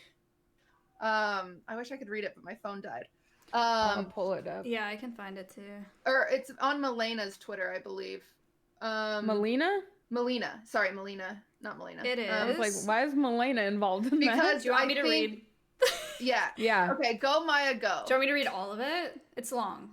I wish I could read it, but my phone died. I'll pull it up. Yeah, I can find it too. Or it's on Melena's Twitter, I believe. Melina? Melina. Sorry, Melina. Not Melina. It I was like, is. why is Melina involved in that? Because Do you want I me to think- read? Yeah. Yeah. Okay, go Maya, go. Do you want me to read all of it? It's long.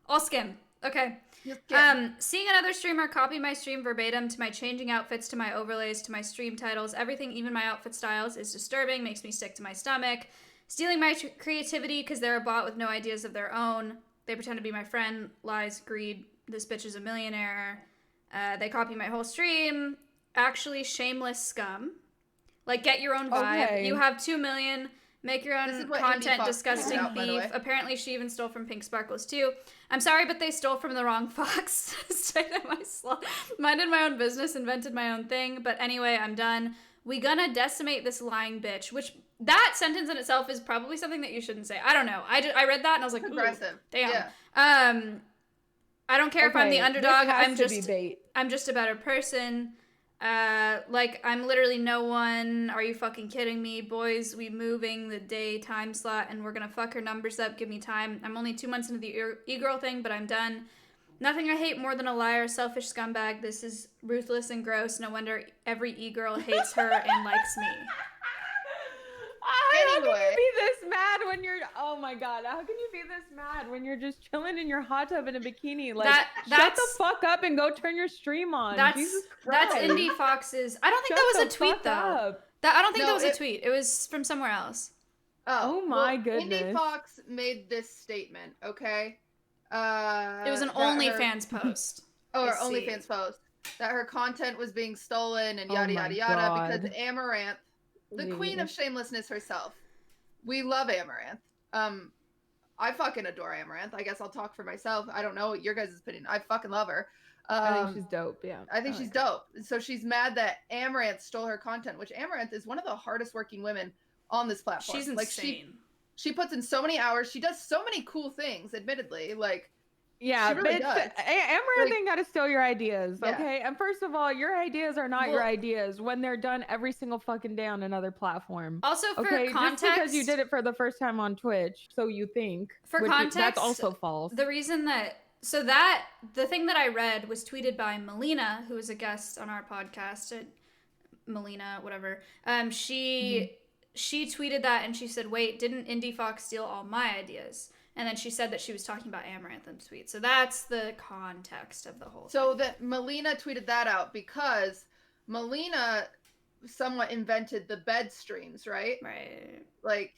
I'll skim. Okay. skim. Seeing another streamer copy my stream verbatim to my changing outfits, to my overlays, to my stream titles, everything, even my outfit styles, is disturbing, makes me sick to my stomach. Stealing my creativity because they're a bot with no ideas of their own. They pretend to be my friend. Lies, greed. This bitch is a millionaire. They copy my whole stream. Actually, shameless scum. Like, get your own vibe. Okay. You have 2 million. Make your This is own what content, Indie Fox disgusting tweeted out, by the beef. way. Apparently, she even stole from Pink Sparkles too. I'm sorry, but they stole from the wrong fox. Stayed at my slot. Minded my own business, invented my own thing. But anyway, I'm done. We gonna decimate this lying bitch. Which, that sentence in itself is probably something that you shouldn't say. I don't know. I read that and I was like, ooh, Aggressive. damn. Yeah. I don't care if I'm the Okay, underdog. this has I'm to just be bait. I'm just a better person. Like, I'm literally no one. Are you fucking kidding me? Boys, we moving the day time slot and we're gonna fuck her numbers up. Give me time. I'm only 2 months into the e-girl thing, but I'm done. Nothing I hate more than a liar, selfish scumbag. This is ruthless and gross. No wonder every e-girl hates her and likes me. How can Anyway. you be this mad when you're? Oh my god! How can you be this mad when you're just chilling in your hot tub in a bikini? Like, shut the that's- fuck up and go turn your stream on. Jesus That's Christ. Indie Fox's. I don't think Shut that was the a tweet fuck though. up. I don't think No, that was a it- tweet. It was from somewhere else. Oh my Indie goodness. Fox made this statement, okay? It was an that her- OnlyFans post. Oh, her I see. OnlyFans post. That her content was being stolen and Oh yada my yada yada God. because Amaranth, the queen of shamelessness herself. We love Amaranth. I fucking adore Amaranth. I guess I'll talk for myself. I don't know what your guys' opinion. I fucking love her. I think she's dope. Yeah. I think she's dope. So she's mad that Amaranth stole her content, which Amaranth is one of the hardest working women on this platform. She's Like insane. she puts in so many hours. She does so many cool things, admittedly. Like Yeah, she really but does. Amaranth ain't gotta steal your ideas, Yeah. okay? And first of all, your ideas are not your Well- ideas when they're done every single fucking day on another platform. Also, for Okay, context, just because you did it for the first time on Twitch, so you think. For which context, that's also false. The reason that the thing that I read was tweeted by Melina, who was a guest on our podcast. Melina, whatever. She tweeted that and she said, "Wait, didn't Indie Fox steal all my ideas?" And then she said that she was talking about Amaranth in the tweet. So that's the context of the whole. So that Melina tweeted that out because Melina somewhat invented the bed streams, right? Right. Like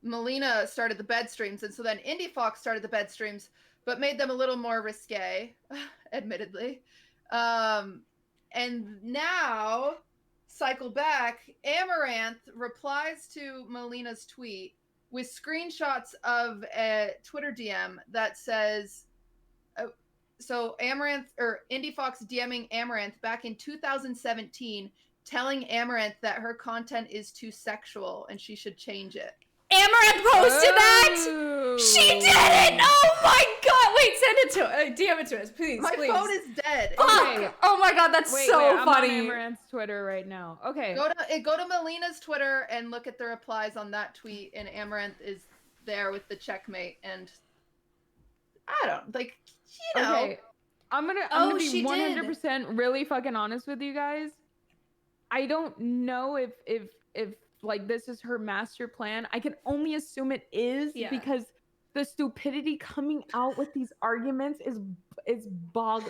Melina started the bed streams, and so then Indie Fox started the bed streams, but made them a little more risque, admittedly. And now, cycle back, Amaranth replies to Melina's tweet with screenshots of a Twitter DM that says, so Amaranth or Indie Fox DMing Amaranth back in 2017, telling Amaranth that her content is too sexual and she should change it. Amaranth posted that? She did it! Oh my god! Wait, send it to DM it to us, please. My please. phone is dead. Fuck! Oh my god, that's Wait, so I'm funny. on Amaranth's Twitter right now. Okay. Go to Melina's Twitter and look at the replies on that tweet, and Amaranth is there with the checkmate, and I don't like, you know. Okay. I'm gonna Oh, be she 100% really fucking honest with you guys. I don't know if like this is her master plan. I can only assume it is because the stupidity coming out with these arguments is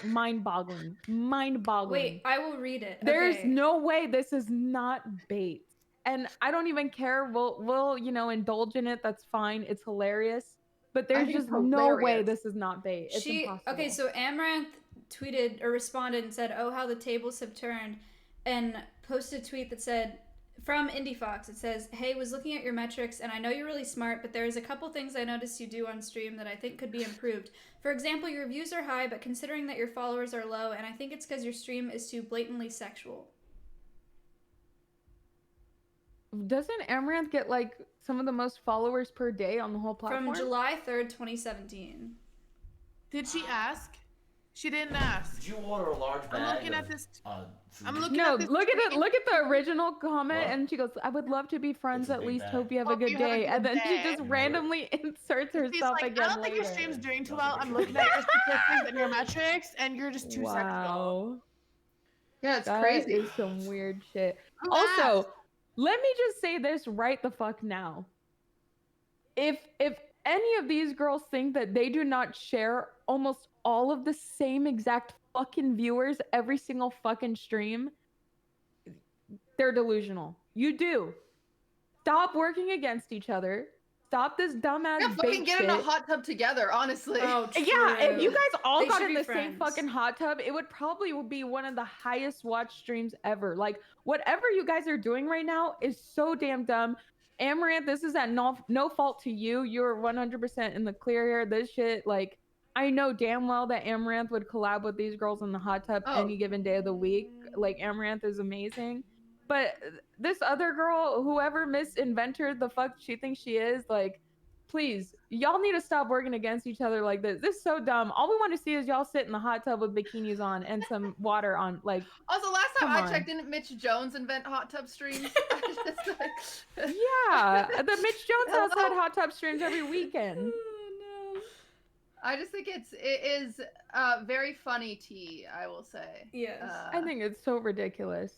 mind-boggling. Wait, I will read it. There's Okay. no way this is not bait. And I don't even care. We'll indulge in it. That's fine. It's hilarious. But there's think just it's no way hilarious. this is not bait. It's impossible. Okay, so Amaranth tweeted or responded and said, "Oh, how the tables have turned," and posted a tweet that said, from Indie Fox, it says, "Hey, was looking at your metrics and I know you're really smart, but there's a couple things I noticed you do on stream that I think could be improved. For example, your views are high, but considering that your followers are low, and I think it's because your stream is too blatantly sexual." Doesn't Amaranth get like some of the most followers per day on the whole platform? From July 3rd, 2017. Did she ask? She didn't ask. Did you order a large bag? I'm looking at this. I'm looking No, at this. look at it. Look at the original comment, What? and she goes, "I would love to be friends at least. bag. Hope you have a Hope good you have a day." good And then she day. just randomly inserts She's herself like, again I don't think your later. stream's doing too well. I'm looking at your statistics and your metrics, and you're just too sexual. Wow. Yeah, it's That crazy. is some weird shit. Who Also, asked? let me just say this right the fuck now. If any of these girls think that they do not share almost all of the same exact fucking viewers every single fucking stream, they're delusional. You do. Stop working against each other. Stop this dumbass Yeah, fucking bait get in a shit. hot tub together, honestly. Oh, Yeah, if you guys all They got should in be the same friends. fucking hot tub, it would probably be one of the highest watched streams ever. Like, whatever you guys are doing right now is so damn dumb. Amaranth, this is at no fault to you. You're 100% in the clear here. This shit, like, I know damn well that Amaranth would collab with these girls in the hot tub any given day of the week. Like, Amaranth is amazing. But this other girl, whoever Miss Inventor the fuck she thinks she is, like, please, y'all need to stop working against each other like this. This is so dumb. All we want to see is y'all sit in the hot tub with bikinis on and some water on. Like, Also, last time come I on. checked, didn't Mitch Jones invent hot tub streams? Yeah, the Mitch Jones house had hot tub streams every weekend. I just think it is very funny tea, I will say. Yes. I think it's so ridiculous.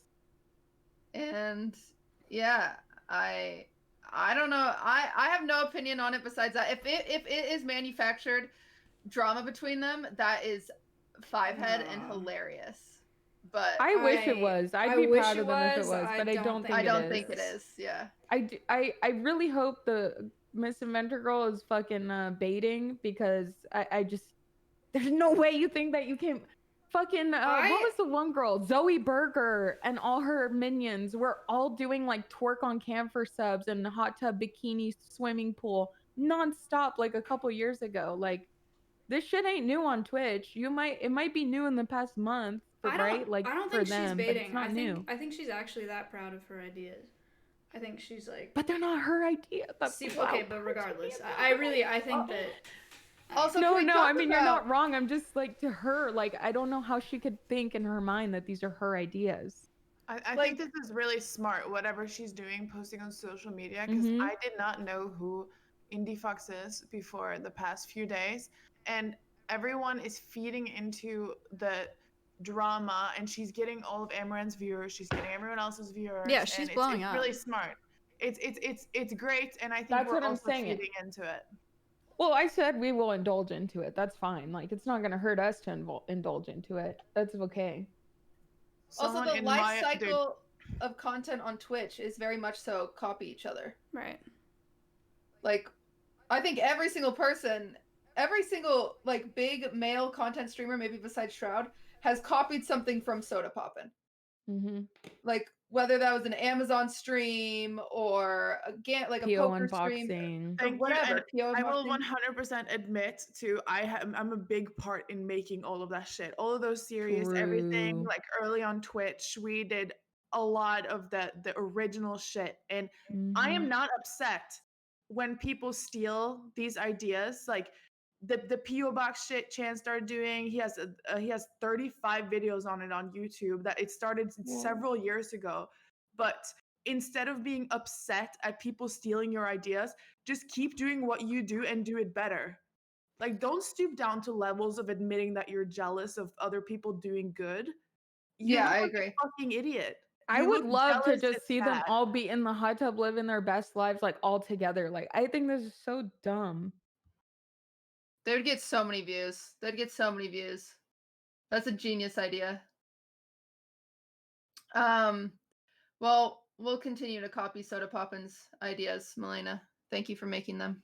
And yeah, I don't know. I have no opinion on it besides that. If it is manufactured drama between them, that is five-head and hilarious. But I wish it was. I'd be wish proud it of them if it was. was, but I don't think I it don't is. think it is. Yeah. I really hope the Miss Inventor girl is fucking baiting, because I just, there's no way you think that you can fucking what was the one girl, Zoe Berger, and all her minions were all doing like twerk on camphor subs and hot tub bikini swimming pool nonstop like a couple years ago. Like, this shit ain't new on Twitch. It might be new in the past month, right? Like, I don't for think them, she's but baiting. it's not new. I think she's actually that proud of her ideas. I think she's like. But they're not her ideas. That's See, wow. okay, but regardless, I think that. Also, no, can we I talk mean, you're about- not wrong. I'm just like, to her, like, I don't know how she could think in her mind that these are her ideas. I think this is really smart, whatever she's doing, posting on social media, because Mhm. I did not know who Indie Fox is before the past few days. And everyone is feeding into the drama, and she's getting all of Amaranth's viewers, she's getting everyone else's viewers. Yeah, she's and blowing it's up. really smart. It's great, and I think That's we're what I'm also saying. feeding into it. Well, I said we will indulge into it. That's fine. Like, it's not going to hurt us to indulge into it. That's okay. Also, Someone the in life my- cycle of content on Twitch is very much so copy each other. Right. Like, I think every single person, every single like big male content streamer, maybe besides Shroud, has copied something from Soda Poppin'. Mm-hmm. Like, whether that was an Amazon stream or a PO poker unboxing. stream, or Thank you, whatever. and PO I will unboxing. 100% admit to I'm a big part in making all of that shit, all of those series, everything. True. Like, early on Twitch, we did a lot of the original shit, and I am Mhm. not upset when people steal these ideas. Like, the PO box shit Chan started doing. He has 35 videos on it on YouTube. That it started several years ago. But instead of being upset at people stealing your ideas, just keep doing what you do and do it better. Like, don't stoop down to levels of admitting that you're jealous of other people doing good. You Yeah, look I like agree. a fucking idiot. I You would look love to jealous just and see them sad. all be in the hot tub living their best lives, like all together. Like, I think this is so dumb. They would get so many views. They'd get so many views. That's a genius idea. Well, we'll continue to copy Soda Poppin's ideas, Melena. Thank you for making them.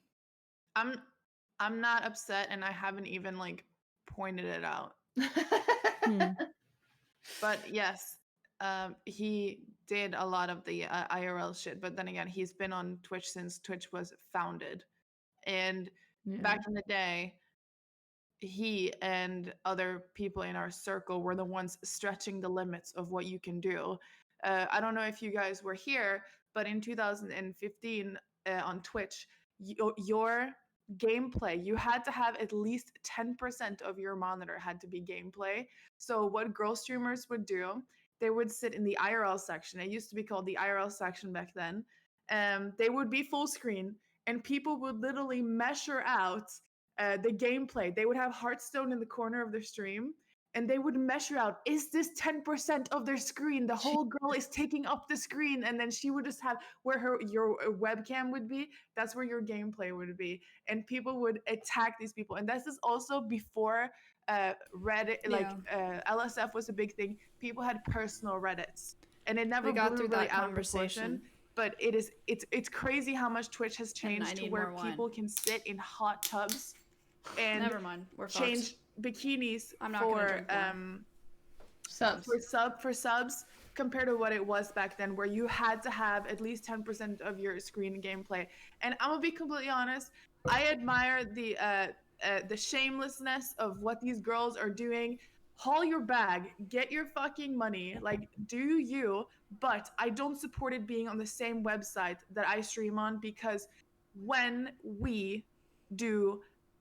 I'm not upset, and I haven't even like pointed it out. But yes, he did a lot of the IRL shit. But then again, he's been on Twitch since Twitch was founded, and back in the day, he and other people in our circle were the ones stretching the limits of what you can do. I don't know if you guys were here, but in 2015 on Twitch, your gameplay, you had to have at least 10% of your monitor had to be gameplay. So what girl streamers would do, they would sit in the IRL section. It used to be called the IRL section back then. They would be full screen, and people would literally measure out the gameplay. They would have Hearthstone in the corner of their stream, and they would measure out, is this 10% of their screen? The whole girl is taking up the screen, and then she would just have where your webcam would be, that's where your gameplay would be. And people would attack these people. And this is also before Reddit, like LSF was a big thing. People had personal Reddits, and it never We got blew through really that out of conversation. proportion. But it's crazy how much Twitch has changed to where people can sit in hot tubs and Never mind, we're change fucked. bikinis I'm not gonna for drink more. subs. For subs compared to what it was back then, where you had to have at least 10% of your screen gameplay. And I'm gonna be completely honest, I admire the shamelessness of what these girls are doing. Haul your bag, get your fucking money, like do you, but I don't support it being on the same website that I stream on, because when we do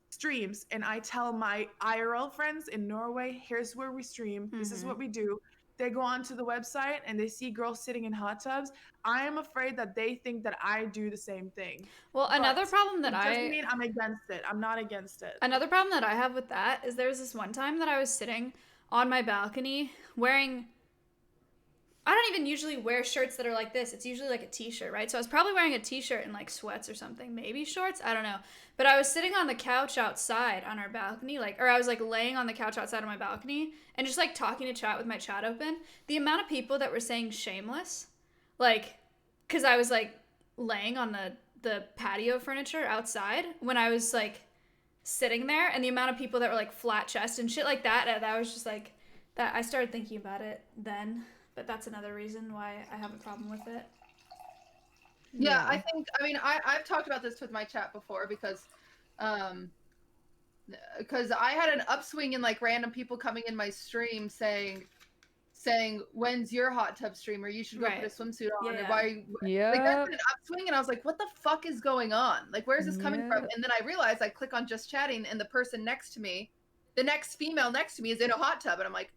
streams and I tell my IRL friends in Norway, here's where we stream, this is what we do, they go onto the website and they see girls sitting in hot tubs, I am afraid that they think that I do the same thing. Well, another problem that it doesn't mean I'm against it. I'm not against it. Another problem that I have with that is there was this one time that I was sitting on my balcony wearing, I don't even usually wear shirts that are like this. It's usually like a t-shirt, right? So I was probably wearing a t-shirt and like sweats or something, maybe shorts, I don't know. But I was sitting on the couch outside on our balcony, or I was like laying on the couch outside on my balcony and just like talking to chat with my chat open. The amount of people that were saying shameless, because I was like laying on the patio furniture outside when I was like sitting there, and the amount of people that were like flat chest and shit like that was just like, that I started thinking about it then. But that's another reason why I have a problem with it. Yeah, I I've talked about this with my chat before, because I had an upswing in like random people coming in my stream saying when's your hot tub stream, or you should go put a swimsuit on, or why like that's an upswing, and I was like, what the fuck is going on? Like, where's this coming from? And then I realized, I click on just chatting, and the person next to me, the next female next to me, is in a hot tub, and I'm like,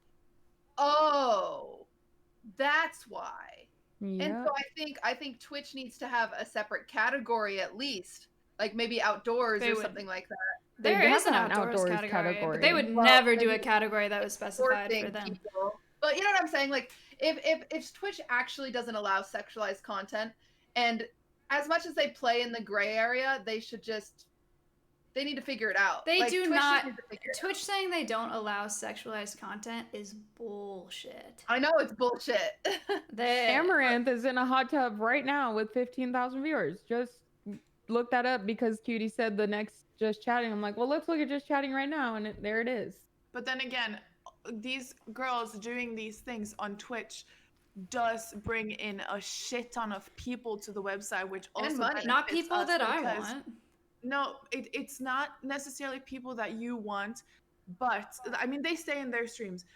oh, that's why. And so I think Twitch needs to have a separate category, at least, like maybe outdoors or something like that. There is an outdoors category, but they would never do a category that was specified for them. But you know what I'm saying? Like, if Twitch actually doesn't allow sexualized content, and as much as they play in the gray area, they need to figure it out. They like, do Twitch not. needs to figure it out. Twitch saying they don't allow sexualized content is bullshit. I know it's bullshit. Amaranth is in a hot tub right now with 15,000 viewers. Just look that up, because Cutie said the next Just Chatting. I'm like, well, let's look at Just Chatting right now, and there it is. But then again, these girls doing these things on Twitch does bring in a shit ton of people to the website, which also money. Not people that I want. No, it's not necessarily people that you want, but I mean, they stay in their streams.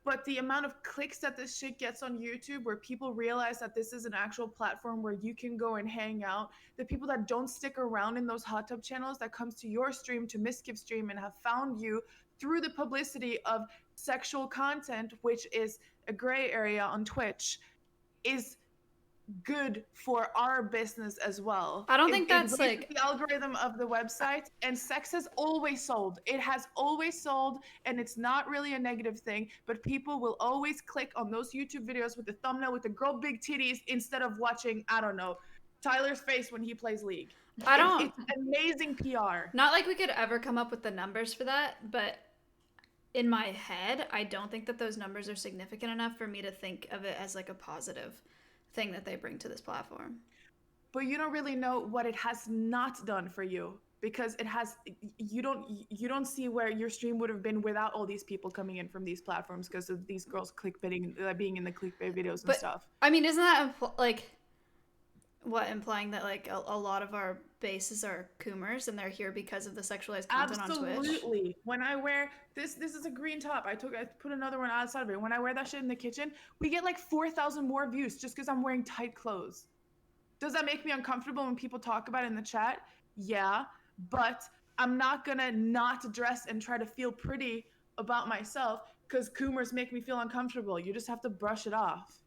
But the amount of clicks that this shit gets on YouTube, where people realize that this is an actual platform where you can go and hang out, the people that don't stick around in those hot tub channels, that comes to your stream, to Miskiff's stream, and have found you through the publicity of sexual content, which is a gray area on Twitch, is good for our business as well. I don't think that's, raises like- the algorithm of the website, and sex has always sold. It has always sold, and it's not really a negative thing, but people will always click on those YouTube videos with the thumbnail with the girl big titties instead of watching, I don't know, Tyler's face when he plays League. I don't- It's amazing PR. Not like we could ever come up with the numbers for that, but in my head, I don't think that those numbers are significant enough for me to think of it as like a positive thing that they bring to this platform. But you don't really know what it has not done for you, because it has, you don't see where your stream would have been without all these people coming in from these platforms because of these girls clickbaiting, being in the clickbait videos and But, stuff. I mean, isn't that implying that like a lot of our bases are coomers and they're here because of the sexualized content on Twitch? Absolutely. When I wear this is a green top. I put another one outside of it. When I wear that shit in the kitchen, we get like 4,000 more views just because I'm wearing tight clothes. Does that make me uncomfortable when people talk about it in the chat? Yeah, but I'm not gonna not dress and try to feel pretty about myself because coomers make me feel uncomfortable. You just have to brush it off.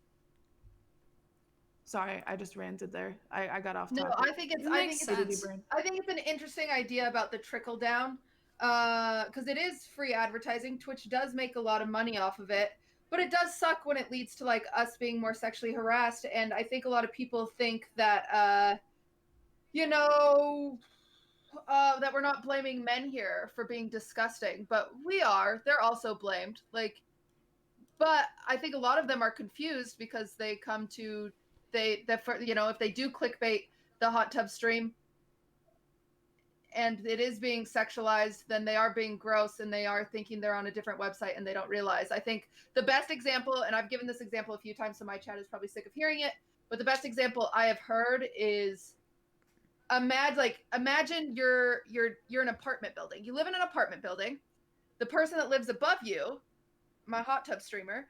Sorry, I just ranted there. I got off No, topic. I think it's sense. I think it's an interesting idea about the trickle down, because it is free advertising. Twitch does make a lot of money off of it, but it does suck when it leads to like us being more sexually harassed. And I think a lot of people think that that we're not blaming men here for being disgusting, but we are. They're also blamed. But I think a lot of them are confused because they come to if they do clickbait the hot tub stream and it is being sexualized, then they are being gross and they are thinking they're on a different website and they don't realize. I think the best example, and I've given this example a few times, so my chat is probably sick of hearing it, but the best example I have heard is imagine you're an apartment building. You live in an apartment building. The person that lives above you, my hot tub streamer,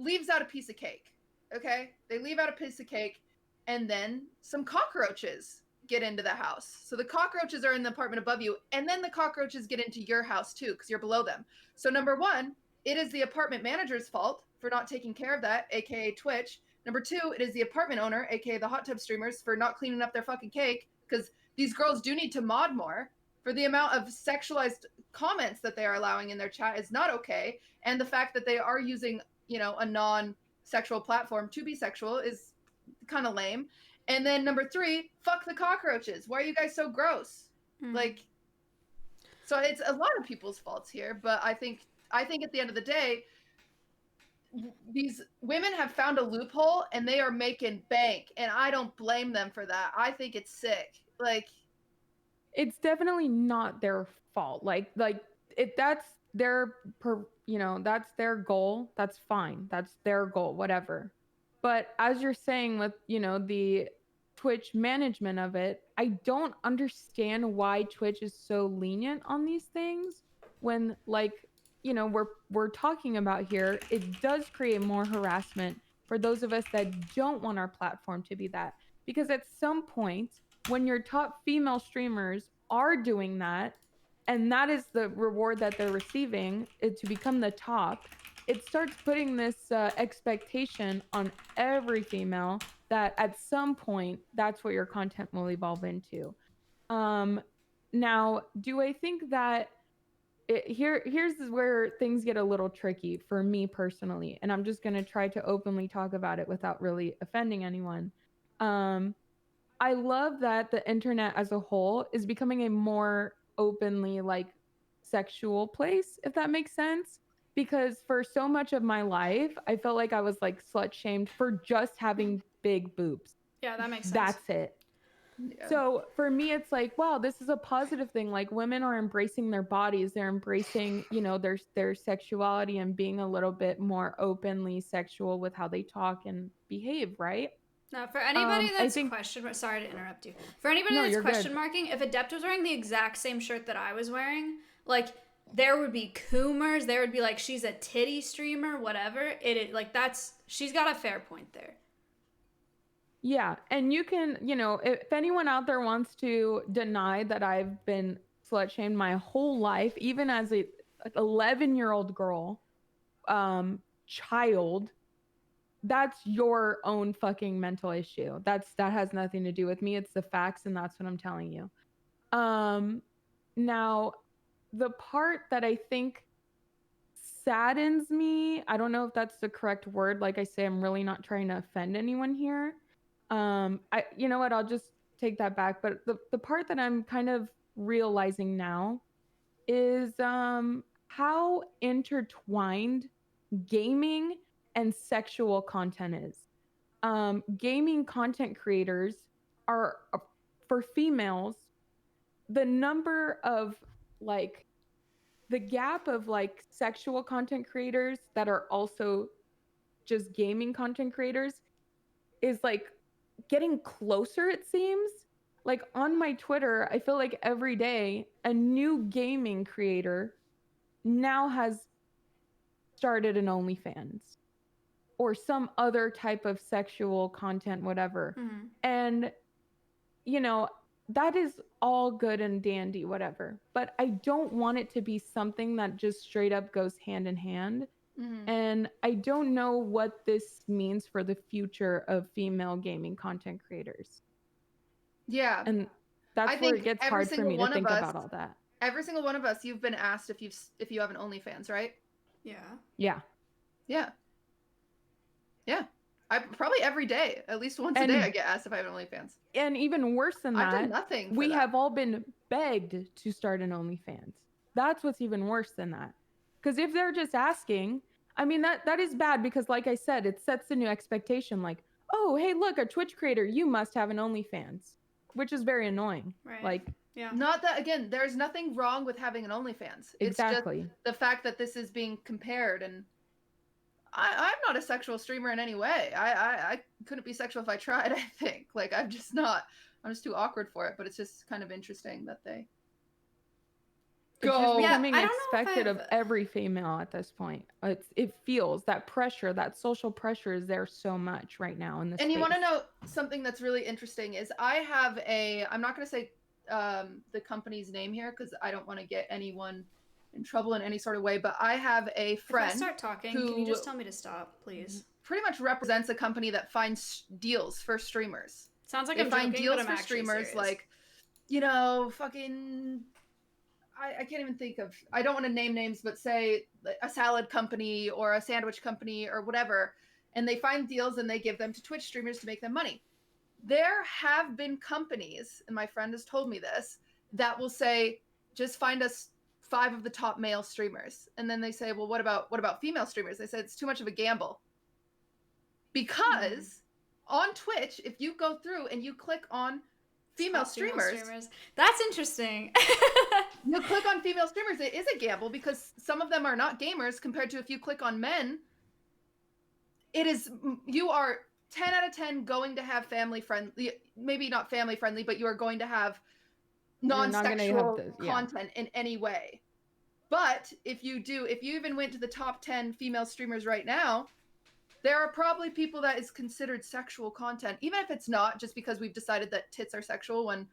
leaves out a piece of cake. Okay? They leave out a piece of cake, and then some cockroaches get into the house. So the cockroaches are in the apartment above you, and then the cockroaches get into your house too, because you're below them. So number one, it is the apartment manager's fault for not taking care of that, aka Twitch. Number two, it is the apartment owner, aka the hot tub streamers, for not cleaning up their fucking cake, because these girls do need to mod more. For the amount of sexualized comments that they are allowing in their chat is not okay, and the fact that they are using, a non-sexual platform to be sexual is kind of lame. And then number three, fuck the cockroaches. Why are you guys so gross? So it's a lot of people's faults here, but I think at the end of the day, these women have found a loophole and they are making bank, and I don't blame them for that. I think it's sick. It's definitely not their fault. That's their that's their goal. That's fine. That's their goal, whatever. But as you're saying with, the Twitch management of it, I don't understand why Twitch is so lenient on these things when we're talking about here, it does create more harassment for those of us that don't want our platform to be that. Because at some point, when your top female streamers are doing that, and that is the reward that they're receiving, to become the top, it starts putting this expectation on every female that at some point, that's what your content will evolve into. Now, do I think that here's where things get a little tricky for me personally, and I'm just going to try to openly talk about it without really offending anyone. I love that the internet as a whole is becoming a more openly sexual place, if that makes sense. Because for so much of my life, I felt like I was slut shamed for just having big boobs. Yeah, that makes sense. That's it. Yeah. So for me, it's wow, this is a positive thing. Women are embracing their bodies. They're embracing, their sexuality and being a little bit more openly sexual with how they talk and behave, right? Now, for anybody that's sorry to interrupt you. For anybody that's question marking, if Adept was wearing the exact same shirt that I was wearing, there would be coomers. There would be she's a titty streamer, whatever. She's got a fair point there. Yeah, and you can, if anyone out there wants to deny that I've been slut shamed my whole life, even as a 11-year-old girl, child, that's your own fucking mental issue. That has nothing to do with me. It's the facts, and that's what I'm telling you. Now, the part that I think saddens me, I don't know if that's the correct word. Like I say, I'm really not trying to offend anyone here. You know what? I'll just take that back. But the part that I'm kind of realizing now is how intertwined gaming and sexual content is. Gaming content creators are, for females, the number of like the gap of like sexual content creators that are also just gaming content creators is like getting closer, it seems. Like on my Twitter, I feel like every day a new gaming creator now has started an OnlyFans or some other type of sexual content, whatever. Mhm. And, you know, that is all good and dandy, whatever. But I don't want it to be something that just straight up goes hand in hand. Mhm. And I don't know what this means for the future of female gaming content creators. Yeah. And that's I where think it gets every hard for single me to one of think us, about all that. Every single one of us, you've been asked if you have an OnlyFans, right? Yeah. Yeah. Yeah. Yeah. I probably every day, at least once a day, I get asked if I have an OnlyFans. And even worse than I've that, done nothing for we that. have all been begged to start an OnlyFans. That's what's even worse than that. Because if they're just asking, I mean, that is bad because, like I said, it sets a new expectation. Like, oh, hey, look, a Twitch creator, you must have an OnlyFans, which is very annoying. Right. Like, yeah. Not that, again, there's nothing wrong with having an OnlyFans. Exactly. It's just the fact that this is being compared, and I'm not a sexual streamer in any way. I couldn't be sexual if I tried, I think. Like, I'm just too awkward for it, but it's just kind of interesting that they it's just go. becoming I don't know if expected of I've- every female at this point. It feels that pressure, that social pressure is there so much right now in this And you want to space. know something that's really interesting is I have I'm not going to say the company's name here because I don't want to get anyone in trouble in any sort of way, but I have a friend If I start talking, who can you just tell me to stop, please? pretty much represents a company that finds deals for streamers. Sounds like they I'm find joking, deals but I'm for actually streamers serious. like, fucking I can't even think of, I don't want to name names, but say a salad company or a sandwich company or whatever, and they find deals and they give them to Twitch streamers to make them money. There have been companies, and my friend has told me this, that will say, just find us 5 of the top male streamers. And then they say, well, what about female streamers? They said it's too much of a gamble. Because on Twitch, if you go through and you click on female Top female streamers. That's interesting. You click on female streamers, it is a gamble because some of them are not gamers compared to if you click on men. You are 10 out of 10 going to have family friendly, maybe not family friendly, but you are going to have non-sexual content in any way. But if you even went to the top 10 female streamers right now, there are probably people that is considered sexual content, even if it's not, just because we've decided that tits are sexual when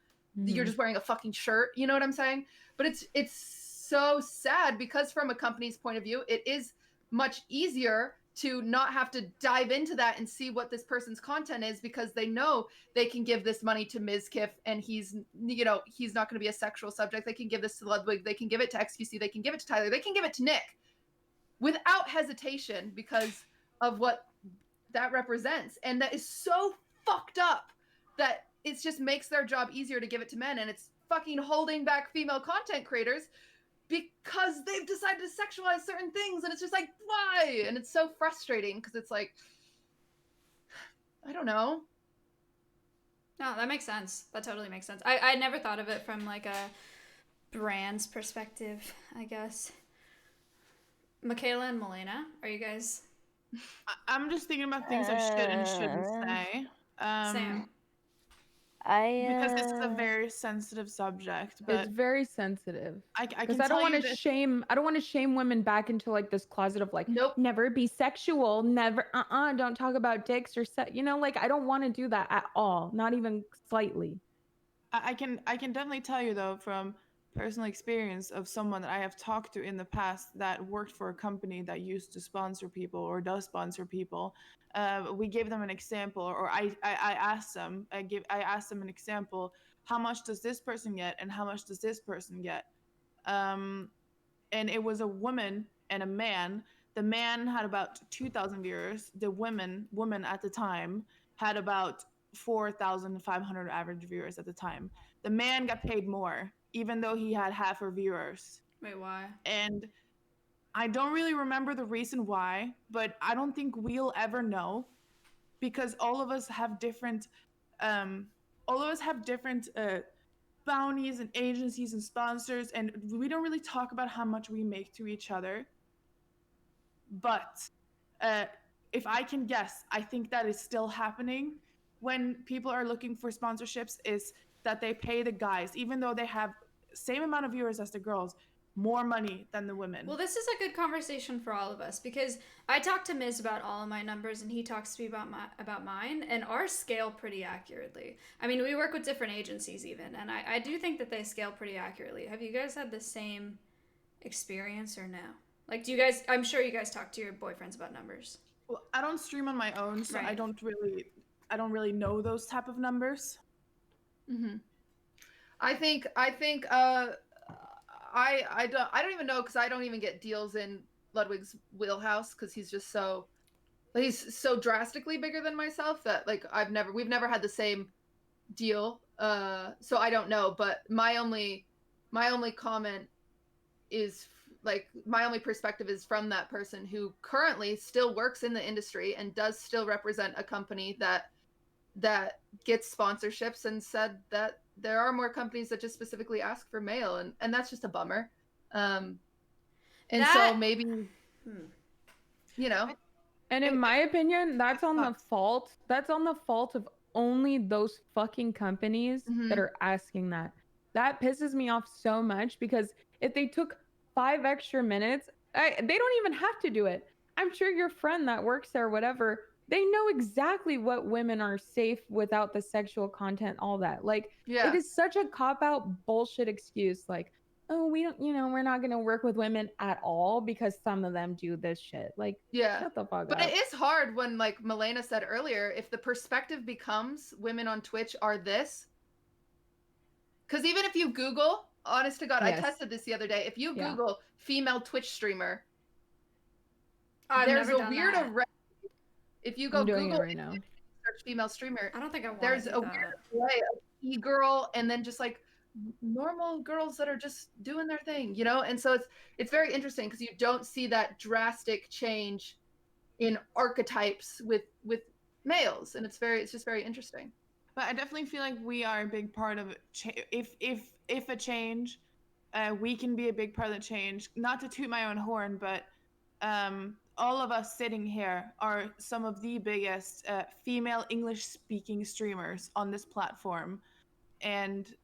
you're just wearing a fucking shirt. You know what I'm saying? But it's so sad because from a company's point of view, it is much easier to not have to dive into that and see what this person's content is because they know they can give this money to Mizkif and he's not going to be a sexual subject. They can give this to Ludwig. They can give it to XQC. They can give it to Tyler. They can give it to Nick without hesitation because of what that represents. And that is so fucked up that it just makes their job easier to give it to men, and it's fucking holding back female content creators because they've decided to sexualize certain things, and it's just like, why? And it's so frustrating because it's like, I don't know. No, that makes sense. That totally makes sense. I never thought of it from like a brand's perspective, I guess. Michaela and Milena, are you guys? I'm just thinking about things I should and shouldn't say. Same. Because this is a very sensitive subject, but it's very sensitive. I Because can I don't tell want you to that- shame. I don't want to shame women back into like this closet of like, never be sexual, never, don't talk about dicks or like I don't want to do that at all, not even slightly. I can definitely tell you though, from personal experience of someone that I have talked to in the past that worked for a company that used to sponsor people or does sponsor people. We gave them an example, or I asked them, I asked them an example. How much does this person get, and how much does this person get? And it was a woman and a man. The man had about 2,000 viewers. The woman at the time had about 4,500 average viewers at the time. The man got paid more, even though he had half her viewers. Wait, why? And I don't really remember the reason why, but I don't think we'll ever know, because all of us have different bounties and agencies and sponsors, and we don't really talk about how much we make to each other. But if I can guess, I think that is still happening when people are looking for sponsorships, is that they pay the guys, even though they have same amount of viewers as the girls, more money than the women. Well, this is a good conversation for all of us, because I talk to Miz about all of my numbers, and he talks to me about mine, and ours scale pretty accurately. I mean, we work with different agencies even, and I do think that they scale pretty accurately. Have you guys had the same experience or no? Like, do you guys? I'm sure you guys talk to your boyfriends about numbers. Well, I don't stream on my own, so Right. I don't really know those type of numbers. Mm-hmm. I don't even know, because I don't even get deals in Ludwig's wheelhouse, because he's so drastically bigger than myself that like we've never had the same deal. So I don't know, but my only comment is like, my only perspective is from that person who currently still works in the industry and does still represent a company that gets sponsorships, and said that there are more companies that just specifically ask for male, and that's just a bummer. So maybe, you know. And in my opinion, that's on the fault. That's on the fault of only those fucking companies that are asking that. That pisses me off so much, because if they took 5 extra minutes, they don't even have to do it. I'm sure your friend that works there, whatever, they know exactly what women are safe without the sexual content, all that. Like, it is such a cop-out bullshit excuse. Like, oh, we don't, we're not going to work with women at all because some of them do this shit. Like, shut the fuck up. But it is hard when, like Milena said earlier, if the perspective becomes women on Twitch are this. Because even if you Google, honest to God, I tested this the other day. If you Google female Twitch streamer, there's a weird array. If you go Google right now, search female streamer, I don't think I want there's to a weird array of e-girl, and then just like normal girls that are just doing their thing, and so it's very interesting, because you don't see that drastic change in archetypes with males, and it's just very interesting. But I definitely feel like we are a big part of if a change, we can be a big part of the change. Not to toot my own horn, but all of us sitting here are some of the biggest female English speaking streamers on this platform, and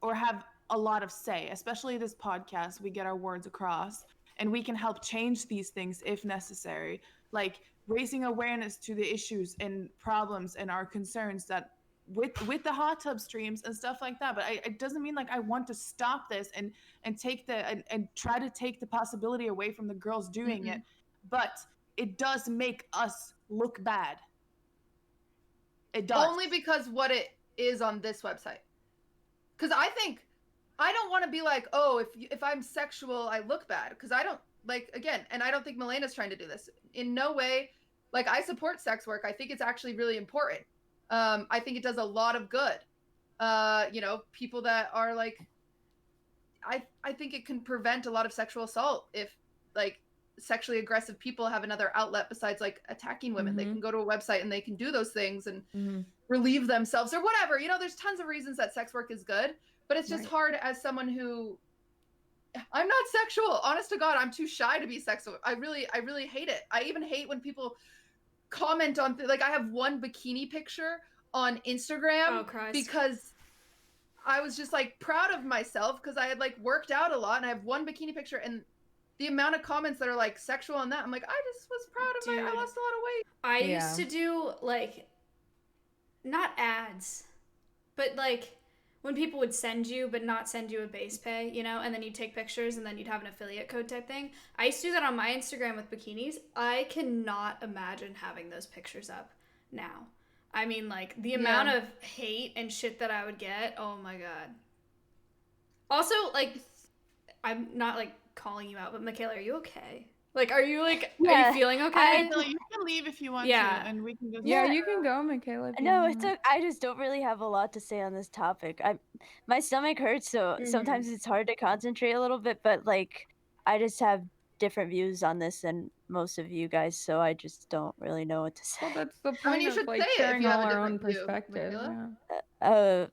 or have a lot of say, especially this podcast. We get our words across, and we can help change these things if necessary, like raising awareness to the issues and problems and our concerns that with the hot tub streams and stuff like that. But it doesn't mean like I want to stop this and take and try to take the possibility away from the girls doing it, but it does make us look bad. It does. Only because what it is on this website. Because I don't want to be like, oh, if I'm sexual, I look bad. Because I don't, like, again, and I don't think Milena's trying to do this. In no way, like, I support sex work. I think it's actually really important. I think it does a lot of good. People that are like, I think it can prevent a lot of sexual assault if, like, sexually aggressive people have another outlet besides, like, attacking women. They can go to a website and they can do those things and relieve themselves or whatever. There's tons of reasons that sex work is good, but it's just hard as someone who, I'm not sexual. Honest to God, I'm too shy to be sexual. I really hate it. I even hate when people comment on, like, I have one bikini picture on Instagram because I was just, like, proud of myself because I had, like, worked out a lot, and I have one bikini picture, and the amount of comments that are, like, sexual on that, I'm like, I just was proud of I lost a lot of weight. I used to do, like, not ads, but, like, when people would send you but not send you a base pay, you know, and then you'd take pictures and then you'd have an affiliate code type thing. I used to do that on my Instagram with bikinis. I cannot imagine having those pictures up now. I mean, like, the amount of hate and shit that I would get, oh my god. Also, like, I'm not, like, calling you out, but Michaela, are you okay? Like, are you feeling okay? Michaela, you can leave if you want Yeah. to, and we can just. Yeah, you can go, Michaela. if you No, want. I just don't really have a lot to say on this topic. My stomach hurts, so sometimes it's hard to concentrate a little bit. But like, I just have different views on this than most of you guys, so I just don't really know what to say. Well, that's the I mean, point you of should like say it if sharing you have all a our own different view, perspective. Michaela. Yeah.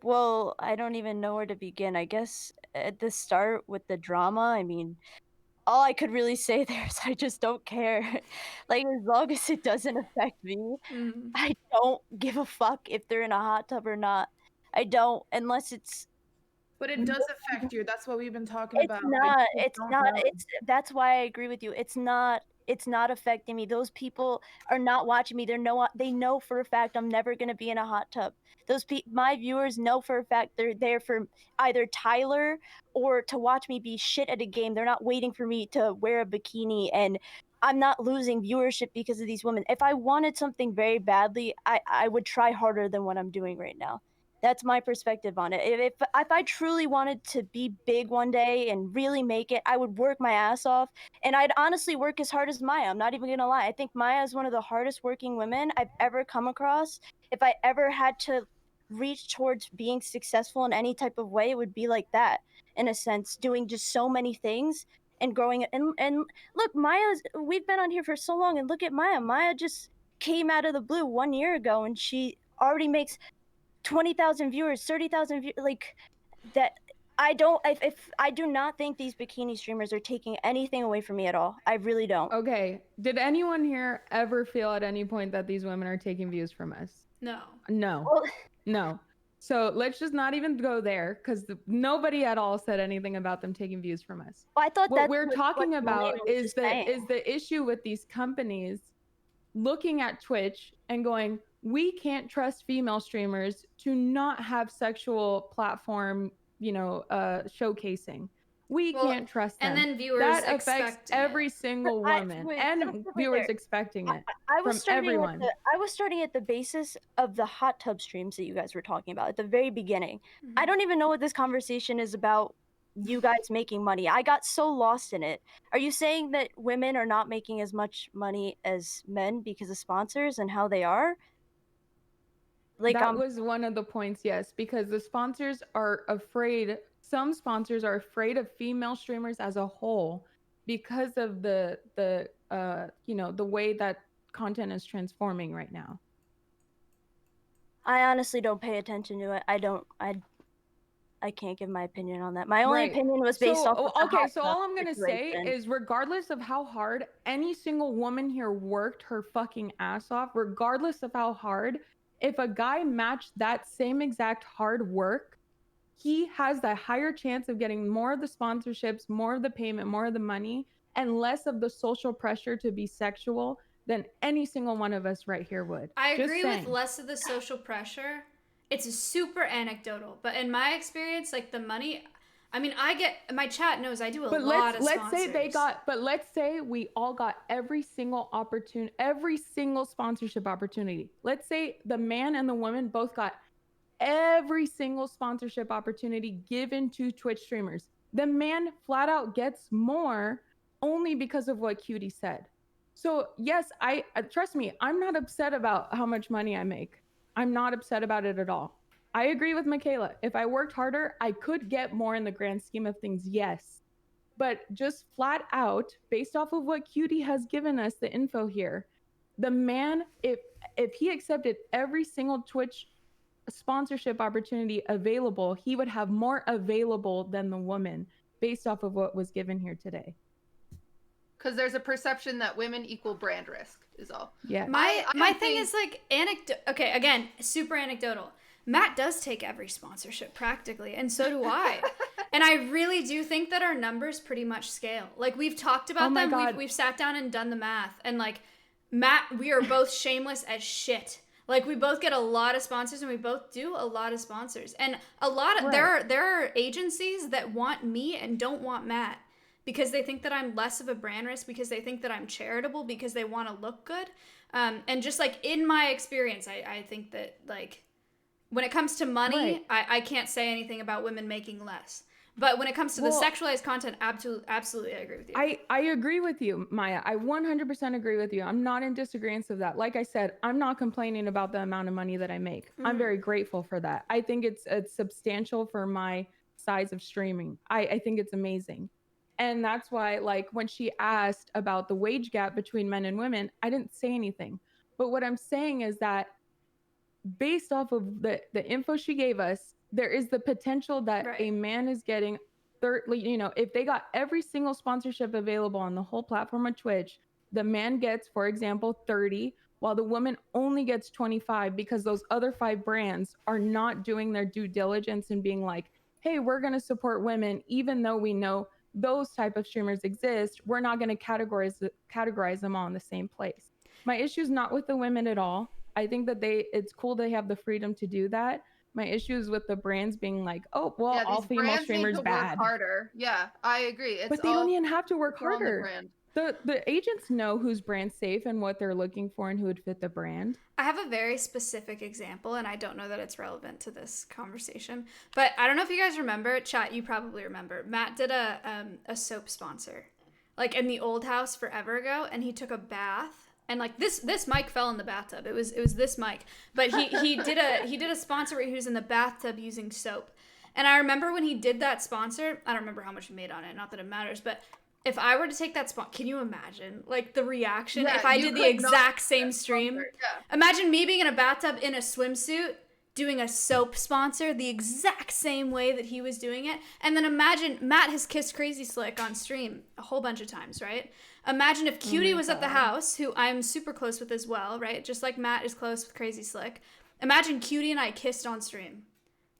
Well, I don't even know where to begin. I guess at the start with the drama, I mean, all I could really say there is I just don't care. Like, as long as it doesn't affect me, I don't give a fuck if they're in a hot tub or not. I don't, unless it's. But it does affect you. That's what we've been talking It's about. not. Like, you It's don't not. know. It's. That's why I agree with you. It's not. It's not affecting me. Those people are not watching me. They know for a fact I'm never gonna be in a hot tub. My viewers know for a fact they're there for either Tyler or to watch me be shit at a game. They're not waiting for me to wear a bikini, and I'm not losing viewership because of these women. If I wanted something very badly, I would try harder than what I'm doing right now. That's my perspective on it. If I truly wanted to be big one day and really make it, I would work my ass off, and I'd honestly work as hard as Maya. I'm not even gonna lie. I think Maya is one of the hardest working women I've ever come across. If I ever had to reach towards being successful in any type of way, it would be like that, in a sense, doing just so many things and growing. And look, we've been on here for so long, and look at Maya. Maya just came out of the blue 1 year ago, and she already makes 20,000 viewers, 30,000 views, like that. I do not think these bikini streamers are taking anything away from me at all. I really don't. Okay. Did anyone here ever feel at any point that these women are taking views from us? No. No. No. So let's just not even go there, because nobody at all said anything about them taking views from us. Well, I thought what that's we're what talking about Milena was is just saying. the issue with these companies looking at Twitch and going, we can't trust female streamers to not have sexual platform, showcasing. We can't trust them. and then viewers that affects expecting every single woman and stop right viewers there. expecting it I was from starting everyone. I was starting at the basis of the hot tub streams that you guys were talking about at the very beginning. I don't even know what this conversation is about. You guys making money. I got so lost in it. Are you saying that women are not making as much money as men because of sponsors and how they are? That was one of the points, yes, because the sponsors are afraid. Some sponsors are afraid of female streamers as a whole because of the way that content is transforming right now. I honestly don't pay attention to it. I can't give my opinion on that. My only opinion was based off of the okay, hot so tub all I'm gonna say situation. is, regardless of how hard any single woman here worked her fucking ass off, regardless of how hard, if a guy matched that same exact hard work, he has the higher chance of getting more of the sponsorships, more of the payment, more of the money, and less of the social pressure to be sexual than any single one of us right here would. I Just agree saying. with less of the social pressure. It's super anecdotal, but in my experience, like the money, I mean, my chat knows I do a lot of let's sponsors. say they got, but let's say we all got every single opportunity, every single sponsorship opportunity. Let's say the man and the woman both got every single sponsorship opportunity given to Twitch streamers. The man flat out gets more only because of what Cutie said. So yes, I trust me, I'm not upset about how much money I make. I'm not upset about it at all. I agree with Michaela. If I worked harder, I could get more in the grand scheme of things, yes. But just flat out, based off of what Cutie has given us, the info here, the man, if he accepted every single Twitch sponsorship opportunity available, he would have more available than the woman, based off of what was given here today. Because there's a perception that women equal brand risk, is all. Yeah. My thing is like okay, again, super anecdotal. Matt does take every sponsorship practically, and so do I. And I really do think that our numbers pretty much scale. Like, we've talked about them, we've sat down and done the math, and like Matt, we are both shameless as shit. Like we both get a lot of sponsors, and we both do a lot of sponsors. And a lot of there are agencies that want me and don't want Matt because they think that I'm less of a brand risk, because they think that I'm charitable, because they want to look good. And just like in my experience, I think that like when it comes to money, I can't say anything about women making less. But when it comes to the sexualized content, absolutely, I agree with you. I agree with you, Maya. I 100% agree with you. I'm not in disagreement of that. Like I said, I'm not complaining about the amount of money that I make. I'm very grateful for that. I think it's substantial for my size of streaming. I think it's amazing. And that's why, like, when she asked about the wage gap between men and women, I didn't say anything. But what I'm saying is that based off of the info she gave us, there is the potential that a man is getting if they got every single sponsorship available on the whole platform of Twitch, the man gets, for example, 30, while the woman only gets 25 because those other 5 brands are not doing their due diligence and being like, hey, we're going to support women, even though we know those type of streamers exist. We're not going to categorize them all in the same place. My issue is not with the women at all. I think that it's cool they have the freedom to do that. My issue is with the brands being like, oh, well, all female streamers need to bad. Work harder. Yeah, I agree. But they don't even have to work harder. The agents know who's brand safe and what they're looking for and who would fit the brand. I have a very specific example, and I don't know that it's relevant to this conversation. But I don't know if you guys remember, chat, you probably remember. Matt did a soap sponsor, like in the old house forever ago, and he took a bath. And like this mic fell in the bathtub. It was this mic. But he did a sponsor where he was in the bathtub using soap. And I remember when he did that sponsor, I don't remember how much he made on it, not that it matters, but if I were to take that spot, can you imagine like the reaction if I did the exact same stream? Yeah. Imagine me being in a bathtub in a swimsuit doing a soap sponsor the exact same way that he was doing it. And then imagine Matt has kissed Crazy Slick on stream a whole bunch of times, right? Imagine if Cutie was at the house, who I'm super close with as well, right? Just like Matt is close with Crazy Slick. Imagine Cutie and I kissed on stream.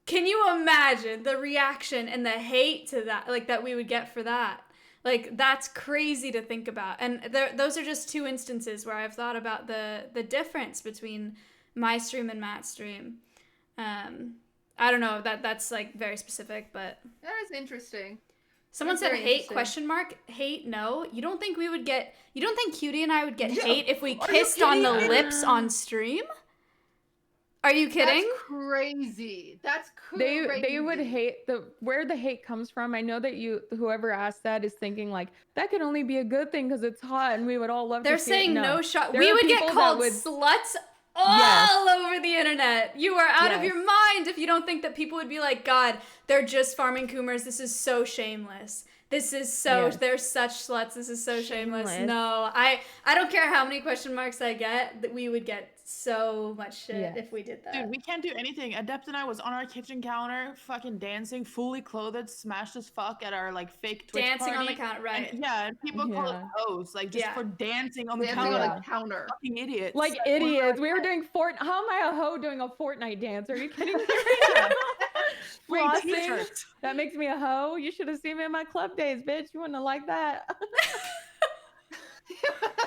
Can you imagine the reaction and the hate to that, like that we would get for that? Like that's crazy to think about. And those are just 2 instances where I've thought about the difference between my stream and Matt's stream. I don't know, that's like very specific, but that is interesting. Someone said hate ? Hate? No. You don't think Cutie and I would get hate if we kissed on the lips on stream? Are you kidding? That's crazy. That's crazy. They would hate where the hate comes from. I know that whoever asked that is thinking like that could only be a good thing because it's hot and we would all love to see it. They're saying no shot. We would get called sluts all over the internet. You are out of your mind if you don't think that people would be like, God, they're just farming Coomers. This is so shameless. This is so, they're such sluts. This is so shameless. No, I don't care how many question marks I get, that we would get so much shit if we did that. Dude, we can't do anything. Adept and I was on our kitchen counter, fucking dancing, fully clothed, smashed as fuck at our like fake Twitch dancing party. on the counter, right? And people call it pose, like just for dancing on the counter. Fucking idiots. Like idiots. We were doing How am I a hoe doing a Fortnite dance? Are you kidding me? Flossing. That makes me a hoe. You should have seen me in my club days, bitch. You wouldn't have liked that.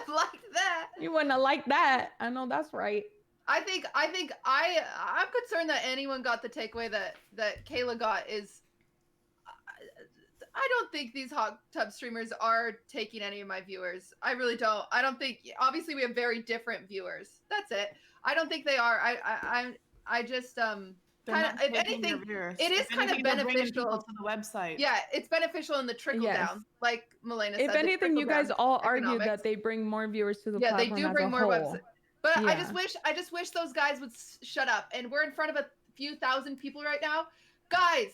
Like that. You wouldn't have liked that. I know that's right. I'm concerned that anyone got the takeaway that Kayla got is I don't think these hot tub streamers are taking any of my viewers. I really don't. I don't think, obviously we have very different viewers. That's it. I don't think they are. I just kind of, if anything, it is kind of beneficial to the website. Yeah, it's beneficial in the trickle down, like Milena said. If anything, you guys all argue that they bring more viewers to the platform. Yeah, they do bring more websites. But I just wish those guys would shut up. And we're in front of a few thousand people right now. Guys,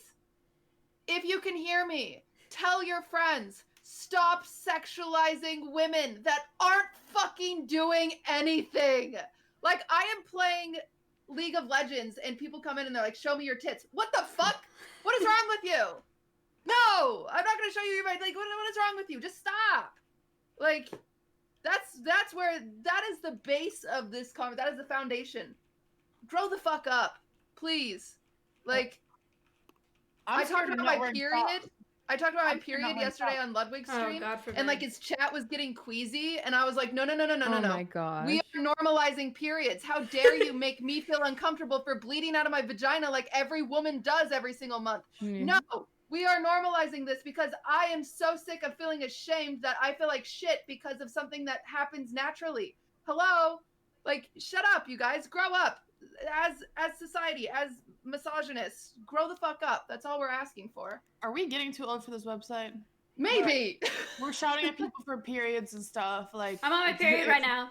if you can hear me, tell your friends, stop sexualizing women that aren't fucking doing anything. Like, I am playing League of Legends and people come in and they're like, show me your tits. What the fuck? What is wrong with you? No, I'm not gonna show you your, like, what is wrong with you? Just stop. Like, that's where, that is the base of this that is the foundation. Grow the fuck up, please. Like, I talked about my period. I talked about my I'm sure period not yesterday myself. on Ludwig's Oh, stream, God and like forbid. his chat was getting queasy, and I was like, no. Oh my gosh. We are normalizing periods. How dare you make me feel uncomfortable for bleeding out of my vagina like every woman does every single month? Mm. No, we are normalizing this because I am so sick of feeling ashamed that I feel like shit because of something that happens naturally. Hello? Like, shut up, you guys. Grow up. As society, as misogynists, grow the fuck up. That's all we're asking for. Are we getting too old for this website? Maybe. We're shouting at people for periods and stuff. Like I'm on my it's- period it's- right now.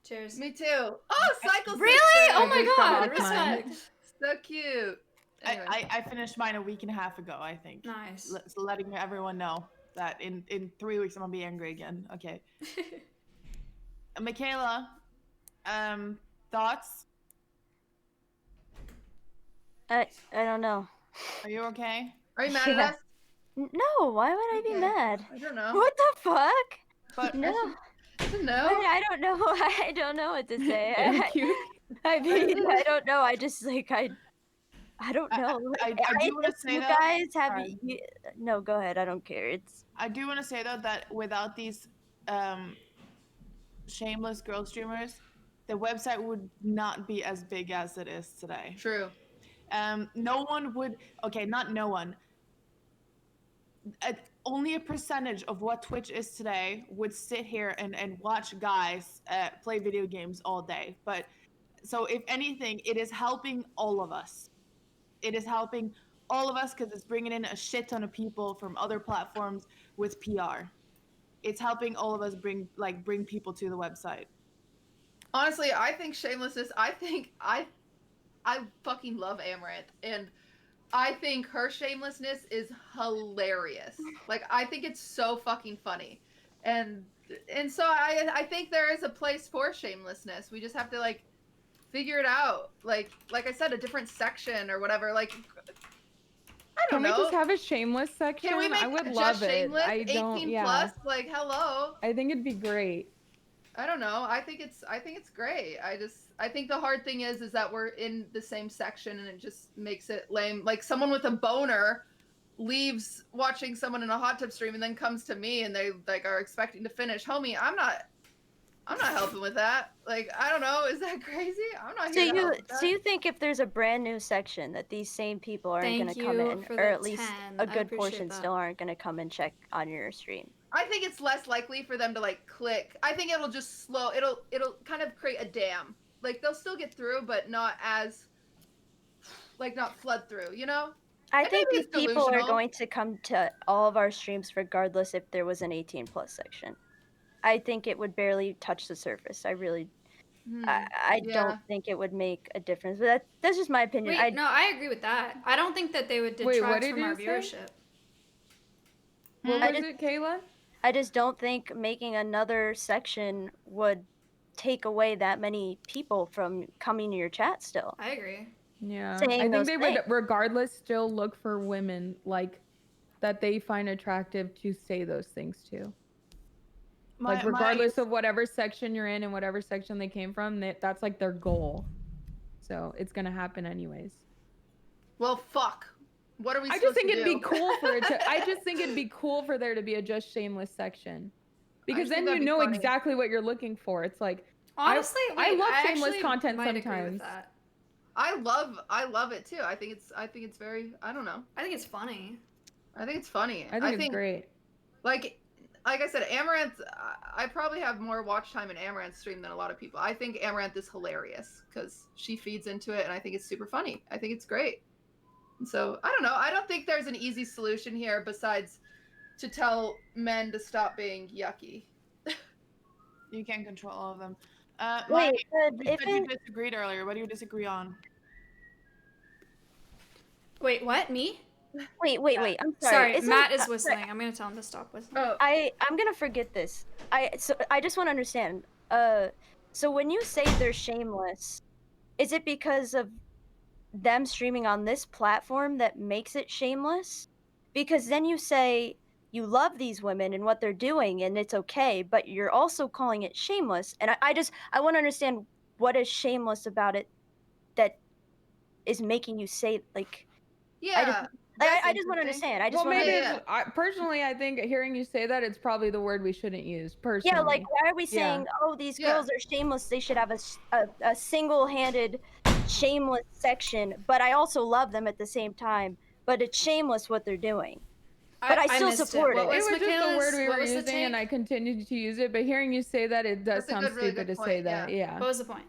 Cheers. Me too. Oh, cycle Really? sister. Oh my I just got god, off mine. respect. So cute. Anyway. I finished mine a week and a half ago, I think. Nice. Letting everyone know that in 3 weeks I'm gonna be angry again. Okay. Michaela, thoughts? I don't know. Are you okay? Are you mad at Yeah. us? No, why would I be Okay. mad? I don't know. What the fuck? But No. No. I don't know. I don't know what to say. Thank you. I mean, I don't know. I just like I don't know. I do want to say you though. guys have Sorry. no. Go ahead. I don't care. It's I do want to say though that without these shameless girl streamers, the website would not be as big as it is today. True. No one would. Okay, not no one. Only a percentage of what Twitch is today would sit here and watch guys play video games all day. But so if anything, it is helping all of us. It is helping all of us because it's bringing in a shit ton of people from other platforms with PR. It's helping all of us bring people to the website. Honestly, I think shamelessness. I fucking love Amaranth, and I think her shamelessness is hilarious. Like, I think it's so fucking funny, and so I think there is a place for shamelessness. We just have to like figure it out. Like I said, a different section or whatever. Like, I don't Can we know. just have a shameless section? Can we make I would just love it. shameless I don't. 18 Yeah. plus? Like, hello. I think it'd be great. I don't know. I think it's great. I think the hard thing is that we're in the same section and it just makes it lame. Like, someone with a boner leaves watching someone in a hot tub stream and then comes to me and they like are expecting to finish. Homie, I'm not helping with that. Like, I don't know. Is that crazy? I'm not here to help with that. So you think if there's a brand new section that these same people aren't going Thank to come you in, for or the at least 10. a I good appreciate portion that. still aren't going to come and check on your stream? I think it's less likely for them to like click. I think it'll just it'll kind of create a dam. Like, they'll still get through, but not as like not flood through, you know? I And think maybe these it's people are delusional. going to come to all of our streams regardless if there was an 18 plus section. I think it would barely touch the surface. I really, I yeah. don't think it would make a difference. But that's just my opinion. Wait, no, I agree with that. I don't think that they would Wait, what detract did from our you say? viewership. What I was just- it, Kayla? I just don't think making another section would take away that many people from coming to your chat still. I agree. Yeah. Saying I think those they things. would regardless still look for women like that they find attractive to say those things to. Like, regardless of whatever section you're in and whatever section they came from, that's like their goal. So it's gonna happen anyways. Well, fuck. What are we I supposed just think to it'd do? be cool for it to. I just think it'd be cool for there to be a just shameless section, because just think then you that'd be know funny. exactly what you're looking for. It's like Honestly, I wait, love I shameless actually content might agree with sometimes. that. I love it too. I think it's very, I don't know. I think it's funny. I think it's funny. I think it's great. Like I said, Amaranth, I probably have more watch time in Amaranth's stream than a lot of people. I think Amaranth is hilarious because she feeds into it and I think it's super funny. I think it's great. And so, I don't know. I don't think there's an easy solution here besides to tell men to stop being yucky. You can't control all of them. Wait, Mike, but you if said you it- disagreed earlier. What do you disagree on? Wait, what? Me? Wait. I'm sorry. Sorry, Isn't- Matt is sorry, whistling. I'm gonna tell him to stop whistling. Oh. I'm gonna forget this. I just want to understand. So when you say they're shameless, is it because of them streaming on this platform that makes it shameless? Because then you say you love these women and what they're doing and it's okay, but you're also calling it shameless. And I want to understand what is shameless about it that is making you say like. Yeah. That's I just want to interesting. understand. I just Well, want maybe to. it's, personally, I think hearing you say that, it's probably the word we shouldn't use. Personally. Yeah, like why are we Yeah. saying, oh, these girls are shameless? They should have a single-handed, shameless section. But I also love them at the same time. But it's shameless what they're doing. But I still missed it. support What it. was It was just the word we what were was the using, and take? I continued to use it. But hearing you say that, it does That's a sound good, really stupid good to say point, that. Yeah. What was the point?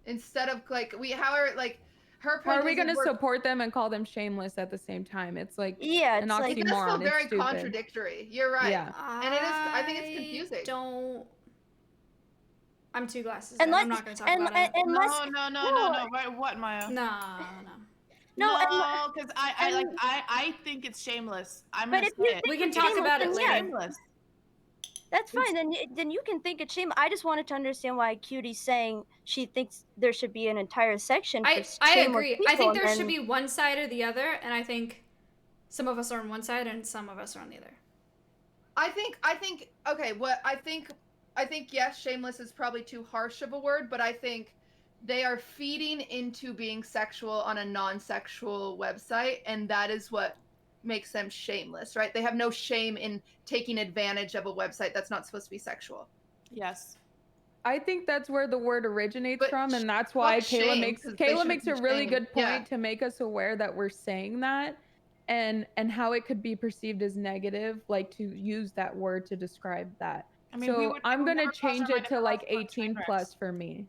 Instead of like how are like her How point are we is going to we're- support them and call them shameless at the same time? It's like Yeah, an it's like- oxymoron. It does feel very it's stupid. contradictory. You're right. Yeah. And it is. I think it's confusing. I'm two glasses. Unless- I'm not going to talk and- about it. and- unless- No. Right? What, Maya? No, because I think it's shameless. I'm But gonna if you say think it. We can it's talk shameless, about it then later. yeah. Shameless. That's fine. Then you can think it's shameless. I just wanted to understand why Cutie's saying she thinks there should be an entire section for I shameless agree. people, I think and there then- should be one side or the other, and I think some of us are on one side and some of us are on the other. I think okay, I think yes, shameless is probably too harsh of a word, but I think they are feeding into being sexual on a non-sexual website, and that is what makes them shameless, right? They have no shame in taking advantage of a website that's not supposed to be sexual. Yes. I think that's where the word originates But from, and that's why fuck shame, Kayla 'cause they shouldn't makes be a really shamed. good point Yeah. to make us aware that we're saying that, and how it could be perceived as negative, like to use that word to describe that. I mean, so I'm gonna change it to like 18 plus for me.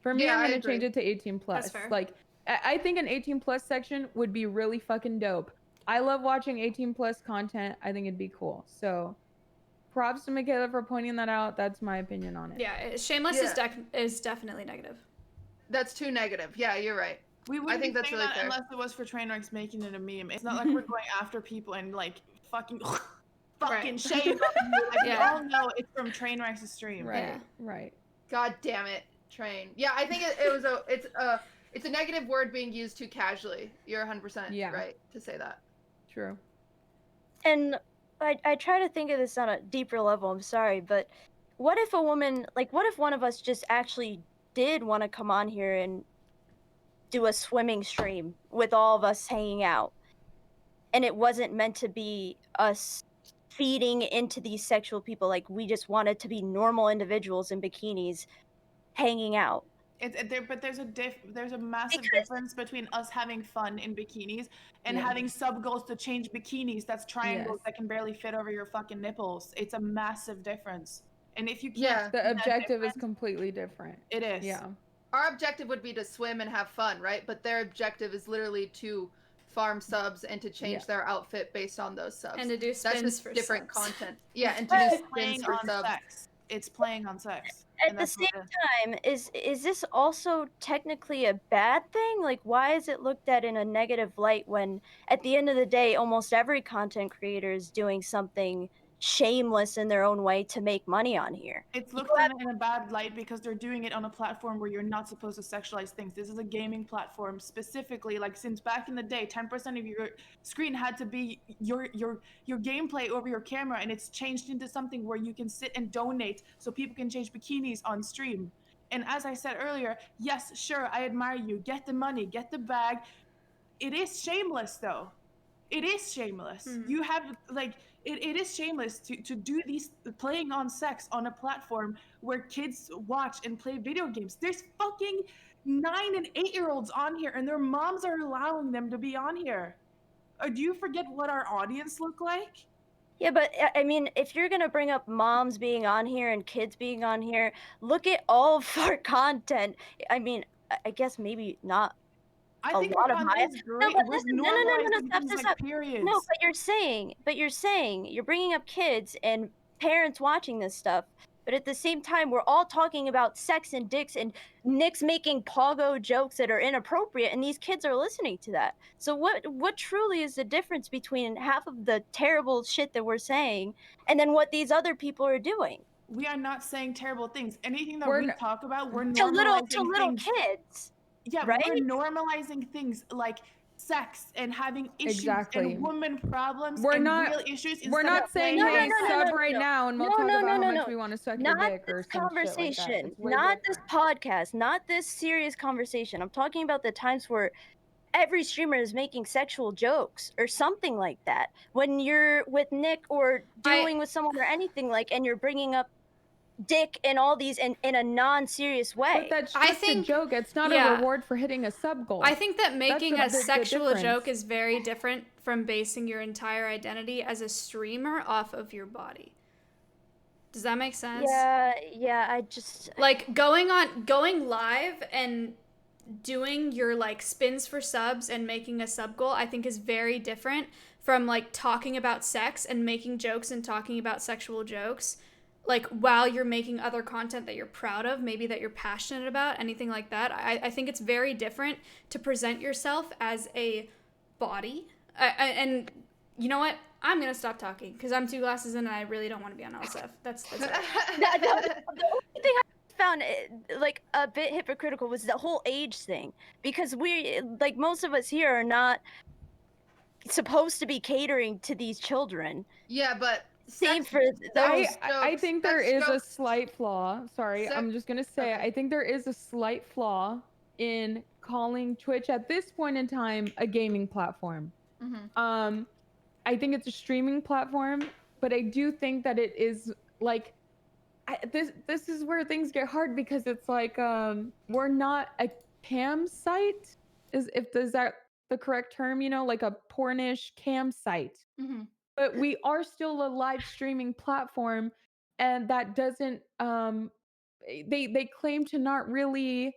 For me, Yeah, I'm I gonna agree. change it to 18 plus. fair. Like I think an 18 plus section would be really fucking dope. I love watching 18 plus content. I think it'd be cool. So props to Michaela for pointing that out. That's my opinion on it. Yeah, shameless is definitely negative. That's too negative. Yeah, you're right. We wouldn't I think be that's saying really that fair. unless it was for Trainwrecks making it a meme. It's not like we're going after people and like fucking shame on you. Like, we all know it's from Trainwrecks' stream. Right. God damn it, train. Yeah, I think it's a negative word being used too casually. You're 100% right to say that. True. And I try to think of this on a deeper level. I'm sorry, but what if what if one of us just actually did want to come on here and do a swimming stream with all of us hanging out, and it wasn't meant to be us feeding into these sexual people? Like, we just wanted to be normal individuals in bikinis hanging out. But there's a massive difference between us having fun in bikinis and having sub goals to change bikinis. That's triangles that can barely fit over your fucking nipples. It's a massive difference. And if you can't, The objective is completely different. It is. Yeah. Our objective would be to swim and have fun, right? But their objective is literally to farm subs and to change their outfit based on those subs. And to do That's spins just for different subs. content. Yeah, and to do spins playing for on subs. sex. It's playing on sex. At the same time, is this also technically a bad thing? Like, why is it looked at in a negative light when, at the end of the day, almost every content creator is doing something shameless in their own way to make money on here? It's looked at in a bad light because they're doing it on a platform where you're not supposed to sexualize things. This is a gaming platform specifically. Like, since back in the day, 10% of your screen had to be your gameplay over your camera, and it's changed into something where you can sit and donate so people can change bikinis on stream. And as I said earlier, yes, sure, I admire you. Get the money, get the bag. It is shameless though. It is shameless. You have it is shameless to do these playing on sex on a platform where kids watch and play video games. There's fucking 9 and 8-year-olds on here, and their moms are allowing them to be on here. Or do you forget what our audience look like? Yeah, but I mean, if you're gonna bring up moms being on here and kids being on here, look at all of our content. I mean, I guess maybe not I a think lot our of content my. is No, great. but We're listen, no, normalizing stop, things stop, like stop. periods. No, but you're saying you're bringing up kids and parents watching this stuff. But at the same time, we're all talking about sex and dicks and Nick's making pogo jokes that are inappropriate, and these kids are listening to that. So what truly is the difference between half of the terrible shit that we're saying and then what these other people are doing? We are not saying terrible things. Anything that We're we n- talk about, we're to little normalizing things. kids. Yeah, right? we're normalizing things like sex and having issues Exactly. and women problems We're and not- real issues. We're instead not of saying, playing hey, on sub sex. right now and we'll talk about how much we want to suck your Not dick or this some shit like that. conversation, It's way not different. this podcast, not this serious conversation. I'm talking about the times where every streamer is making sexual jokes or something like that. When you're with Nick or dealing with someone or anything like, and you're bringing up dick and all these in a non-serious way. But that's just a joke. It's not a reward for hitting a sub goal. I think that making That's a the sexual difference. joke is very different from basing your entire identity as a streamer off of your body. Does that make sense? Yeah, I just like going live and doing your like spins for subs and making a sub goal, I think is very different from like talking about sex and making jokes and talking about sexual jokes. Like while you're making other content that you're proud of, maybe that you're passionate about, anything like that. I think it's very different to present yourself as a body. And you know what? I'm gonna stop talking because I'm 2 glasses in and I really don't want to be on LSF. That's it. the only thing I found like a bit hypocritical was the whole age thing, because we like most of us here are not supposed to be catering to these children. Yeah, but same for those. I think there is a slight flaw. Sorry, I'm just gonna say I think there is a slight flaw in calling Twitch at this point in time a gaming platform. Mhm. I think it's a streaming platform, but I do think that it is like this is where things get hard, because it's like we're not a cam site. Is that the correct term? You know, like a pornish cam site. Mm-hmm. But we are still a live streaming platform, and that doesn't they claim to not really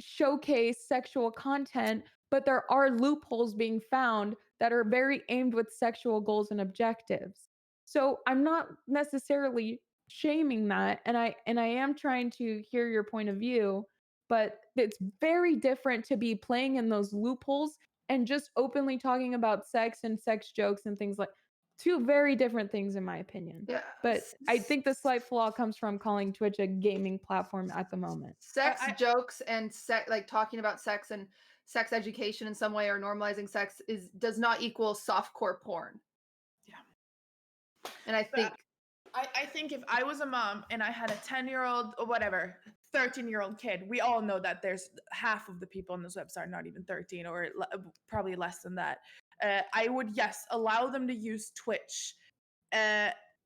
showcase sexual content, but there are loopholes being found that are very aimed with sexual goals and objectives. So I'm not necessarily shaming that, and I am trying to hear your point of view, but it's very different to be playing in those loopholes and just openly talking about sex and sex jokes and things like two very different things in my opinion. Yeah. But I think the slight flaw comes from calling Twitch a gaming platform at the moment. Sex jokes and like talking about sex and sex education in some way or normalizing sex does not equal softcore porn. Yeah. And I think I think if I was a mom and I had a 10-year-old or whatever, 13-year-old kid, we all know that there's half of the people on this website are not even 13 or probably less than that. I would, yes, allow them to use Twitch.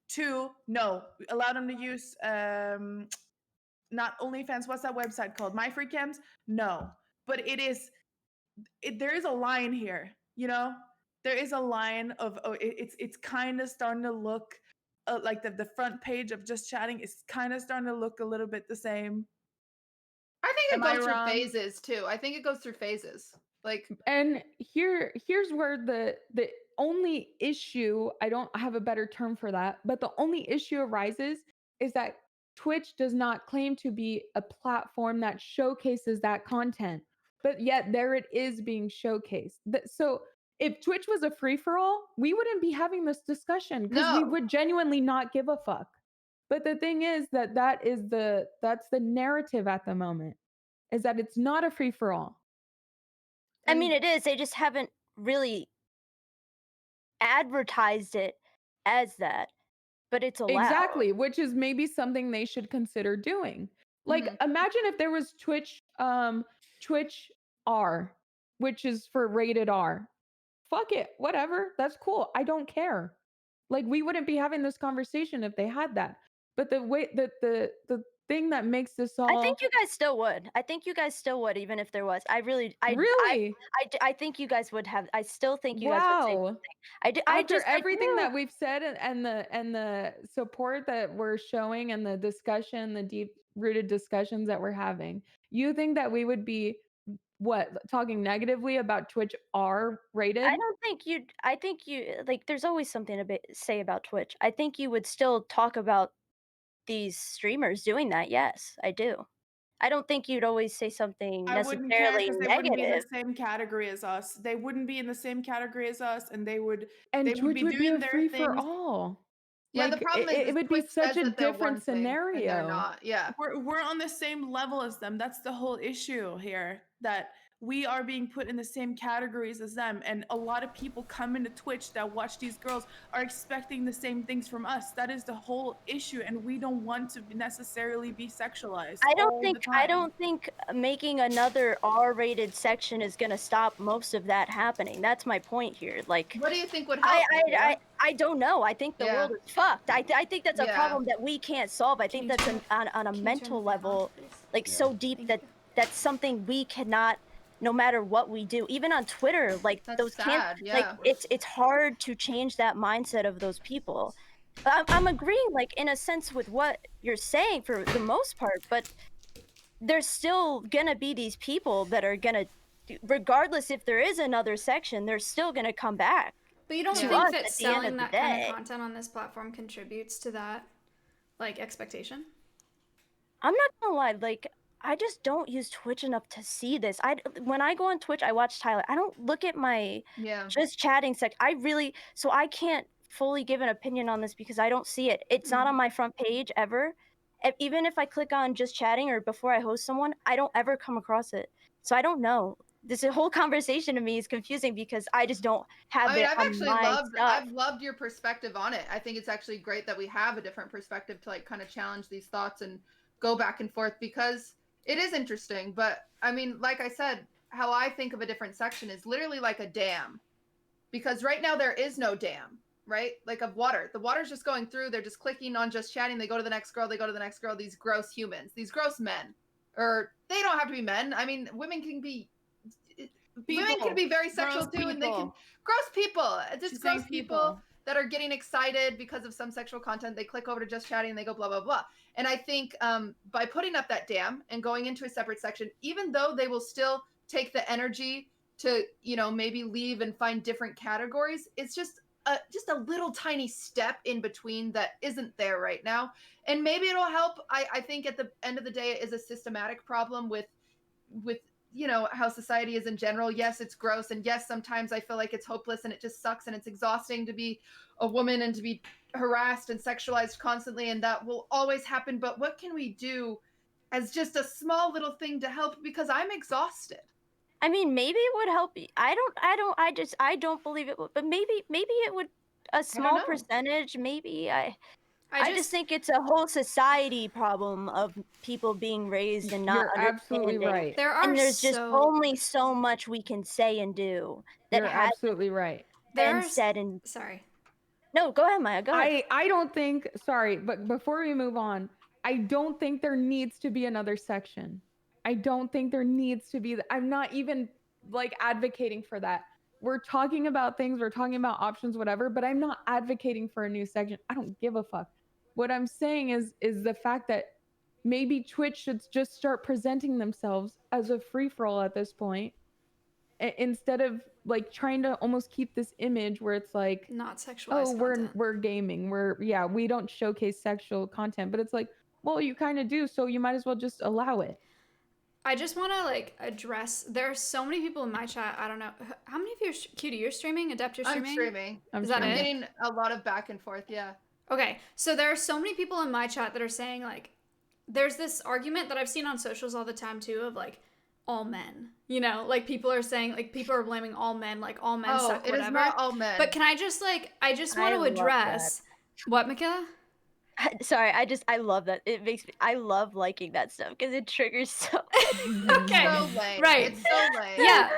Two, no, allow them to use not OnlyFans. What's that website called? My Free Cams? No, but there is a line here. You know, there is a line of it's kind of starting to look like the front page of Just Chatting is kind of starting to look a little bit the same. I think it Am I goes through wrong? phases too. I think it goes through phases. Like, and here's where the only issue, I don't have a better term for that, but the only issue arises is that Twitch does not claim to be a platform that showcases that content, but yet there it is being showcased. So if Twitch was a free-for-all, we wouldn't be having this discussion because we would genuinely not give a fuck. But the thing is that's the narrative at the moment, is that it's not a free-for-all. I mean, it is. They just haven't really advertised it as that, but it's allowed. Exactly, which is maybe something they should consider doing. Like, imagine if there was Twitch R, which is for rated R. Fuck it, whatever. That's cool. I don't care. Like, we wouldn't be having this conversation if they had that. But the way that the thing that makes this all, I think you guys still would. I think you guys still would, even if there was. I think you guys would have. I still think you guys would say something. After everything that we've said and the support that we're showing and the discussion, the deep rooted discussions that we're having, you think that we would be talking negatively about Twitch R rated? I don't think you'd. I think you like. There's always something to say about Twitch. I think you would still talk about these streamers doing that. Yes, I do. I don't think you'd always say something I wouldn't care necessarily because they wouldn't be in the negative. same category as us. They wouldn't be in the same category as us, and they would. And they Twitch would be doing a their free for things. all. Yeah, Like, the problem is it would be Twitch such says a that they're different one thing, and they're scenario. not. Yeah. We're on the same level as them. That's the whole issue here. That we are being put in the same categories as them, and a lot of people come into Twitch that watch these girls are expecting the same things from us. That is the whole issue, and we don't want to necessarily be sexualized all the time. I don't think making another R-rated section is gonna stop most of that happening. That's my point here. Like, What do you think would help? I don't know. I think the world is fucked. I think that's a Yeah. problem that we can't solve. I think that's on a mental level, like so deep that that's something we cannot. No matter what we do, even on Twitter, like those sad, kids, like it's hard to change that mindset of those people. But I'm agreeing, like in a sense, with what you're saying for the most part. But there's still gonna be these people that are gonna, regardless if there is another section, they're still gonna come back. But you don't to think us that at the end selling of the that kind day. of content on this platform contributes to that, like, expectation? I'm not gonna lie, like I just don't use Twitch enough to see this. When I go on Twitch, I watch Tyler. I don't look at my just chatting sec. So I can't fully give an opinion on this because I don't see it. It's not on my front page ever. Even if I click on just chatting or before I host someone, I don't ever come across it. So I don't know. This whole conversation to me is confusing because I just don't have I mean, it I've on actually my loved stuff. I've loved your perspective on it. I think it's actually great that we have a different perspective to like kind of challenge these thoughts and go back and forth because it is interesting. But I mean, like I said, how I think of a different section is literally like a dam. Because right now there is no dam, right? Like of water. The water's just going through, they're just clicking on just chatting, they go to the next girl, they go to the next girl, these gross humans, these gross men. Or they don't have to be men. I mean, women can be women can be very sexual Gross too, and they can people. gross people. Just She's gross saying people people. that are getting excited because of some sexual content. They click over to just chatting and they go blah blah blah. And I think by putting up that dam and going into a separate section, even though they will still take the energy to maybe leave and find different categories, it's just a little tiny step in between that isn't there right now. And maybe it'll help. I think at the end of the day, it is a systematic problem with how society is in general. Yes, it's gross, and yes, sometimes I feel like it's hopeless and it just sucks and it's exhausting to be a woman and to be harassed and sexualized constantly, and that will always happen. But what can we do as just a small little thing to help, because I'm exhausted? I mean, maybe it would help. I don't believe it would, but maybe it would, a small know. percentage, maybe. I just think it's a whole society problem of people being raised and not You're absolutely understanding. right. And there's just only so much we can say and do that You're has absolutely right. been said and sorry. No, go ahead, Maya. Go ahead. I don't think, sorry, but before we move on, I don't think there needs to be another section. I don't think there needs to be. I'm not even like advocating for that. We're talking about things, we're talking about options, whatever, but I'm not advocating for a new section. I don't give a fuck. What I'm saying is the fact that maybe Twitch should just start presenting themselves as a free-for-all at this point, instead of like trying to almost keep this image where it's like not sexualized content. We're gaming, we don't showcase sexual content, but it's like, well, you kind of do, so you might as well just allow it. I just want to like address, there are so many people in my chat. I don't know how many of you Cutie, you're streaming? Adept, you're streaming? I'm streaming. Is that I'm it? getting a lot of back and forth. Yeah. Okay, so there are so many people in my chat that are saying, like, there's this argument that I've seen on socials all the time too of like all men, like people are saying, like people are blaming all men, like all men suck, whatever. It is not all men. But can I just like, I just want to address what, Michaela? Sorry, I love that. It makes me, I love liking that stuff because it triggers so. Okay, so lame. right. It's so lame. Yeah,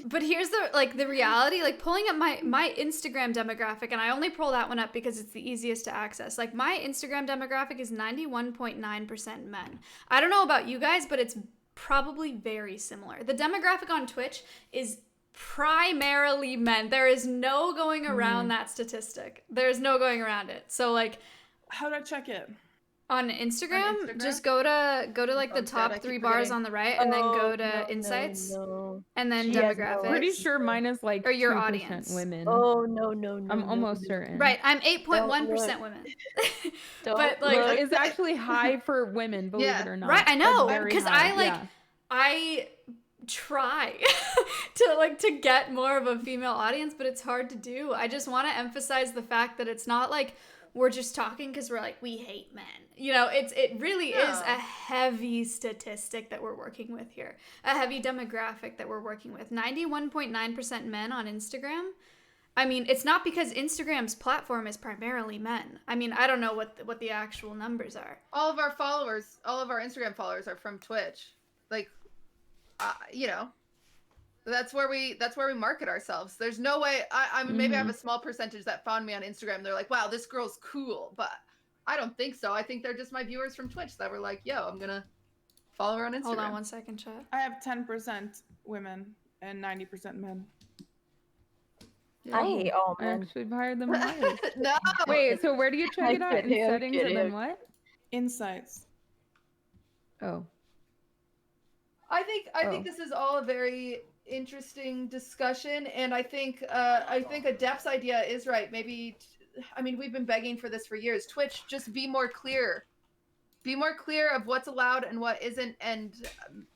but here's the reality. Like pulling up my Instagram demographic, and I only pull that one up because it's the easiest to access. Like my Instagram demographic is 91.9% men. I don't know about you guys, but it's probably very similar. The demographic on Twitch is primarily men. There is no going around that statistic. There's no going around it. So like, how do I check it? On Instagram, just go to like the top 3 bars on the right, and then go to insights, and then demographics. Pretty sure mine is like or your 2% audience. women. Oh no. I'm almost certain. Right, I'm 8.1% women. But like, well, it's actually high for women, believe it or not. Right, I know, Like, very because high. I try to get more of a female audience, but it's hard to do. I just want to emphasize the fact that it's not like we're just talking because we're like, we hate men. You know, it really is a heavy statistic that we're working with here. A heavy demographic that we're working with. 91.9% men on Instagram. I mean, it's not because Instagram's platform is primarily men. I mean, I don't know what the actual numbers are. All of our Instagram followers are from Twitch. Like, you know, that's where we market ourselves. There's no way. I mean, maybe I have a small percentage that found me on Instagram. They're like, wow, this girl's cool, but I don't think so. I think they're just my viewers from Twitch that were like, yo, I'm gonna follow her on Instagram. Hold on 1 second, chat. I have 10% women and 90% men. I hate all men. Actually higher than mine. No. Wait, so where do you check it out? In I'm settings and then kidding. what? Insights. Oh. I think this is all a very interesting discussion, and I think Adept's idea is right. Maybe, I mean, we've been begging for this for years. Twitch, just be more clear. Be more clear of what's allowed and what isn't, and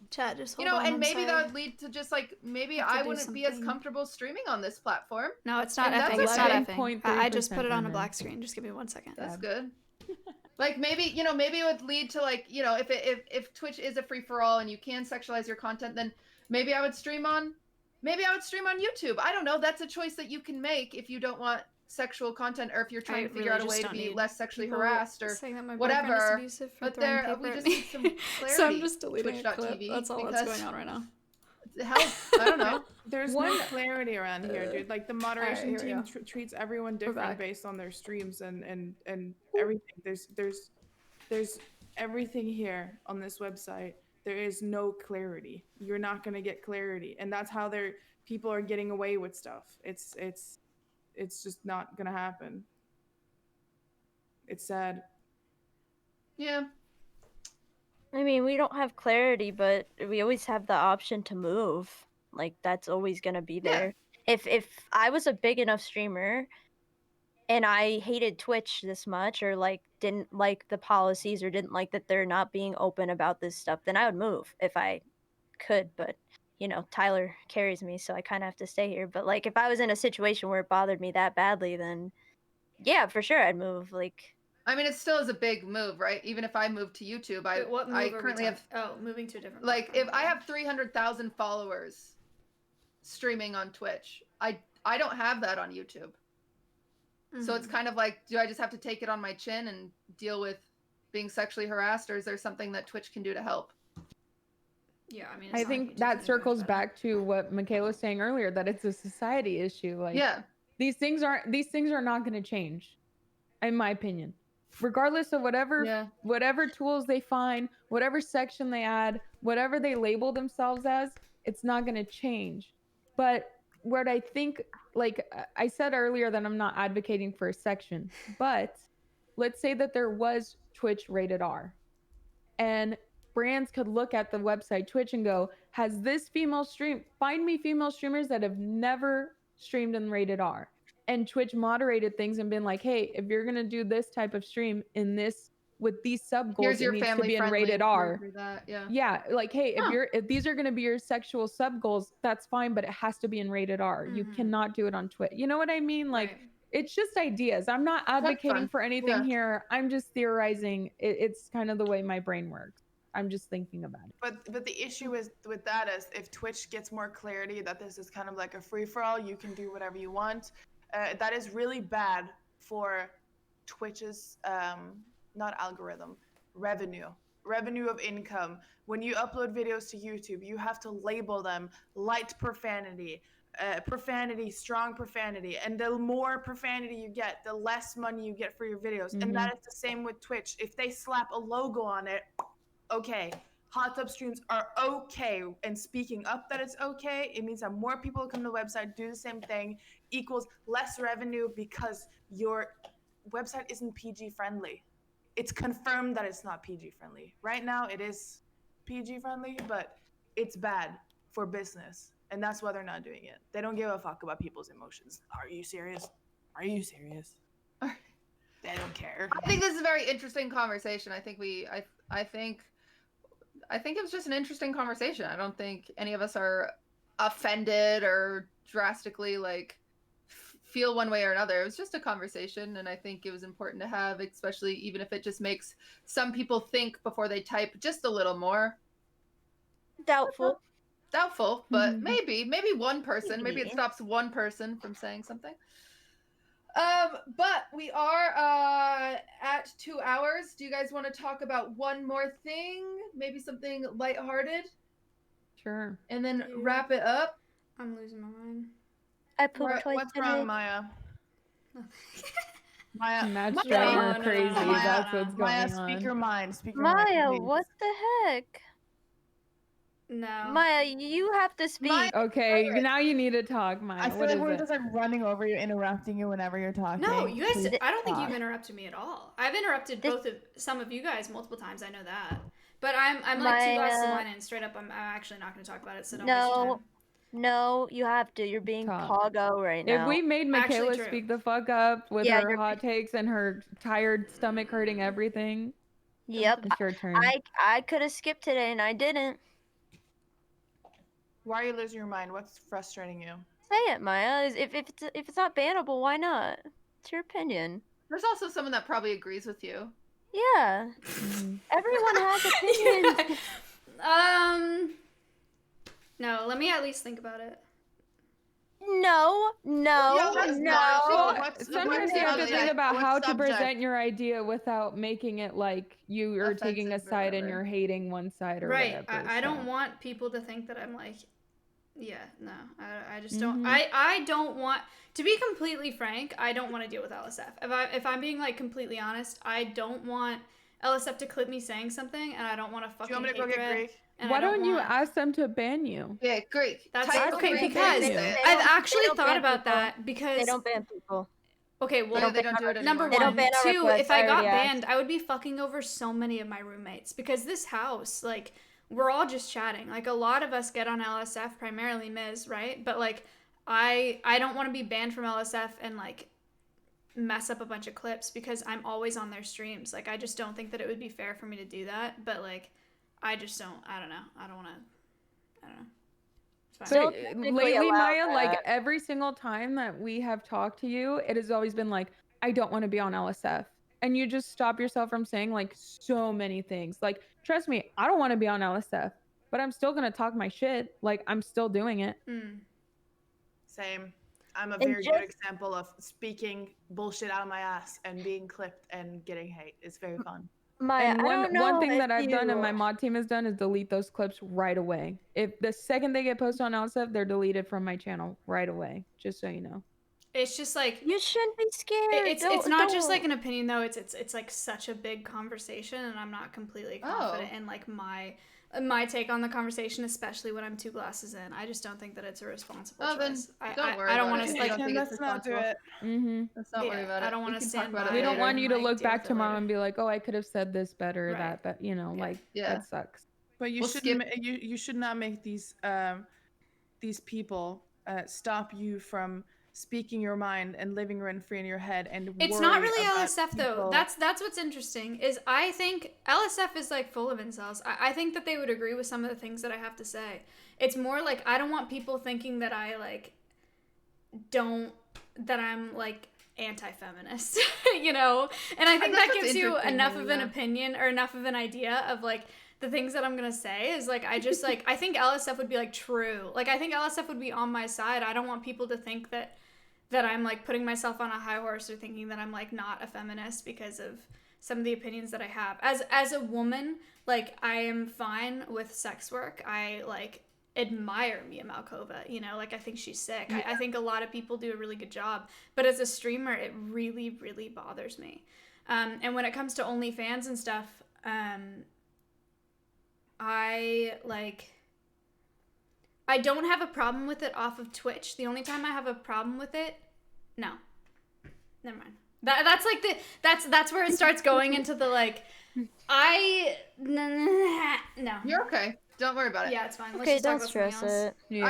chat, just you hold know, on and one maybe sec. that would lead to just like maybe Have to I do wouldn't be as something. comfortable streaming on this platform. No, it's not And effing. that's It's not okay. effing. I just put it on a women. black screen. Just give me 1 second. That's good. Like maybe, you know, maybe it would lead to like, you know, if Twitch is a free for all and you can sexualize your content, then maybe I would stream on YouTube. I don't know. That's a choice that you can make if you don't want sexual content, or if you're trying to figure out a way to be less sexually harassed or saying that my boyfriend is whatever. abusive for But throwing there, paper we at just me. need some clarity. So I'm just deleting a clip. Twitch.tv That's all that's going on right now. Help. I don't know. There's no clarity around here, dude. Like the moderation here we team go. treats everyone back. different based on their streams and everything. There's everything here on this website. There is no clarity. You're not gonna get clarity, and that's how people are getting away with stuff. It's just not gonna happen. It's sad. Yeah. I mean, we don't have clarity, but we always have the option to move. Like that's always gonna be there. If I was a big enough streamer and I hated Twitch this much, or like didn't like the policies, or didn't like that they're not being open about this stuff, then I would move if I could. But you know, Tyler carries me, so I kind of have to stay here. But like if I was in a situation where it bothered me that badly, then yeah, for sure I'd move. Like I mean, it still is a big move, right? Even if I move to YouTube, Wait, what move I are we currently have moving to a different like platform. if I have 300,000 followers streaming on Twitch, I don't have that on YouTube. So it's kind of like, do I just have to take it on my chin and deal with being sexually harassed, or is there something that Twitch can do to help? Yeah, I mean, I think that circles back to what Michaela was saying earlier, that it's a society issue. Like, Yeah. these things are not going to change, in my opinion. Regardless of whatever tools they find, whatever section they add, whatever they label themselves as, it's not going to change. But what I think, like I said earlier, that I'm not advocating for a section, but let's say that there was Twitch rated R, and brands could look at the website Twitch and go, has this female stream, find me female streamers that have never streamed in rated R. And Twitch moderated things and been like, hey, if you're gonna do this type of stream in this with these sub goals, Here's it your needs to family be in friendly. rated R. Yeah. Yeah, like, hey, if these are gonna be your sexual sub goals, that's fine, but it has to be in rated R. You cannot do it on Twitch. You know what I mean? Like, it's just ideas. I'm not advocating fine. for anything Yeah. here. I'm just theorizing. It's kind of the way my brain works. I'm just thinking about it. But the issue is with that is if Twitch gets more clarity that this is kind of like a free for all, you can do whatever you want. That is really bad for Twitch's not algorithm, revenue of income. When you upload videos to YouTube, you have to label them light profanity, strong profanity, and the more profanity you get, the less money you get for your videos. And that is the same with Twitch. If they slap a logo on it, okay, hot tub streams are okay. And speaking up that it's okay, it means that more people come to the website, do the same thing, equals less revenue because your website isn't PG friendly. It's confirmed that it's not PG friendly. Right now it is PG friendly, but it's bad for business. And that's why they're not doing it. They don't give a fuck about people's emotions. Are you serious? Are you serious? They don't care. I think this is a very interesting conversation. I think it was just an interesting conversation. I don't think any of us are offended or drastically like feel one way or another. It was just a conversation, and I think it was important to have, especially even if it just makes some people think before they type just a little more. Doubtful. Doubtful, but maybe one person. Maybe it Maybe. stops one person from saying something. But we are at 2 hours. Do you guys want to talk about one more thing? Maybe something lighthearted? Sure. And then wrap it up? I'm losing my mind. I pooped twice What's today. wrong, Maya? Maya, Matt's driving her crazy. Maya, That's what's going Maya, on. speak your mind. Speak your mind. Maya, please. what the heck? No. Maya, you have to speak. Okay, now you need to talk, Maya. I feel What like is we're it? just like running over you, interrupting you whenever you're talking. No, you guys. Please I don't think talk. you've interrupted me at all. I've interrupted some of you guys multiple times. I know that. But I'm like 2 glasses of Maya. wine in, straight up. I'm actually not going to talk about it. So don't waste your time. No, you have to. You're being poggo right now. If we made Actually Michaela true. speak the fuck up with Yeah, her you're hot takes and her tired stomach hurting everything, Yep. it's your turn. I could have skipped today and I didn't. Why are you losing your mind? What's frustrating you? Say it, Maya. If it's not bannable, why not? It's your opinion. There's also someone that probably agrees with you. Yeah. Everyone has opinions. No, let me at least think about it. No. Sometimes you have to think about how to present your idea without making it like you are taking a Offensive or side and whatever. you're hating one side or Right. whatever. I so. don't want people to think that I'm like, yeah, no. I just Mm-hmm. don't. I don't want to be completely frank. I don't want to deal with LSF. If I'm being like completely honest, I don't want LSF to clip me saying something, and I don't want to fucking. Do you want me to go get Greek? Why don't you ask them to ban you? Yeah, Greek. That's Type okay Greek, because they don't- I've they actually don't thought ban about people. that because They don't ban people. Okay, well, They don't do it number anymore. They don't one. ban our Two, requests, if I I got already asked. banned, I would be fucking over so many of my roommates because this house, like, we're all just chatting. Like, a lot of us get on LSF, primarily Miz, right? But like, I don't want to be banned from LSF and like mess up a bunch of clips because I'm always on their streams. Like, I just don't think that it would be fair for me to do that. But like, I just don't. I don't know. I don't want to. I don't know. It's fine. So lately, Maya, like every single time that we have talked to you, it has always been like, I don't want to be on LSF. And you just stop yourself from saying like so many things. Like, trust me, I don't want to be on LSF, but I'm still going to talk my shit. Like, I'm still doing it. Same. I'm a And very good just- example of speaking bullshit out of my ass and being clipped and getting hate. It's very fun. Maya, And I don't know one thing that if I've done and you- my mod team has done is delete those clips right away. If the second they get posted on LSF, they're deleted from my channel right away. Just so you know. It's just like You shouldn't be scared. it's not just like Don't. an opinion though. It's like such a big conversation, and I'm not completely confident in like my take on the conversation, especially when I'm 2 glasses in. I just don't think that it's a responsible then choice. don't worry I don't about want it. to I like. don't think it's Let's not do responsible. it. Mm-hmm. Let's not worry about it. I don't want We to can talk stand about by it We don't later. want you to like, look deal back with it tomorrow later. and be like, oh, I could have said this better or Right. that, but you know, like Yeah. that sucks. But you We'll shouldn't. You should not make these people stop you from speaking your mind and living rent free in your head. And It's not worry really about LSF though. people. That's what's interesting is I think LSF is like full of incels. I think that they would agree with some of the things that I have to say. It's more like I don't want people thinking that I like that I'm like anti-feminist, you know? And I think That's that what's gives you interesting, enough though, of an yeah. opinion or enough of an idea of like the things that I'm gonna say is like I just like I think LSF would be like true. Like I think LSF would be on my side. I don't want people to think that I'm like putting myself on a high horse or thinking that I'm like not a feminist because of some of the opinions that I have. As a woman, like I am fine with sex work. I like admire Mia Malkova, you know, like I think she's sick. I think a lot of people do a really good job, but as a streamer it really, really bothers me. And when it comes to OnlyFans and stuff, I don't have a problem with it off of Twitch. The only time I have a problem with it, no, never mind. That's like that's where it starts going into the like, no. You're okay. Don't worry about it. Yeah, it's fine. Let's Okay, just talk don't about something stress else. it. Yeah.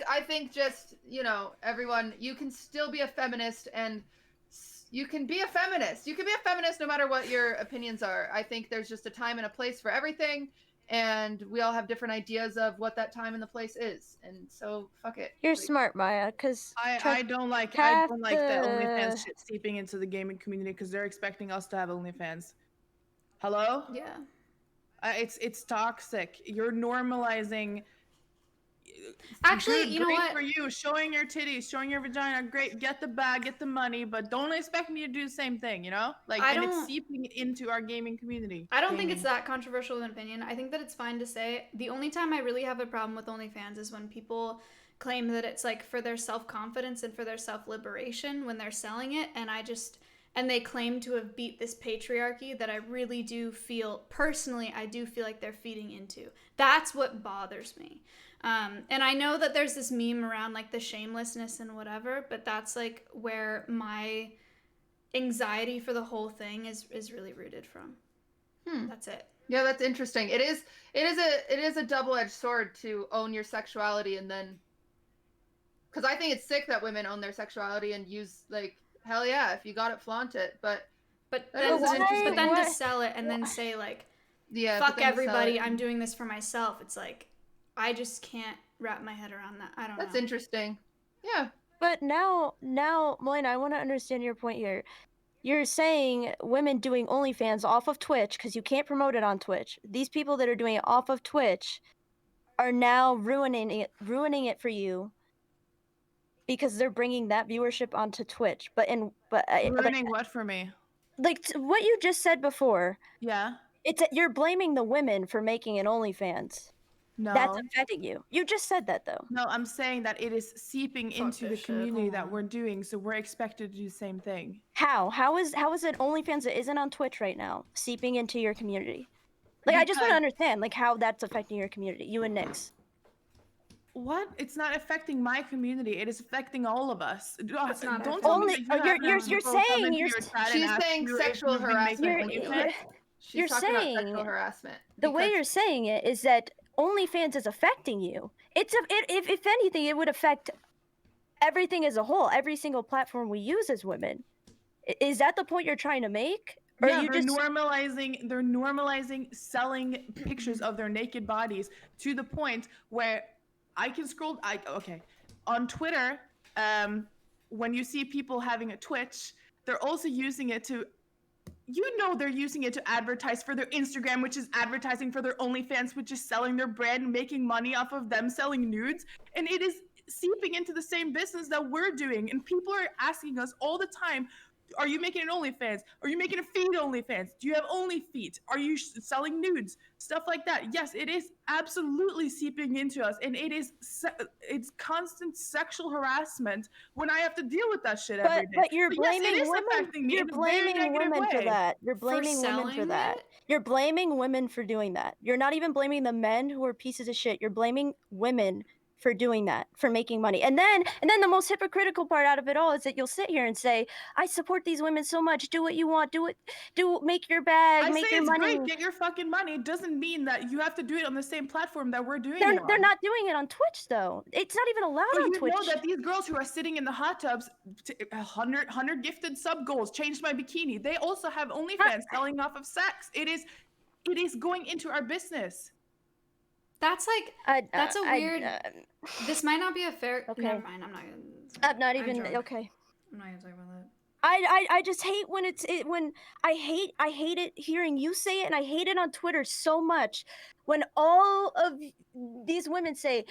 I think just, you know, everyone, you can still be a feminist and you can be a feminist. You can be a feminist no matter what your opinions are. I think there's just a time and a place for everything. and we all have different ideas of what that time and the place is, and so fuck it. You're Like, smart, Maya, because I don't like the OnlyFans shit seeping into the gaming community because they're expecting us to have OnlyFans. Hello? Yeah. It's toxic. You're normalizing. Actually, Good, you know great what? for you, showing your titties, showing your vagina, great. Get the bag, get the money, but don't expect me to do the same thing. You know, like, and it's seeping into our gaming community. I don't think it's that controversial of an opinion. I think that it's fine to say. The only time I really have a problem with OnlyFans is when people claim that it's like for their self-confidence and for their self-liberation when they're selling it, and they claim to have beat this patriarchy that I really do feel, personally, I do feel like they're feeding into. That's what bothers me. And I know that there's this meme around like the shamelessness and whatever, but that's like where my anxiety for the whole thing is really rooted from. That's it. Yeah, that's interesting. It is a double-edged sword to own your sexuality, and then, because I think it's sick that women own their sexuality and use, like, hell yeah, if you got it, flaunt it. But then to sell it and then say like, yeah, fuck everybody, I'm doing this for myself. It's like, I just can't wrap my head around that. I don't know. That's interesting. Yeah. But now, Melina, I want to understand your point here. You're saying women doing OnlyFans off of Twitch, because you can't promote it on Twitch. These people that are doing it off of Twitch are now ruining it for you because they're bringing that viewership onto Twitch. Ruining what for me? Like what you just said before. Yeah. You're blaming the women for making an OnlyFans. No. That's affecting you. You just said that though. No, I'm saying that it is seeping into the community that we're doing, so we're expected to do the same thing. How? How is it OnlyFans that isn't on Twitch right now seeping into your community? Like, I just want to understand, like, how that's affecting your community, you and Nyx. What? It's not affecting my community. It is affecting all of us. It's not Don't tell me that you're saying She's saying sexual harassment. You're talking about saying sexual harassment. The way you're saying it is that OnlyFans is affecting you. If anything, it would affect everything as a whole, every single platform we use as women. Is that the point you're trying to make? Or yeah, you they're normalizing selling pictures of their naked bodies to the point where I can scroll. On Twitter, when you see people having a Twitch, they're also using it to. They're using it to advertise for their Instagram, which is advertising for their OnlyFans, which is selling their brand, making money off of them selling nudes. And it is seeping into the same business that we're doing. And people are asking us all the time, are you making an OnlyFans? Are you making a feed OnlyFans? Do you have OnlyFeet? Are you selling nudes? Stuff like that. Yes, it is absolutely seeping into us. And it's constant sexual harassment when I have to deal with that shit every day. But you're blaming yes, it is women. affecting me You're in a very blaming negative women for way. that. You're blaming women for that. You're blaming women for doing that. You're not even blaming the men who are pieces of shit. You're blaming women for doing that, for making money. And then the most hypocritical part out of it all is that you'll sit here and say, I support these women so much. Do what you want. Make your bag, make your money. Great, get your fucking money. It doesn't mean that you have to do it on the same platform that we're doing They're it on. not doing it on Twitch though. It's not even allowed on Twitch. You know that these girls who are sitting in the hot tubs, 100 gifted sub goals, changed my bikini. They also have OnlyFans selling off of sex. It is going into our business. That's like that's a weird. This might not be a fair. Okay. Never mind. I'm not gonna. I'm not even okay. I'm not gonna talk about that. I just hate when I hate it hearing you say it, and I hate it on Twitter so much when all of these women say,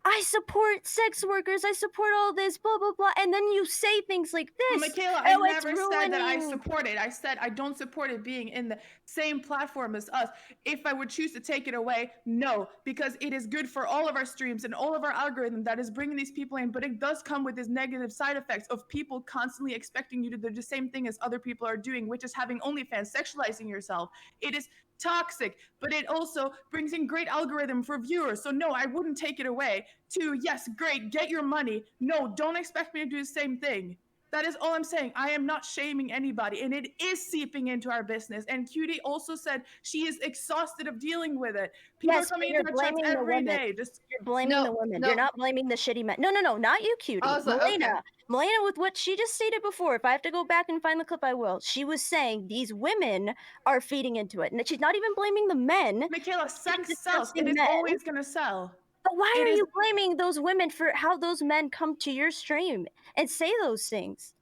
I support sex workers, I support all this, blah blah blah, and then you say things like this. Well, Michaela, I never said that I support it. I said I don't support it being in the same platform as us. If I would choose to take it away, no, because it is good for all of our streams and all of our algorithm that is bringing these people in, but it does come with these negative side effects of people constantly expecting you to do the same thing as other people are doing, which is having OnlyFans, sexualizing yourself. It is toxic, but it also brings in great algorithm for viewers. So no, I wouldn't take it away. To yes, great, get your money. No, don't expect me to do the same thing. That is all I'm saying. I am not shaming anybody, and it is seeping into our business. And Cutie also said she is exhausted of dealing with it. People Yes, are coming but into you're our chats blaming the every women. day. Just You're blaming the women. no. You're not blaming the shitty men. No, not you, Cutie. I was like, Melena. okay. Melena, with what she just stated before, if I have to go back and find the clip, I will. She was saying these women are feeding into it. And she's not even blaming the men. Michaela, She's sex just sells. It discussing is men. always gonna sell. But why It are is- you blaming those women for how those men come to your stream and say those things?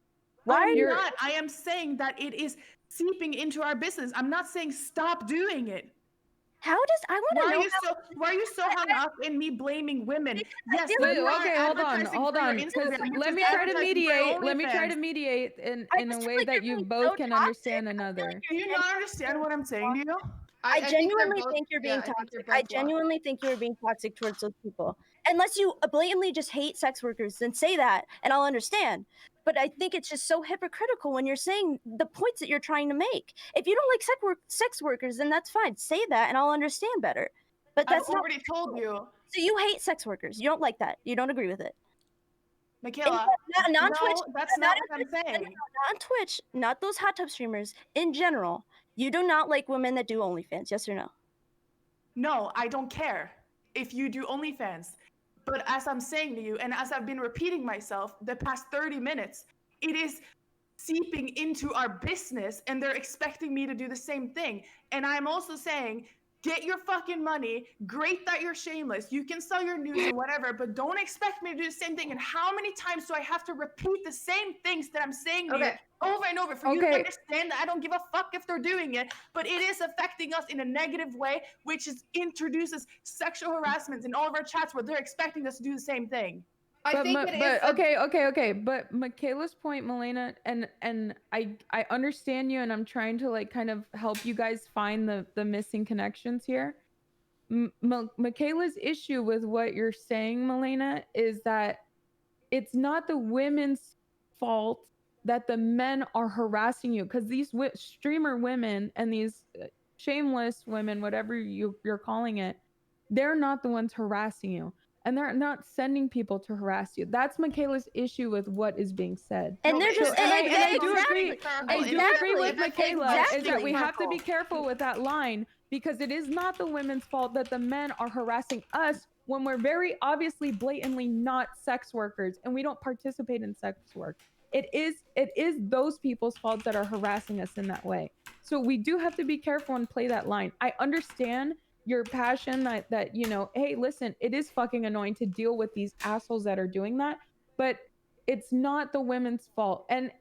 Why are I'm you not. I am saying that it is seeping into our business. I'm not saying stop doing it. How does I want to know Why are you so hung up in me blaming women? Yes, feel you are Okay, hold on, advertising hold for your on. 'Cause Instagram. You're let just me try to advertising for your mediate. Let me try to OnlyFans. mediate in I a just feel way like that you're you being both so can toxic. understand another. Do you not understand what I'm saying to you? I think they're genuinely both- think you're being yeah, I think they're toxic. I both genuinely think you're being toxic towards those people. Unless you blatantly just hate sex workers, then say that, and I'll understand. But I think it's just so hypocritical when you're saying the points that you're trying to make. If you don't like sex workers, then that's fine. Say that, and I'll understand better. But I've that's not already told you. So you hate sex workers. You don't like that. You don't agree with it. Michaela, Not on no, Twitch. that's not what I'm No, saying. not on Twitch. Not those hot tub streamers. In general, you do not like women that do OnlyFans. Yes or no? No, I don't care if you do OnlyFans. But as I'm saying to you, and as I've been repeating myself the past 30 minutes, it is seeping into our business and they're expecting me to do the same thing. And I'm also saying, get your fucking money. Great that you're shameless. You can sell your news and whatever, but don't expect me to do the same thing. And how many times do I have to repeat the same things that I'm saying to you over and over for you to Okay. understand that I don't give a fuck if they're doing it, but it is affecting us in a negative way, which introduces sexual harassment in all of our chats where they're expecting us to do the same thing. Okay. But Michaela's point, Melena, and I understand you, and I'm trying to like kind of help you guys find the missing connections here. Michaela's issue with what you're saying, Melena, is that it's not the women's fault that the men are harassing you, because these streamer women and these shameless women, whatever you're calling it, they're not the ones harassing you. And they're not sending people to harass you. That's Michaela's issue with what is being said. And they're just I do exactly. agree. I do agree with Michaela is that we have to be careful with that line, because it is not the women's fault that the men are harassing us when we're very obviously blatantly not sex workers and we don't participate in sex work. It is those people's fault that are harassing us in that way. So we do have to be careful and play that line. I understand your passion that you know, hey, listen, it is fucking annoying to deal with these assholes that are doing that, but it's not the women's fault. And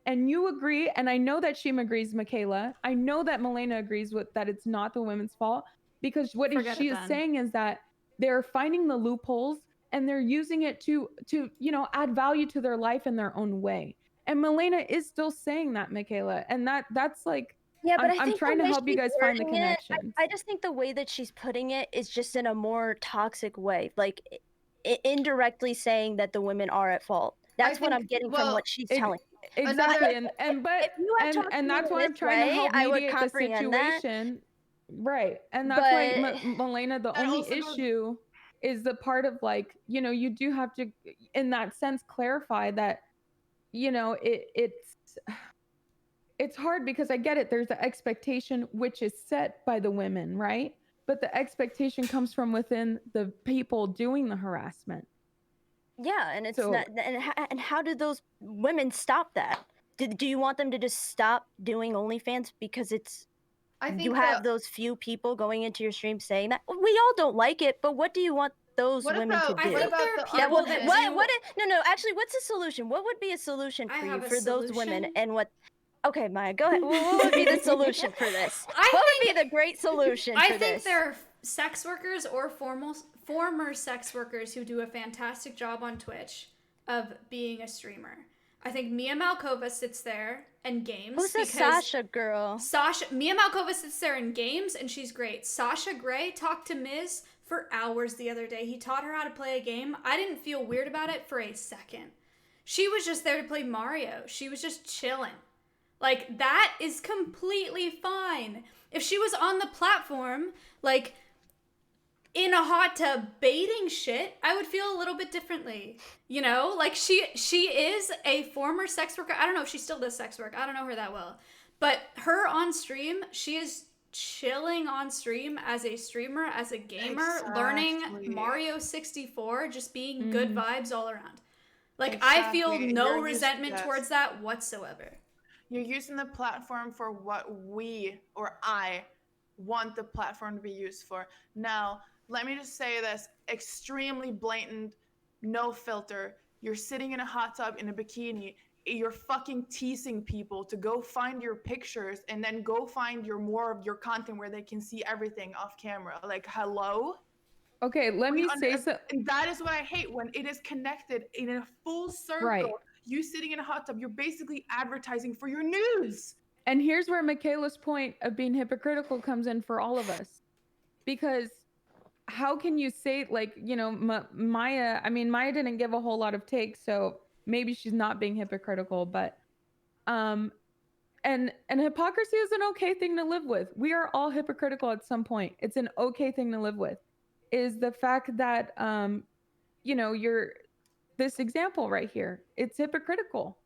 you agree, and I know that Sheem agrees, Michaela. I know that Melena agrees with that it's not the women's fault, because what she is saying is that they're finding the loopholes and they're using it to you know, add value to their life in their own way. And Melena is still saying that, Michaela, and that's like, Yeah, but I'm I think trying the to way help you she's guys find the wording it, connection. I just think the way that she's putting it is just in a more toxic way, like indirectly saying that the women are at fault. That's what I'm getting from what she's telling. Exactly, and that's why I'm trying to help I would mediate the comprehend that. situation. Right, and that's why But- Melena, the only issue is the part of like, you know, you do have to, in that sense, clarify that, you know, it's hard, because I get it. There's the expectation which is set by the women, right? But the expectation comes from within the people doing the harassment. Yeah, and it's So- not. And how do those women stop that? Do you want them to just stop doing OnlyFans because it's? You have those few people going into your stream saying that. We all don't like it, but what do you want those women to do? What about the That will, argument? no. Actually, what's the solution? What would be a solution for you have a for those women? solution. And what? Okay, Maya, go ahead. What would be the solution for this? What would be the great solution for I this? think there are sex workers or former sex workers who do a fantastic job on Twitch of being a streamer. I think Mia Malkova sits there and games. Who's the Sasha girl? Mia Malkova sits there and games, and she's great. Sasha Grey talked to Miz for hours the other day. He taught her how to play a game. I didn't feel weird about it for a second. She was just there to play Mario. She was just chilling. Like, that is completely fine. If she was on the platform, like, in a hot tub baiting shit, I would feel a little bit differently. You know, like she is a former sex worker. I don't know if she still does sex work. I don't know her that well. But her on stream, she is chilling on stream as a streamer, as a gamer, learning Mario 64, just being good vibes all around. Like I feel no resentment towards that whatsoever. You're using the platform for what we or I want the platform to be used for. Now, let me just say this extremely blatant, no filter. You're sitting in a hot tub in a bikini. You're fucking teasing people to go find your pictures and then go find your more of your content where they can see everything off camera. Like, hello? Okay, let me say so. And that is what I hate when it is connected in a full circle. Right. You sitting in a hot tub, you're basically advertising for your news. And here's where Michaela's point of being hypocritical comes in for all of us. Because how can you say, like, you know, Maya, I mean, Maya didn't give a whole lot of takes, so maybe she's not being hypocritical, but and hypocrisy is an okay thing to live with. We are all hypocritical at some point. It's an okay thing to live with. Is the fact that you know, you're this example right here. It's hypocritical.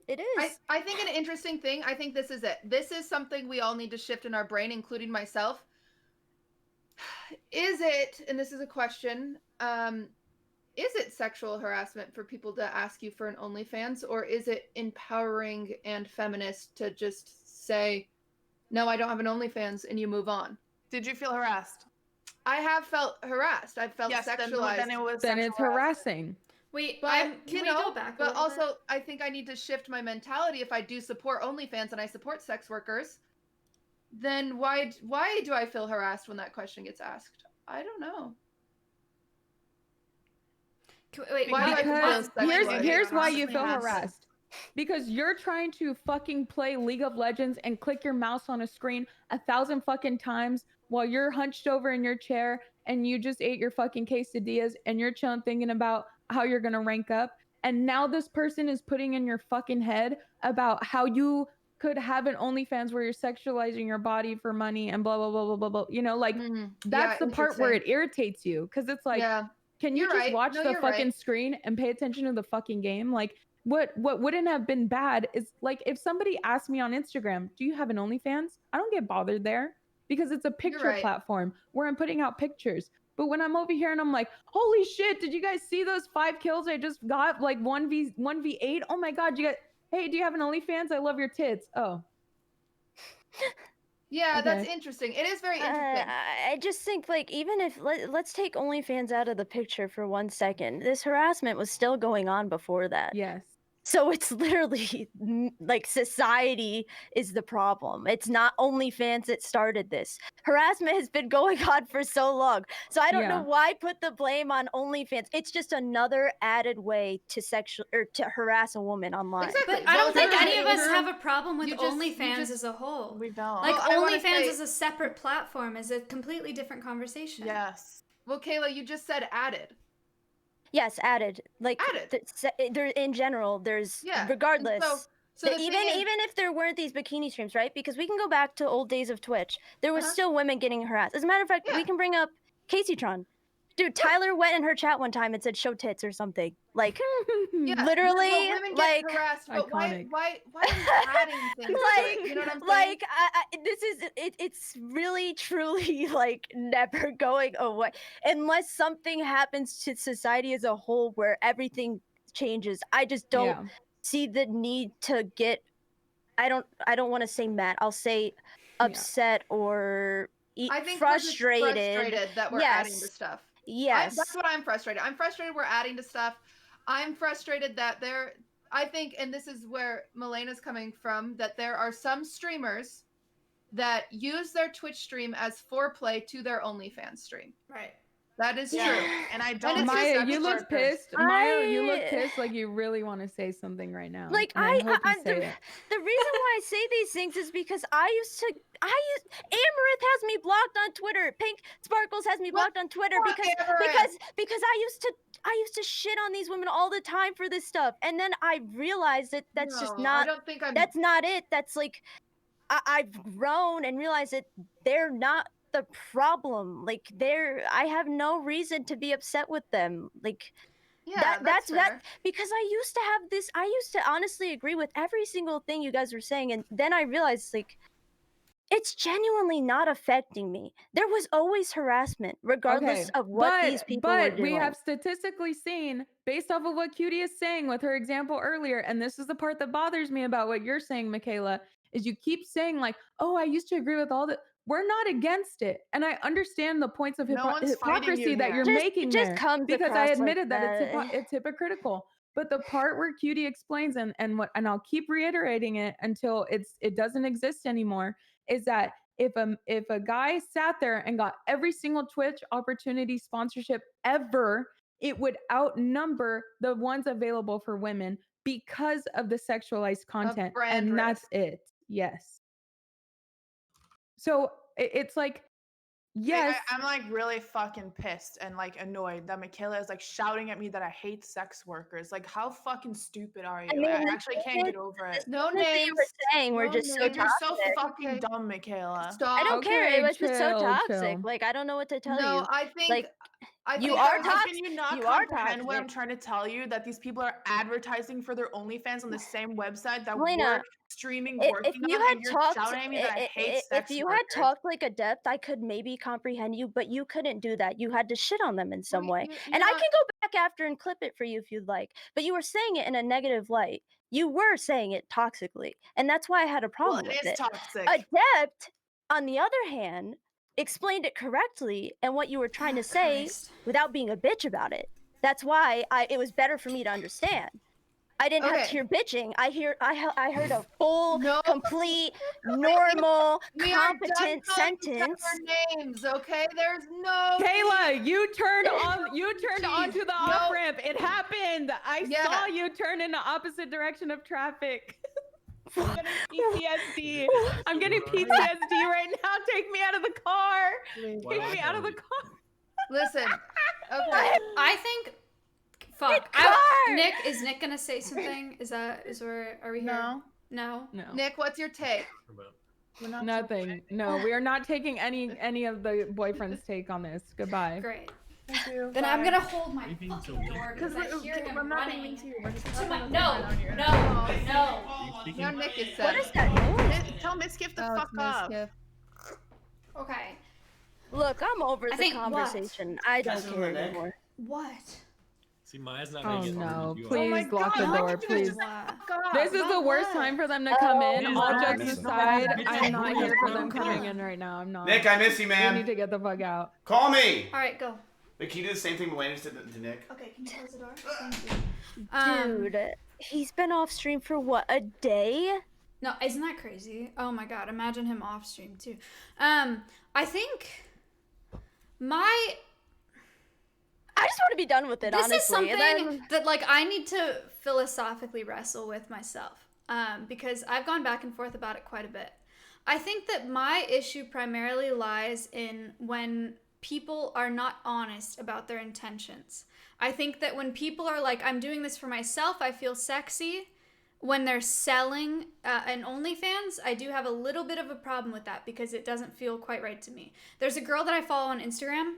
It is. I think an interesting thing, I think this is it. This is something we all need to shift in our brain, including myself. Is it, and this is a question, is it sexual harassment for people to ask you for an OnlyFans, or is it empowering and feminist to just say, no, I don't have an OnlyFans, and you move on? Did you feel harassed? I have felt harassed. I've felt sexualized. Then it's harassing. Wait, but can we go back a But little also, I think I need to shift my mentality. If I do support OnlyFans and I support sex workers, then why do I feel harassed when that question gets asked? I don't know. Wait, because here's why you feel harassed. Because you're trying to fucking play League of Legends and click your mouse on a screen 1,000 fucking times while you're hunched over in your chair and you just ate your fucking quesadillas and you're chilling thinking about how you're gonna rank up. And now this person is putting in your fucking head about how you could have an OnlyFans where you're sexualizing your body for money and blah, blah, blah, blah, blah, blah. You know, like that's the part where it irritates you. Cause it's like, can you just watch the fucking screen and pay attention to the fucking game? Like, what wouldn't have been bad is like if somebody asked me on Instagram, do you have an OnlyFans? I don't get bothered there because it's a picture platform where I'm putting out pictures. But when I'm over here and I'm like, holy shit, did you guys see those 5 kills I just got? Like 1v8? Oh my God, hey, do you have an OnlyFans? I love your tits. Oh. Yeah, Okay. that's interesting. It is very interesting. I just think, like, even if let's take OnlyFans out of the picture for 1 second, this harassment was still going on before that. Yes. So it's literally like society is the problem. It's not OnlyFans that started this. Harassment has been going on for so long. So I don't know why put the blame on OnlyFans. It's just another added way to to harass a woman online. Exactly. But I don't think any of us have a problem with OnlyFans as a whole. We don't. Like, Well, I wanna OnlyFans say- as a separate platform is a completely different conversation. Yes. Well, Kayla, you just said added. Yes, added. Like there in general, there's regardless. So the even thing is- even if there weren't these bikini streams, right? Because we can go back to old days of Twitch. There was still women getting harassed. As a matter of fact, we can bring up Caseytron. Dude, Tyler went in her chat one time and said "show tits" or something. Like, literally, well, women like get harassed, but iconic. why are you adding things to it? You know what I'm saying? Like, this is it's really truly like never going away unless something happens to society as a whole where everything changes. I just don't see the need to get. I don't want to say mad. I'll say upset or I think frustrated. we're just frustrated that we're adding to stuff. Yes. That's what I'm frustrated. I'm frustrated we're adding to stuff. I'm frustrated that I think, and this is where Melena's coming from, that there are some streamers that use their Twitch stream as foreplay to their OnlyFans stream. Right. That is true. And I don't. Maya, you look pissed. Maya, you look pissed like you really want to say something right now. Like and I hope you say it. The reason why I say these things is because Amaranth has me blocked on Twitter. Pink Sparkles has me blocked on Twitter because I used to shit on these women all the time for this stuff, and then I realized that that's just not. I don't think I'm. That's not it. That's like I've grown and realized that they're not the problem. Like I have no reason to be upset with them. Like Yeah, that's fair. because I used to honestly agree with every single thing you guys were saying, and then I realized like it's genuinely not affecting me. There was always harassment, regardless of what these people were But doing. we have statistically seen, based off of what Cutie is saying with her example earlier, and this is the part that bothers me about what you're saying, Michaela, is you keep saying like, "Oh, I used to agree with all that." We're not against it, and I understand the points of No one's fighting hypocrisy you that you're Just- making it just there, comes because I across like admitted that that. it's hypocritical. But the part where Cutie explains, and I'll keep reiterating it until it doesn't exist anymore, is that if a guy sat there and got every single Twitch opportunity sponsorship ever, it would outnumber the ones available for women because of the sexualized content, brand and that's it. Yes. So it's like, yes, I'm like really fucking pissed and like annoyed that Michaela is like shouting at me that I hate sex workers. Like, how fucking stupid are you? I mean, I the actually thing can't is, get over it. No things that you were saying were just so Like, you're so toxic. fucking dumb, Michaela. Stop. I don't care. It was just so chill, toxic. chill. Like I don't know what to tell No, you. I think like you think are that- How toxic. can you not You are comprehend what I'm toxic. trying to tell you? That these people are advertising for their OnlyFans on the same website that Helena, we're streaming If working you on, had and you're talked, shouting at me that I hate if sex you workers. had talked like a depth, I could maybe comprehend you, but you couldn't do that. You had to shit on them in some way, and I can go back after and clip it for you if you'd like. But you were saying it in a negative light. You were saying it toxically, and that's why I had a problem Well, it with is toxic. Adept, on the other hand, explained it correctly and what you were trying to say without being a bitch about it. That's why it was better for me to understand. I didn't have to hear bitching. I heard a full, complete, normal, We are done competent calling each other sentence. names, okay? There's no Kayla, you turned onto the no. off ramp. It happened. I saw you turn in the opposite direction of traffic. I'm getting PTSD. I'm getting PTSD right now. Take me out of the car. Take me out of the car. Listen. Okay. I think. Fuck. Nick, is Nick gonna say something? Are we here? No. Nick, what's your take? Nothing. No, we are not taking any of the boyfriend's take on this. Goodbye. Great. Thank you. Then I'm gonna hold my fucking door because I hear him running. No. Now Nick is What is that noise? Tell Miskiff to fuck up. Okay. Look, I'm over the think conversation. I don't care anymore. What? See, Maya's not Oh gonna get no! you Please lock the door, please. This is the worst time for them to Oh, come in. It is All not. jokes It's aside, not. I'm not here for them It's coming not. in right now. I'm not. Nick, I miss you, man. They need to get the fuck out. Call me. All right, go. Wait, can you do the same thing Melanie did to Nick? Okay, can you close the door? Thank you. Dude, he's been off stream for what, a day? No, isn't that crazy? Oh my god, imagine him off stream too. I think I just want to be done with it, this honestly. is something and then... that like I need to philosophically wrestle with myself, because I've gone back and forth about it quite a bit. I think that my issue primarily lies in when people are not honest about their intentions. I think that when people are like, I'm doing this for myself, I feel sexy. When they're selling an OnlyFans, I do have a little bit of a problem with that because it doesn't feel quite right to me. There's a girl that I follow on Instagram.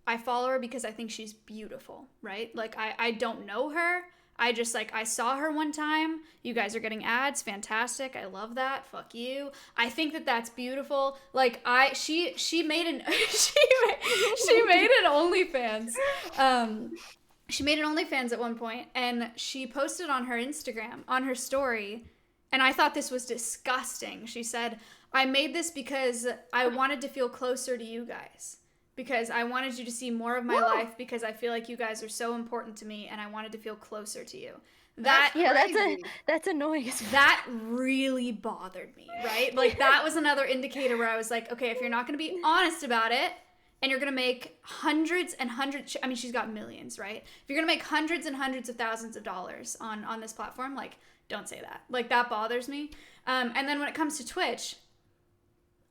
I follow her because I think she's beautiful, right? Like, I don't know her. I just, like, I saw her one time. You guys are getting ads. Fantastic. I love that. Fuck you. I think that that's beautiful. Like, she made an, she made an OnlyFans. She made an OnlyFans at one point, and she posted on her Instagram, on her story, and I thought this was disgusting. She said, I made this because I wanted to feel closer to you guys. Because I wanted you to see more of my life because I feel like you guys are so important to me and I wanted to feel closer to you. That's annoying. That really bothered me, right? Like that was another indicator where I was like, okay, if you're not going to be honest about it and you're going to make hundreds and hundreds, I mean, she's got millions, right? If you're going to make hundreds and hundreds of thousands of dollars on this platform, like don't say that. Like that bothers me. And then when it comes to Twitch,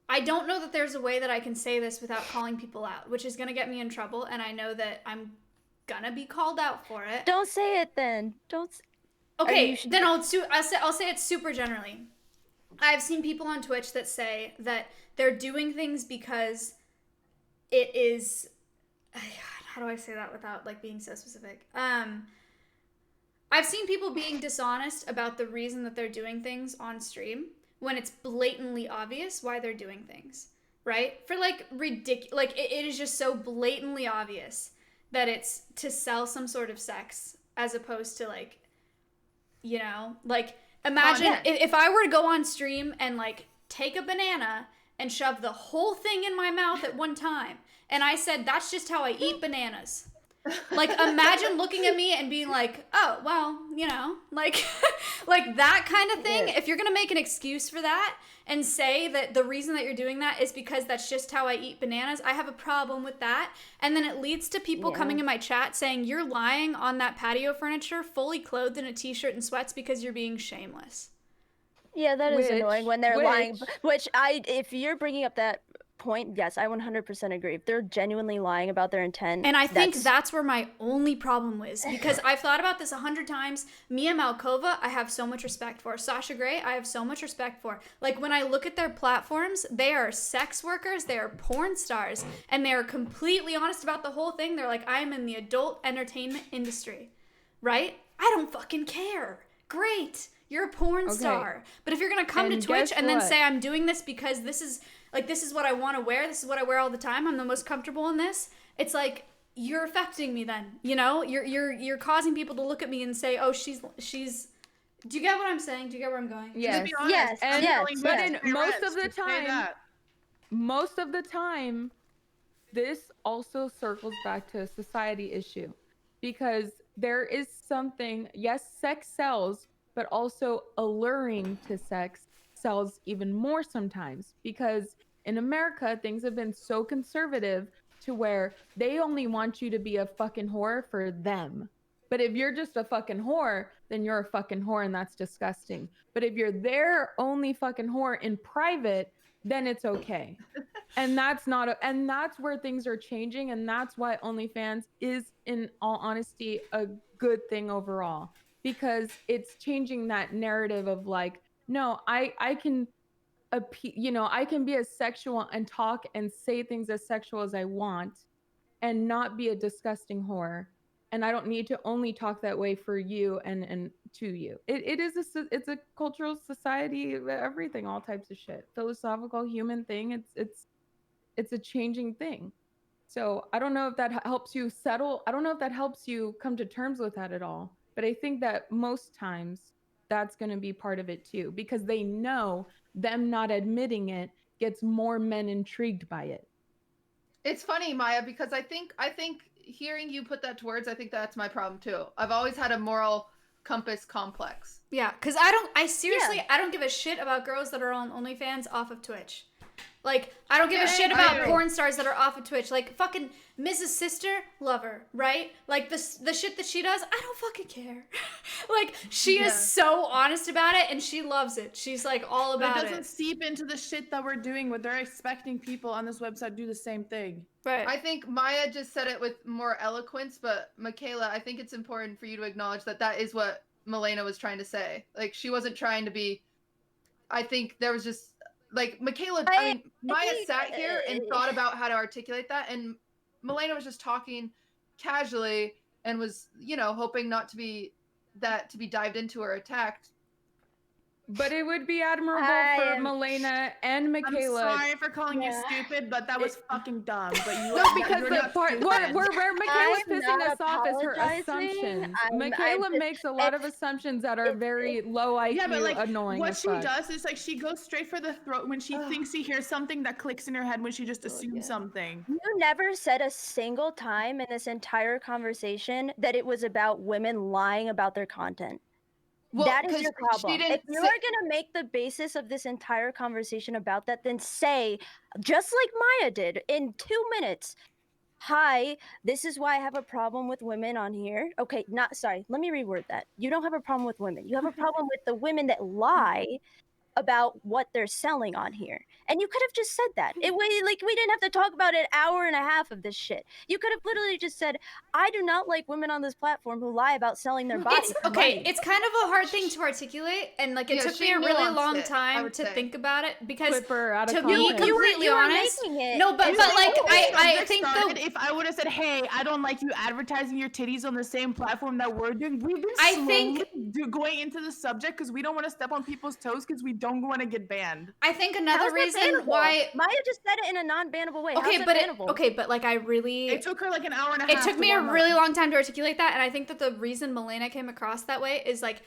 I don't know that there's a way that I can say this without calling people out, which is going to get me in trouble, and I know that I'm going to be called out for it. Don't say it then. Don't. Okay, then I'll say it super generally. I've seen people on Twitch that say that they're doing things because it is, how do I say that without like being so specific? I've seen people being dishonest about the reason that they're doing things on stream when it's blatantly obvious why they're doing things, right? For like ridiculous, like it is just so blatantly obvious that it's to sell some sort of sex as opposed to like, you know, like imagine if I were to go on stream and like take a banana and shove the whole thing in my mouth at one time and I said that's just how I eat bananas. Like imagine looking at me and being like, oh well, you know, like like that kind of thing. If you're gonna make an excuse for that and say that the reason that you're doing that is because that's just how I eat bananas, I have a problem with that. And then it leads to people coming in my chat saying you're lying on that patio furniture fully clothed in a t-shirt and sweats because you're being shameless. Yeah, that is annoying when they're lying. Which if you're bringing up that point, yes, I 100% agree. If they're genuinely lying about their intent, and I think that's where my only problem was, because I've thought about this 100 times. Mia Malkova, I have so much respect for. Sasha Grey, I have so much respect for. Like when I look at their platforms, they are sex workers, they are porn stars, and they are completely honest about the whole thing. They're like, I am in the adult entertainment industry, right? I don't fucking care. Great. You're a porn star. But if you're going to come to Twitch and then say I'm doing this because this is what I want to wear, this is what I wear all the time, I'm the most comfortable in this, it's like you're affecting me then, you know? You're causing people to look at me and say, "Oh, she's Do you get what I'm saying? Do you get where I'm going?" Yes. Yes. And yes. but in most of the time, this also circles back to a society issue, because there is something, yes, sex sells, but also alluring to sex sells even more sometimes, because in America, things have been so conservative to where they only want you to be a fucking whore for them. But if you're just a fucking whore, then you're a fucking whore and that's disgusting. But if you're their only fucking whore in private, then it's okay. And that's and that's where things are changing, and that's why OnlyFans is, in all honesty, a good thing overall, because it's changing that narrative of like, no, I can I can be as sexual and talk and say things as sexual as I want and not be a disgusting whore. And I don't need to only talk that way for you and to you. It's a cultural society, everything, all types of shit. Philosophical, human thing. It's a changing thing. So I don't know if that helps you settle. I don't know if that helps you come to terms with that at all. But I think that most times that's going to be part of it too, because they know them not admitting it gets more men intrigued by it. It's funny, Maya, because I think hearing you put that to words, I think that's my problem too. I've always had a moral compass complex. Yeah, because I seriously don't give a shit about girls that are on OnlyFans off of Twitch. Like, I don't give a shit about porn stars that are off of Twitch. Like, fucking Mrs. Sister, love her, right? Like, the shit that she does, I don't fucking care. Like, she is so honest about it, and she loves it. She's, like, all about it. It doesn't seep into the shit that we're doing, where they're expecting people on this website to do the same thing. Right. I think Maya just said it with more eloquence, but Michaela, I think it's important for you to acknowledge that that is what Milena was trying to say. Like, she wasn't trying to be... I think there was just... Like, Michaela, Maya sat here and thought about how to articulate that, and Milena was just talking casually and was, hoping not to be dived into or attacked. But it would be admirable for Milena and Michaela. I'm sorry for calling you stupid, but that was fucking dumb. But you because the part where Michaela's pissing us off is her assumptions. Michaela makes a lot of assumptions that are very low IQ, yeah, but like, annoying. What she does is like she goes straight for the throat when she thinks she hears something that clicks in her head when she just assumes something. You never said a single time in this entire conversation that it was about women lying about their content. Well, that is your problem. If you are going to make the basis of this entire conversation about that, then say, just like Maya did in 2 minutes, hi, this is why I have a problem with women on here. Okay, let me reword that. You don't have a problem with women. You have a problem with the women that lie about what they're selling on here. And you could have just said that. We didn't have to talk about an hour and a half of this shit. You could have literally just said, I do not like women on this platform who lie about selling their bodies. It's kind of a hard thing to articulate, and like it Yeah, took she me a really nuanced long it, I time would to say. think about it because Clip her out of to be context. completely You were honest, making it. no, but It's like I I think started, the if I would have said, "Hey, I don't like you advertising your titties on the same platform that we're doing," we've been I slowly think- going into the subject because we don't want to step on people's toes because we don't want to get banned. I think another How's that reason bannable? why Maya just said it in a non-bannable way. okay, How's but that bannable? but like I really It took her like an hour and a it half. took to me a warm up. really long time to articulate that, and I think that the reason Milena came across that way is like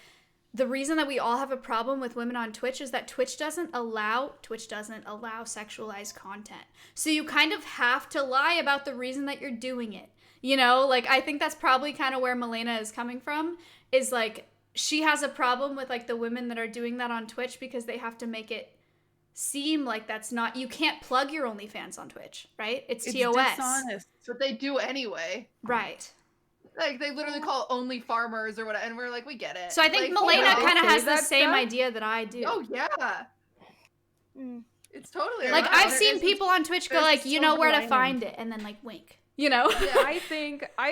the reason that we all have a problem with women on Twitch is that Twitch doesn't allow sexualized content. So you kind of have to lie about the reason that you're doing it. You know, like I think that's probably kind of where Milena is coming from, is like she has a problem with like the women that are doing that on Twitch because they have to make it seem like that's not, you can't plug your OnlyFans on Twitch, right? It's TOS. Dishonest, but they do anyway. Right. Like they literally call only farmers or whatever, and we're like, we get it. So I think Like, Milena you know. kind of has the that same stuff? idea that I do. Oh yeah. It's totally Like right. I've There seen is- people on Twitch go there's like, a you know silver where to lining. find it, and then like wink. You know? I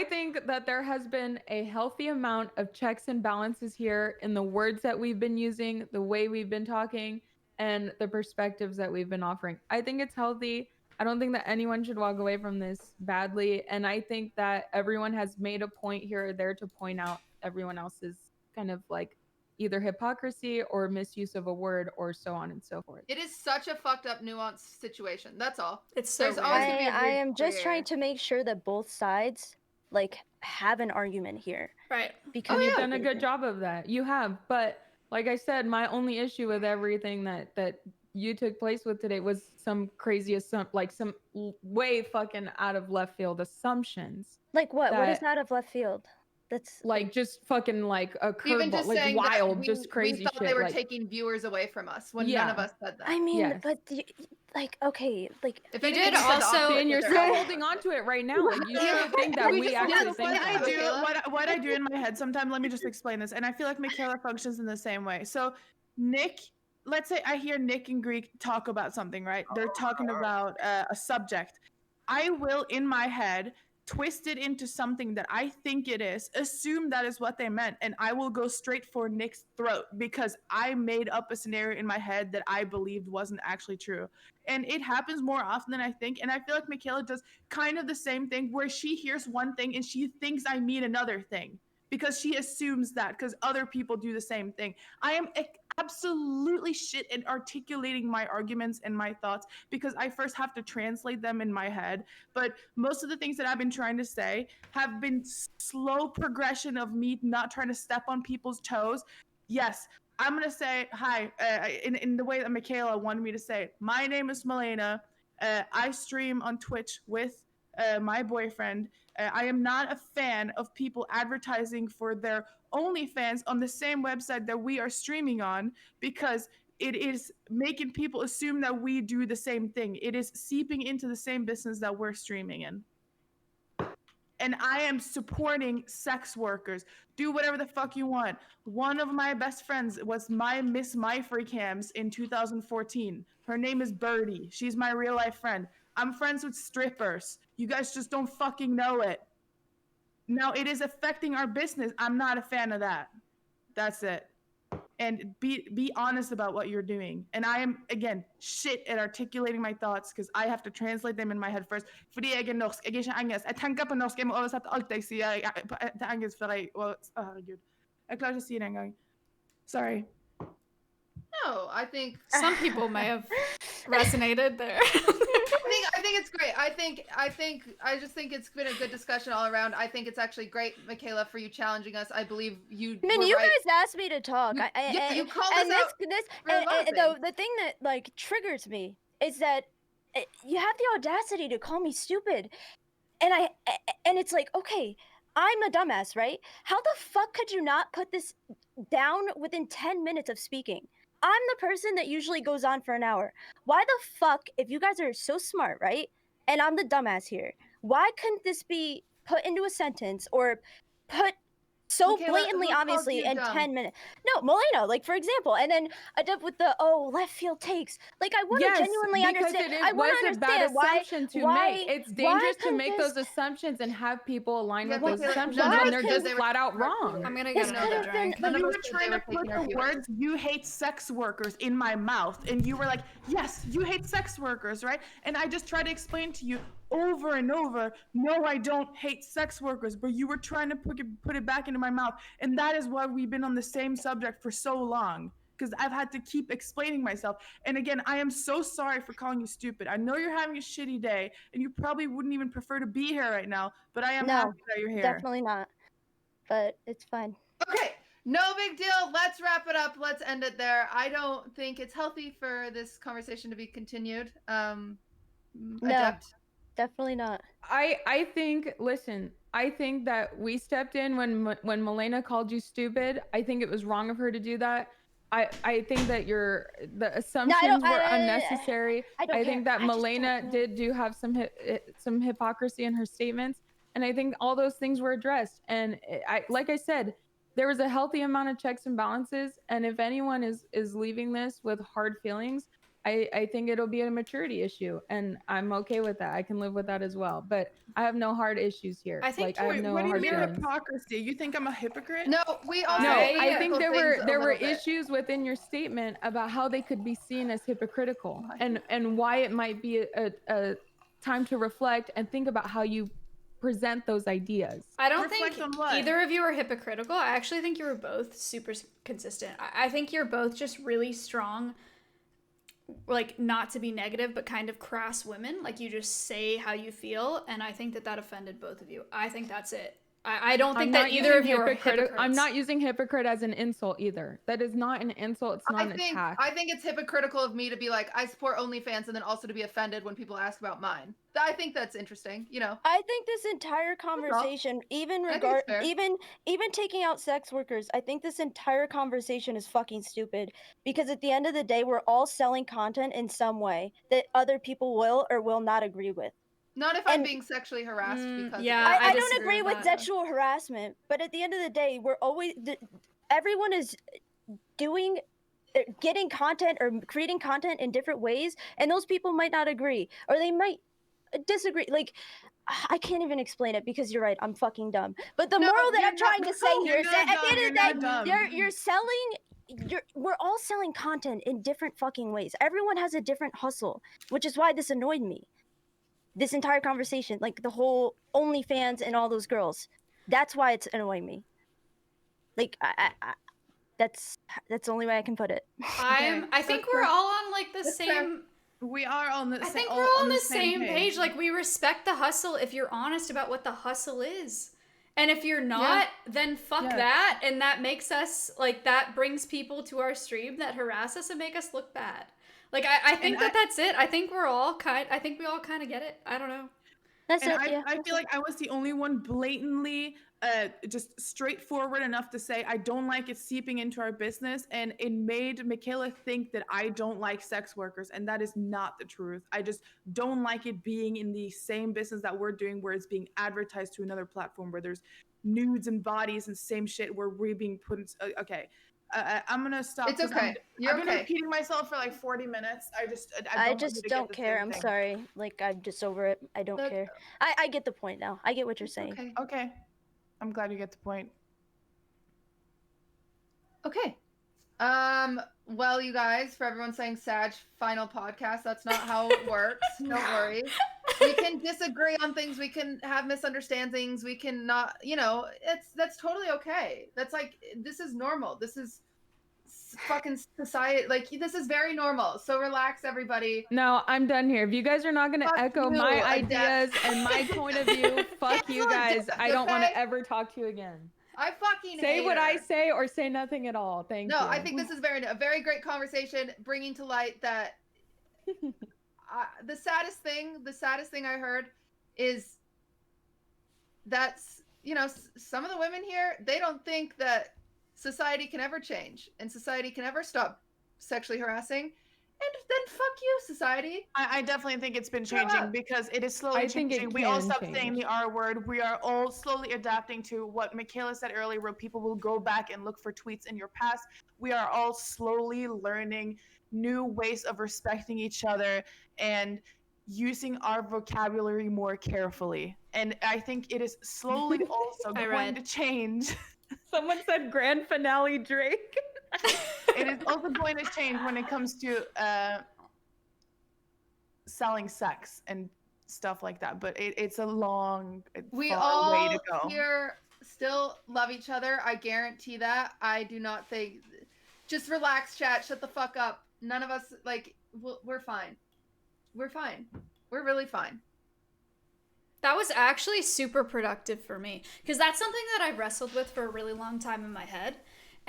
think that there has been a healthy amount of checks and balances here in the words that we've been using, the way we've been talking, and the perspectives that we've been offering. I think it's healthy. I don't think that anyone should walk away from this badly, and I think that everyone has made a point here or there to point out everyone else's kind of like either hypocrisy or misuse of a word or so on and so forth. It is such a fucked up, nuanced situation. That's all. It's so There's weird. always gonna be a I weird am just gray trying area. to make sure that both sides like have an argument here. Right. Because And you've done a good job of that. You have. But like I said, my only issue with everything that you took place with today was some crazy way fucking out of left field assumptions. Like what? What is that- out of left field? That's Like just fucking like a Even curveball, just like saying wild, that just crazy we thought shit. they were like, taking viewers away from us when none Yeah. of us said that. I mean, Yes. but like okay, like If You anything, did we said the also- opposite and you're with still their- holding on to it right now. You Yeah. still think that Can we we just actually move think on? that. What I do in my head sometimes, let me just explain this, and I feel like Michaela functions in the same way. So Nick, let's say I hear Nick and Greek talk about something, right? They're talking about a subject. I will in my head twist it into something that I think it is, assume that is what they meant, and I will go straight for Nick's throat because I made up a scenario in my head that I believed wasn't actually true. And it happens more often than I think, and I feel like Michaela does kind of the same thing where she hears one thing and she thinks I mean another thing because she assumes that because other people do the same thing. I am absolutely shit at articulating my arguments and my thoughts because I first have to translate them in my head. But most of the things that I've been trying to say have been slow progression of me not trying to step on people's toes. Yes, I'm going to say hi in the way that Michaela wanted me to say it. My name is Milena. I stream on Twitch with my boyfriend. I am not a fan of people advertising for their OnlyFans on the same website that we are streaming on because it is making people assume that we do the same thing. It is seeping into the same business that we're streaming in. And I am supporting sex workers. Do whatever the fuck you want. One of my best friends was my Miss My Free Cams in 2014. Her name is Birdie. She's my real life friend. I'm friends with strippers. You guys just don't fucking know it. Now, it is affecting our business. I'm not a fan of that. That's it. And be honest about what you're doing. And I am, again, shit at articulating my thoughts because I have to translate them in my head first. Fordi jeg er norsk, jeg er ikke engelsk. Jeg tenker på norsk, jeg må oversette alt jeg sier til engelsk før jeg... Herregud. Jeg klarer ikke å si det engang. Sorry. No, I think Some people may have resonated there. I think it's great. I just think it's been a good discussion all around. I think it's actually great, Michaela, for you challenging us. I believe you. I mean, were you right. guys asked me to talk. You called and us out for a lot of the thing that like triggers me is that you have the audacity to call me stupid, and it's like, okay, I'm a dumbass, right? How the fuck could you not put this down within 10 minutes of speaking? I'm the person that usually goes on for an hour. Why the fuck, if you guys are so smart, right? And I'm the dumbass here, why couldn't this be put into a sentence or put so Michaela, blatantly, who called obviously, you in dumb? 10 minutes. No, Molina, like, for example, and then Adept with the, left field takes. Like, I want to Yes, genuinely because understand. it I want was to a bad understand assumption to make. It's why dangerous to couldn't make this, those assumptions and have people align Yeah, with those Michaela, assumptions none of when us they're said just they were flat out taking our wrong. viewers. I'm gonna this get could another have been, drink. None of You us were said trying they to were put taking our the viewers. words "you hate sex workers" in my mouth, and you were like, "Yes, you hate sex workers, right?" And I just tried to explain to you over and over, "No, I don't hate sex workers," but you were trying to put it back into my mouth, and that is why we've been on the same subject for so long. Because I've had to keep explaining myself. And again, I am so sorry for calling you stupid. I know you're having a shitty day, and you probably wouldn't even prefer to be here right now, but I am no, happy that you're here. definitely not. But it's fine. Okay, no big deal. Let's wrap it up. Let's end it there. I don't think it's healthy for this conversation to be continued. No, Adept. definitely not. I think, listen, I think that we stepped in when Milena called you stupid. I think it was wrong of her to do that. I think that the assumptions were unnecessary. I don't think care. that I just Milena don't do have some hypocrisy in her statements, and I think all those things were addressed. And like I said, there was a healthy amount of checks and balances. And if anyone is leaving this with hard feelings, I think it'll be a maturity issue, and I'm okay with that. I can live with that as well. But I have no hard issues here. I think I have no what do you hard mean feelings. hypocrisy? You think I'm a hypocrite? No, we also No, hate I think there things were a there were little bit. issues within your statement about how they could be seen as hypocritical, and why it might be a time to reflect and think about how you present those ideas. I don't Reflect think on what? either of you are hypocritical. I actually think you were both super consistent. I think you're both just really strong, like, not to be negative, but kind of crass women. Like, you just say how you feel, and I think that offended both of you. I think that's it. I don't think that either of you are hypocrites. I'm not using hypocrite as an insult either. That is not an insult. It's not an attack. I think it's hypocritical of me to be like, I support OnlyFans, and then also to be offended when people ask about mine. I think that's interesting, you know. I think this entire conversation, even taking out sex workers, I think this entire conversation is fucking stupid. Because at the end of the day, we're all selling content in some way that other people will or will not agree with. Not if I'm being sexually harassed because yeah, of it. I don't agree with sexual harassment, but at the end of the day, everyone is getting content or creating content in different ways, and those people might not agree, or they might disagree. Like, I can't even explain it because you're right, I'm fucking dumb. But the moral that I'm trying to say here is that at the end of the day, you're selling. We're all selling content in different fucking ways. Everyone has a different hustle, which is why this annoyed me. This entire conversation, like the whole OnlyFans and all those girls, that's why it's annoying me. Like, that's the only way I can put it. I think we're all on like the same. We are on the. I think we're all on the same page. Like, we respect the hustle if you're honest about what the hustle is. And if you're not, then fuck that. And that makes us, like, that brings people to our stream that harass us and make us look bad. Like, I think that's it. I think we all kind of get it. I don't know. I feel like I was the only one blatantly just straightforward enough to say I don't like it seeping into our business, and it made Michaela think that I don't like sex workers, and that is not the truth. I just don't like it being in the same business that we're doing, where it's being advertised to another platform where there's nudes and bodies and same shit where we're being put in, okay. I'm gonna stop. It's okay. I've been repeating myself for like 40 minutes. I just don't care. I'm sorry. Like, I'm just over it. I don't care. I get the point now. I get what you're saying. Okay. I'm glad you get the point. Okay. Well, you guys, for everyone saying Sag final podcast, that's not how it works. Don't worry. We can disagree on things. We can have misunderstandings. We can not, that's totally okay. That's like, this is normal. This is fucking society. Like, this is very normal. So relax, everybody. No, I'm done here. If you guys are not going to echo my ideas and my point of view, fuck you guys. I don't want to ever talk to you again. I fucking say hate what her. I say or say nothing at all. Thank you. No, I think this is a very great conversation, bringing to light that the saddest thing I heard is that, some of the women here, they don't think that society can ever change and society can ever stop sexually harassing. And then fuck you, society. I definitely think it's been Grow changing up. because it is slowly I think it changing. We all can stopped saying change. the R word. We are all slowly adapting to what Michaela said earlier, where people will go back and look for tweets in your past. We are all slowly learning new ways of respecting each other and using our vocabulary more carefully. And I think it is slowly also going to change. Someone said grand finale Drake. It is also going to change when it comes to selling sex and stuff like that. But it's a long, We far all way to go. here still love each other. I guarantee that. I do not think. Just relax, chat. Shut the fuck up. None of us like. We're fine. We're fine. We're really fine. That was actually super productive for me because that's something that I've wrestled with for a really long time in my head.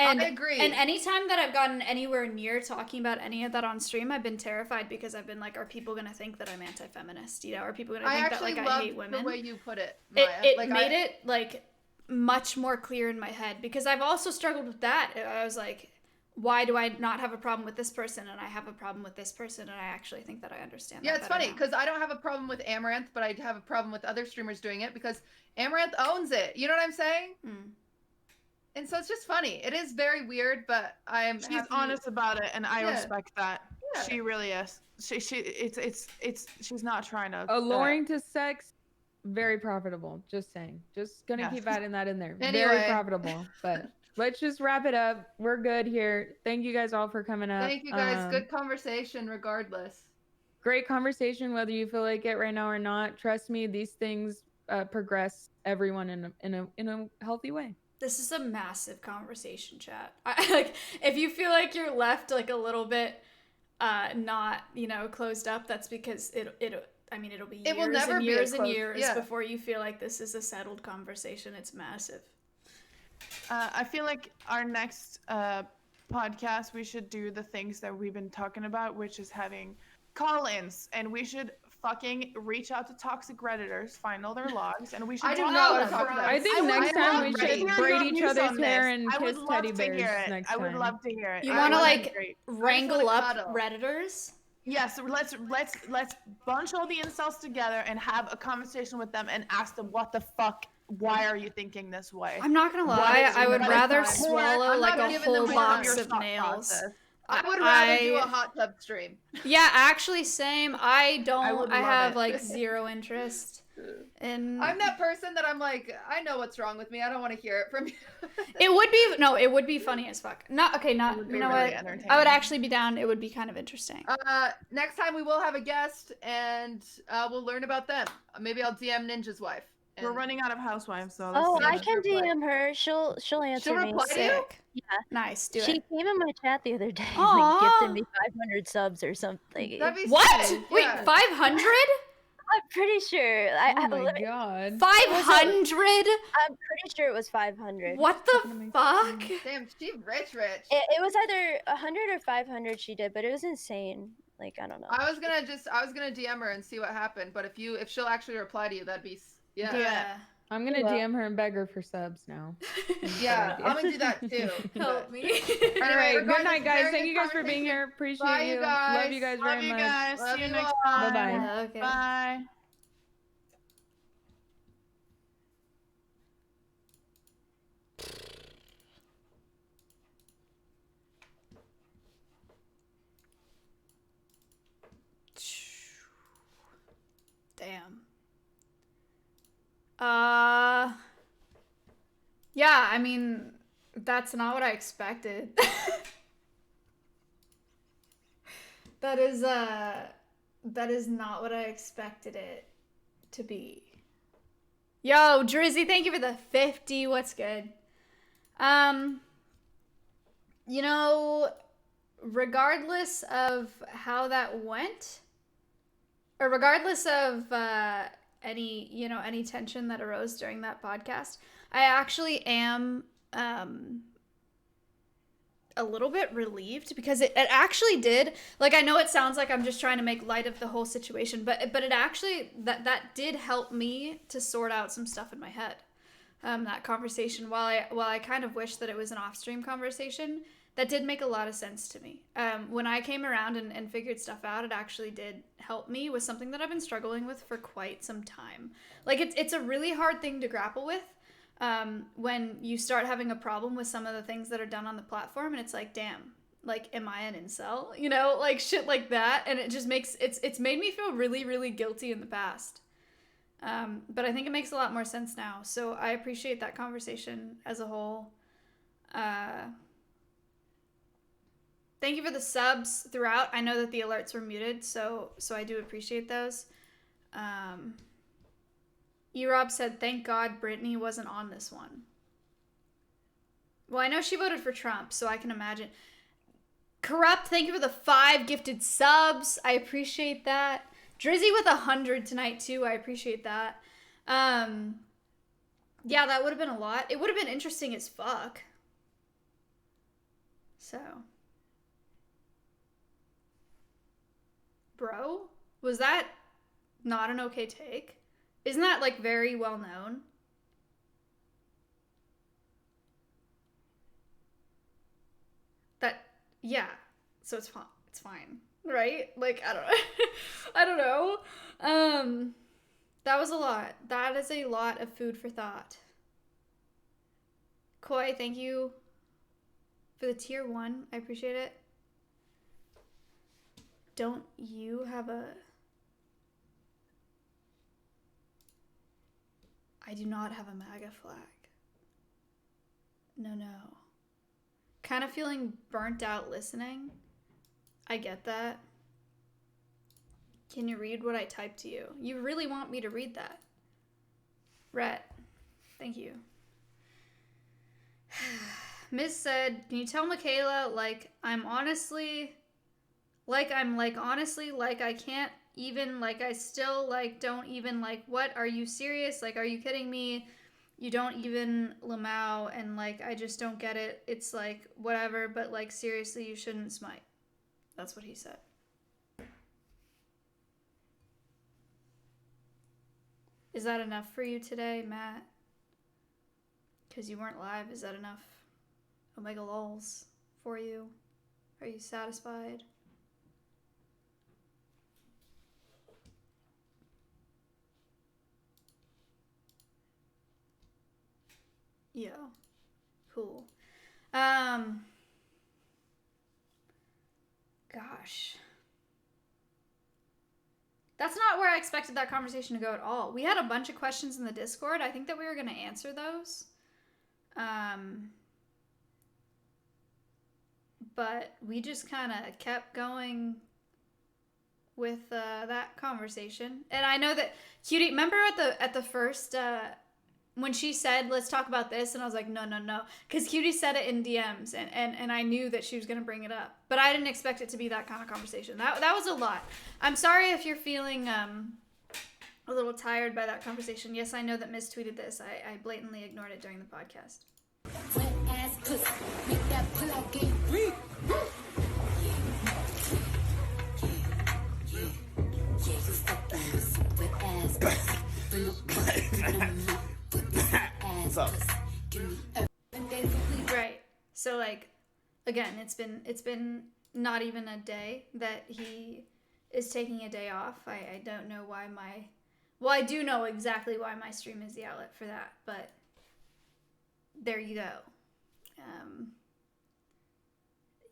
And, I agree. And anytime that I've gotten anywhere near talking about any of that on stream, I've been terrified because I've been like, are people going to think that I'm anti-feminist? You know, are people going to think that like I hate women? The way you put it, Maya. It made it like much more clear in my head because I've also struggled with that. I was like, why do I not have a problem with this person and I have a problem with this person, and I actually think that I understand Yeah, that it's better funny now. because I don't have a problem with Amaranth, but I have a problem with other streamers doing it because Amaranth owns it. You know what I'm saying? And so it's just funny. It is very weird, but She's honest about it, and I Yeah. respect that. Yeah. She really is. She's not trying to. Alluring to sex, very profitable. Just saying. Just gonna Yeah. keep adding that in there. Anyway. Very profitable. But let's just wrap it up. We're good here. Thank you guys all for coming up. Thank you guys. Good conversation, regardless. Great conversation, whether you feel like it right now or not. Trust me, these things progress everyone in a healthy way. This is a massive conversation, chat. Like, if you feel like you're left like a little bit not, closed up, that's because it'll be years It will never and be a years and closed- years yeah. before you feel like this is a settled conversation. It's massive. I feel like our next podcast, we should do the things that we've been talking about, which is having call-ins, and we should fucking reach out to toxic redditors, find all their logs, and we should I do talk not to wanna talk them. about I think next time we should braid each other's hair and I would kiss love teddy to bears hear it. next I would time. love to hear it. You I want to would like be great. wrangle up cuddle. Redditors? Yes, so let's bunch all the incels together and have a conversation with them and ask them what the fuck. Why are you thinking this way? I'm not gonna What lie, is I your would thought rather process? swallow I'm like not a giving them whole more box your of thought nails. process. I would rather do a hot tub stream. Yeah, actually, same. I would love have it. like zero interest in. I'm that person that I'm like, I know what's wrong with me. I don't want to hear it from you. It would be funny as fuck. Not you know be what? really I entertaining. would actually be down. It would be kind of interesting. Next time we will have a guest, and we'll learn about them. Maybe I'll DM Ninja's wife. We're running out of housewives, so. Oh, I can DM her. She'll answer me. reply to you? Yeah. Nice. Do she it. came in my chat the other day, Aw. like gifted me 500 subs or something. That'd be What? sick. Wait, Yeah. 500? I'm pretty sure. Oh my god. 500? I'm pretty sure it was 500. What the fuck? Damn, she rich. It was either 100 or 500 she did, but it was insane. Like, I don't know. I was gonna DM her and see what happened. But if she'll actually reply to you, that'd be yeah. I'm gonna Well. DM her and beg her for subs now. Yeah, I'm gonna do that too. Help me. All right, good regardless, night, guys. very Thank good you guys for being conversation. here. Appreciate Bye, you. you guys. Love you guys Love very you much. guys. Love See you you next all. time. Bye-bye. Okay. Bye. Damn. Yeah, I mean, that's not what I expected. That is not what I expected it to be. Yo, Drizzy, thank you for the 50. What's good? Regardless of how that went, or regardless of any tension that arose during that podcast, I actually am a little bit relieved because it actually did, like, I know it sounds like I'm just trying to make light of the whole situation, but it actually that did help me to sort out some stuff in my head. That conversation, while I kind of wish that it was an off-stream conversation, that did make a lot of sense to me. When I came around and figured stuff out, it actually did help me with something that I've been struggling with for quite some time. Like, it's a really hard thing to grapple with when you start having a problem with some of the things that are done on the platform, and it's like, damn, like, am I an incel? You know, like, shit like that. And it just makes, it's made me feel really, really guilty in the past. But I think it makes a lot more sense now. So I appreciate that conversation as a whole. Thank you for the subs throughout. I know that the alerts were muted, so I do appreciate those. E-Rob said, thank God Brittany wasn't on this one. Well, I know she voted for Trump, so I can imagine. Corrupt, thank you for the 5 gifted subs. I appreciate that. Drizzy with 100 tonight, too. I appreciate that. Yeah, that would have been a lot. It would have been interesting as fuck. So... Bro, was that not an okay take? Isn't that, like, very well known? That, yeah. So it's fine. It's fine, right? Like, I don't know. I don't know. That was a lot. That is a lot of food for thought. Koi, thank you for the tier 1. I appreciate it. Don't you have a... I do not have a MAGA flag. No. Kind of feeling burnt out listening. I get that. Can you read what I typed to you? You really want me to read that? Rhett, thank you. Miss said, can you tell Michaela, like, honestly, like I can't even, like, I still, like, don't even, like, what? Are you serious? Like, are you kidding me? You don't even Lamau, and, like, I just don't get it. It's, like, whatever, but, like, seriously, you shouldn't smite. That's what he said. Is that enough for you today, Matt? Because you weren't live, is that enough Omega lols for you? Are you satisfied? Yeah. Cool. Gosh. That's not where I expected that conversation to go at all. We had a bunch of questions in the Discord. I think that we were going to answer those. But we just kind of kept going with that conversation. And I know that Cutie, remember at the first when she said, let's talk about this, and I was like, no, because Cutie said it in DMs, and I knew that she was going to bring it up, but I didn't expect it to be that kind of conversation. That was a lot. I'm sorry if you're feeling a little tired by that conversation. Yes, I know that Miss tweeted this. I blatantly ignored it during the podcast. Wet ass pussy, make that pull out game free. Yeah, you fucking pussy, wet ass pussy. Bring up bucket, bring them up. Right. So, like, again, it's been not even a day that he is taking a day off. I don't know why well, I do know exactly why my stream is the outlet for that, but there you go.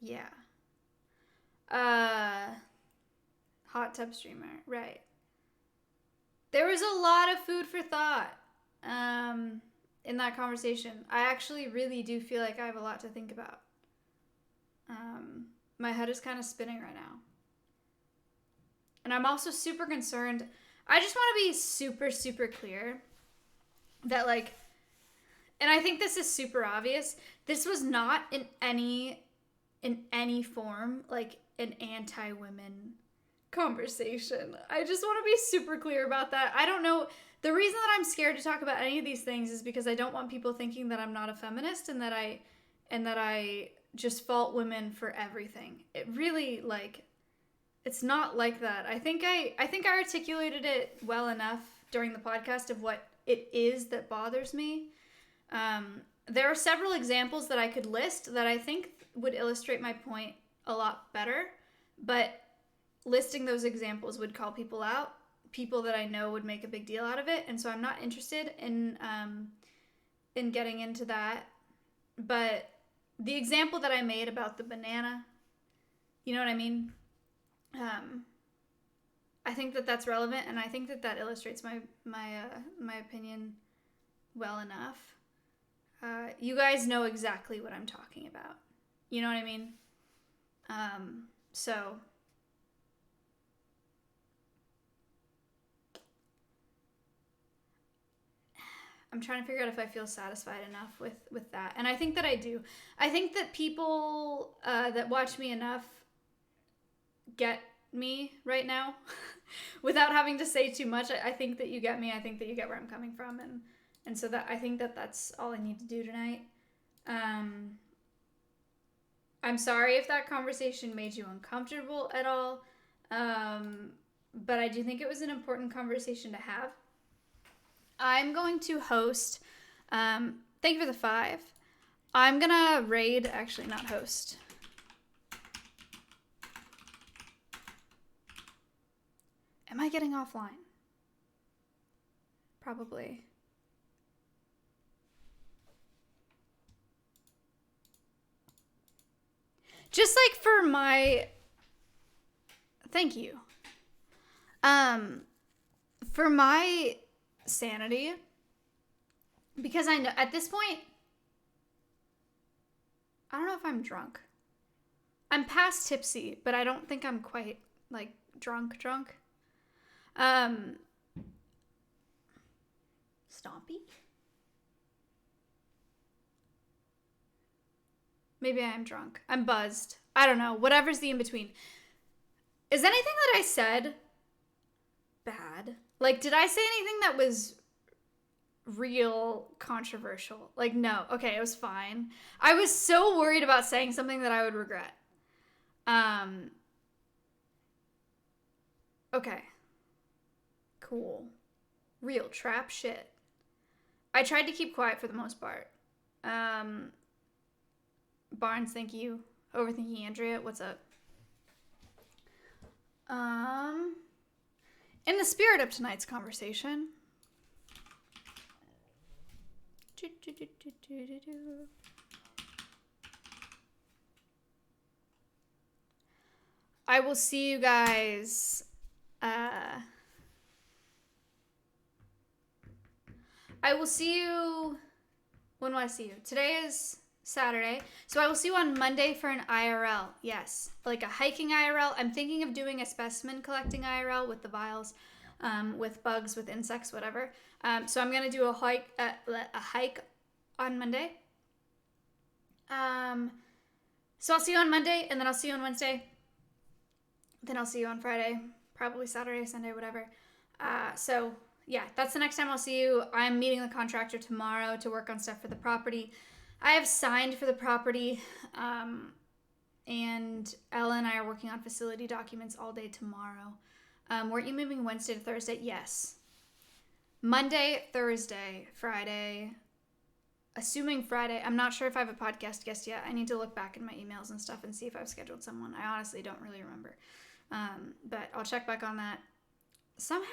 Yeah. Hot tub streamer, right. There was a lot of food for thought in that conversation. I actually really do feel like I have a lot to think about. My head is kind of spinning right now. And I'm also super concerned. I just want to be super, super clear that, like, and I think this is super obvious, this was not in any form, like, an anti-women conversation. I just want to be super clear about that. I don't know. The reason that I'm scared to talk about any of these things is because I don't want people thinking that I'm not a feminist and that I just fault women for everything. It really, like, it's not like that. I think I articulated it well enough during the podcast of what it is that bothers me. there are several examples that I could list that I think would illustrate my point a lot better, but listing those examples would call people out, people that I know would make a big deal out of it, and so I'm not interested in getting into that. But the example that I made about the banana, you know what I mean? I think that that's relevant, and I think that that illustrates my opinion well enough. You guys know exactly what I'm talking about. You know what I mean? So I'm trying to figure out if I feel satisfied enough with that. And I think that I do. I think that people that watch me enough get me right now without having to say too much. I think that you get me. I think that you get where I'm coming from. And so that I think that that's all I need to do tonight. I'm sorry if that conversation made you uncomfortable at all. But I do think it was an important conversation to have. I'm going to host, thank you for the 5. I'm gonna raid, actually not host. Am I getting offline? Probably. Just like for my, thank you. For my sanity, because I know at this point, I don't know if I'm drunk. I'm past tipsy, but I don't think I'm quite like drunk. Stompy? Maybe I am drunk. I'm buzzed. I don't know. Whatever's the in-between. Is anything that I said bad? Like, did I say anything that was real controversial? Like, no. Okay, it was fine. I was so worried about saying something that I would regret. Okay. Cool. Real trap shit. I tried to keep quiet for the most part. Barnes, thank you. Overthinking Andrea, what's up? In the spirit of tonight's conversation, I will see you guys. I will see you. When will I see you? Today is Saturday. So I will see you on Monday for an IRL. Yes. Like a hiking IRL. I'm thinking of doing a specimen collecting IRL with the vials, with bugs, with insects, whatever. So I'm going to do a hike on Monday. So I'll see you on Monday, and then I'll see you on Wednesday. Then I'll see you on Friday, probably Saturday, Sunday, whatever. So yeah, that's the next time I'll see you. I'm meeting the contractor tomorrow to work on stuff for the property. I have signed for the property, and Ella and I are working on facility documents all day tomorrow. Weren't you moving Wednesday to Thursday? Yes. Monday, Thursday, Friday. Assuming Friday. I'm not sure if I have a podcast guest yet. I need to look back in my emails and stuff and see if I've scheduled someone. I honestly don't really remember. But I'll check back on that. Somehow,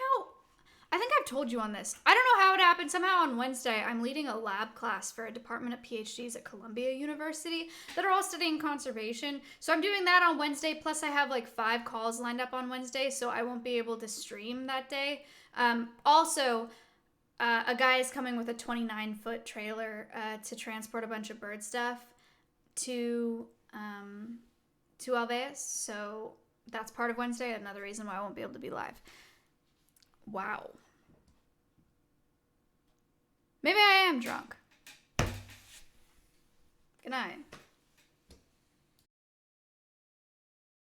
I think I've told you on this. I don't know how it happened. Somehow on Wednesday, I'm leading a lab class for a department of PhDs at Columbia University that are all studying conservation. So I'm doing that on Wednesday. Plus I have like 5 calls lined up on Wednesday, so I won't be able to stream that day. Also, a guy is coming with a 29-foot trailer to transport a bunch of bird stuff to Alveus. So that's part of Wednesday. Another reason why I won't be able to be live. Wow. Maybe I am drunk. Good night.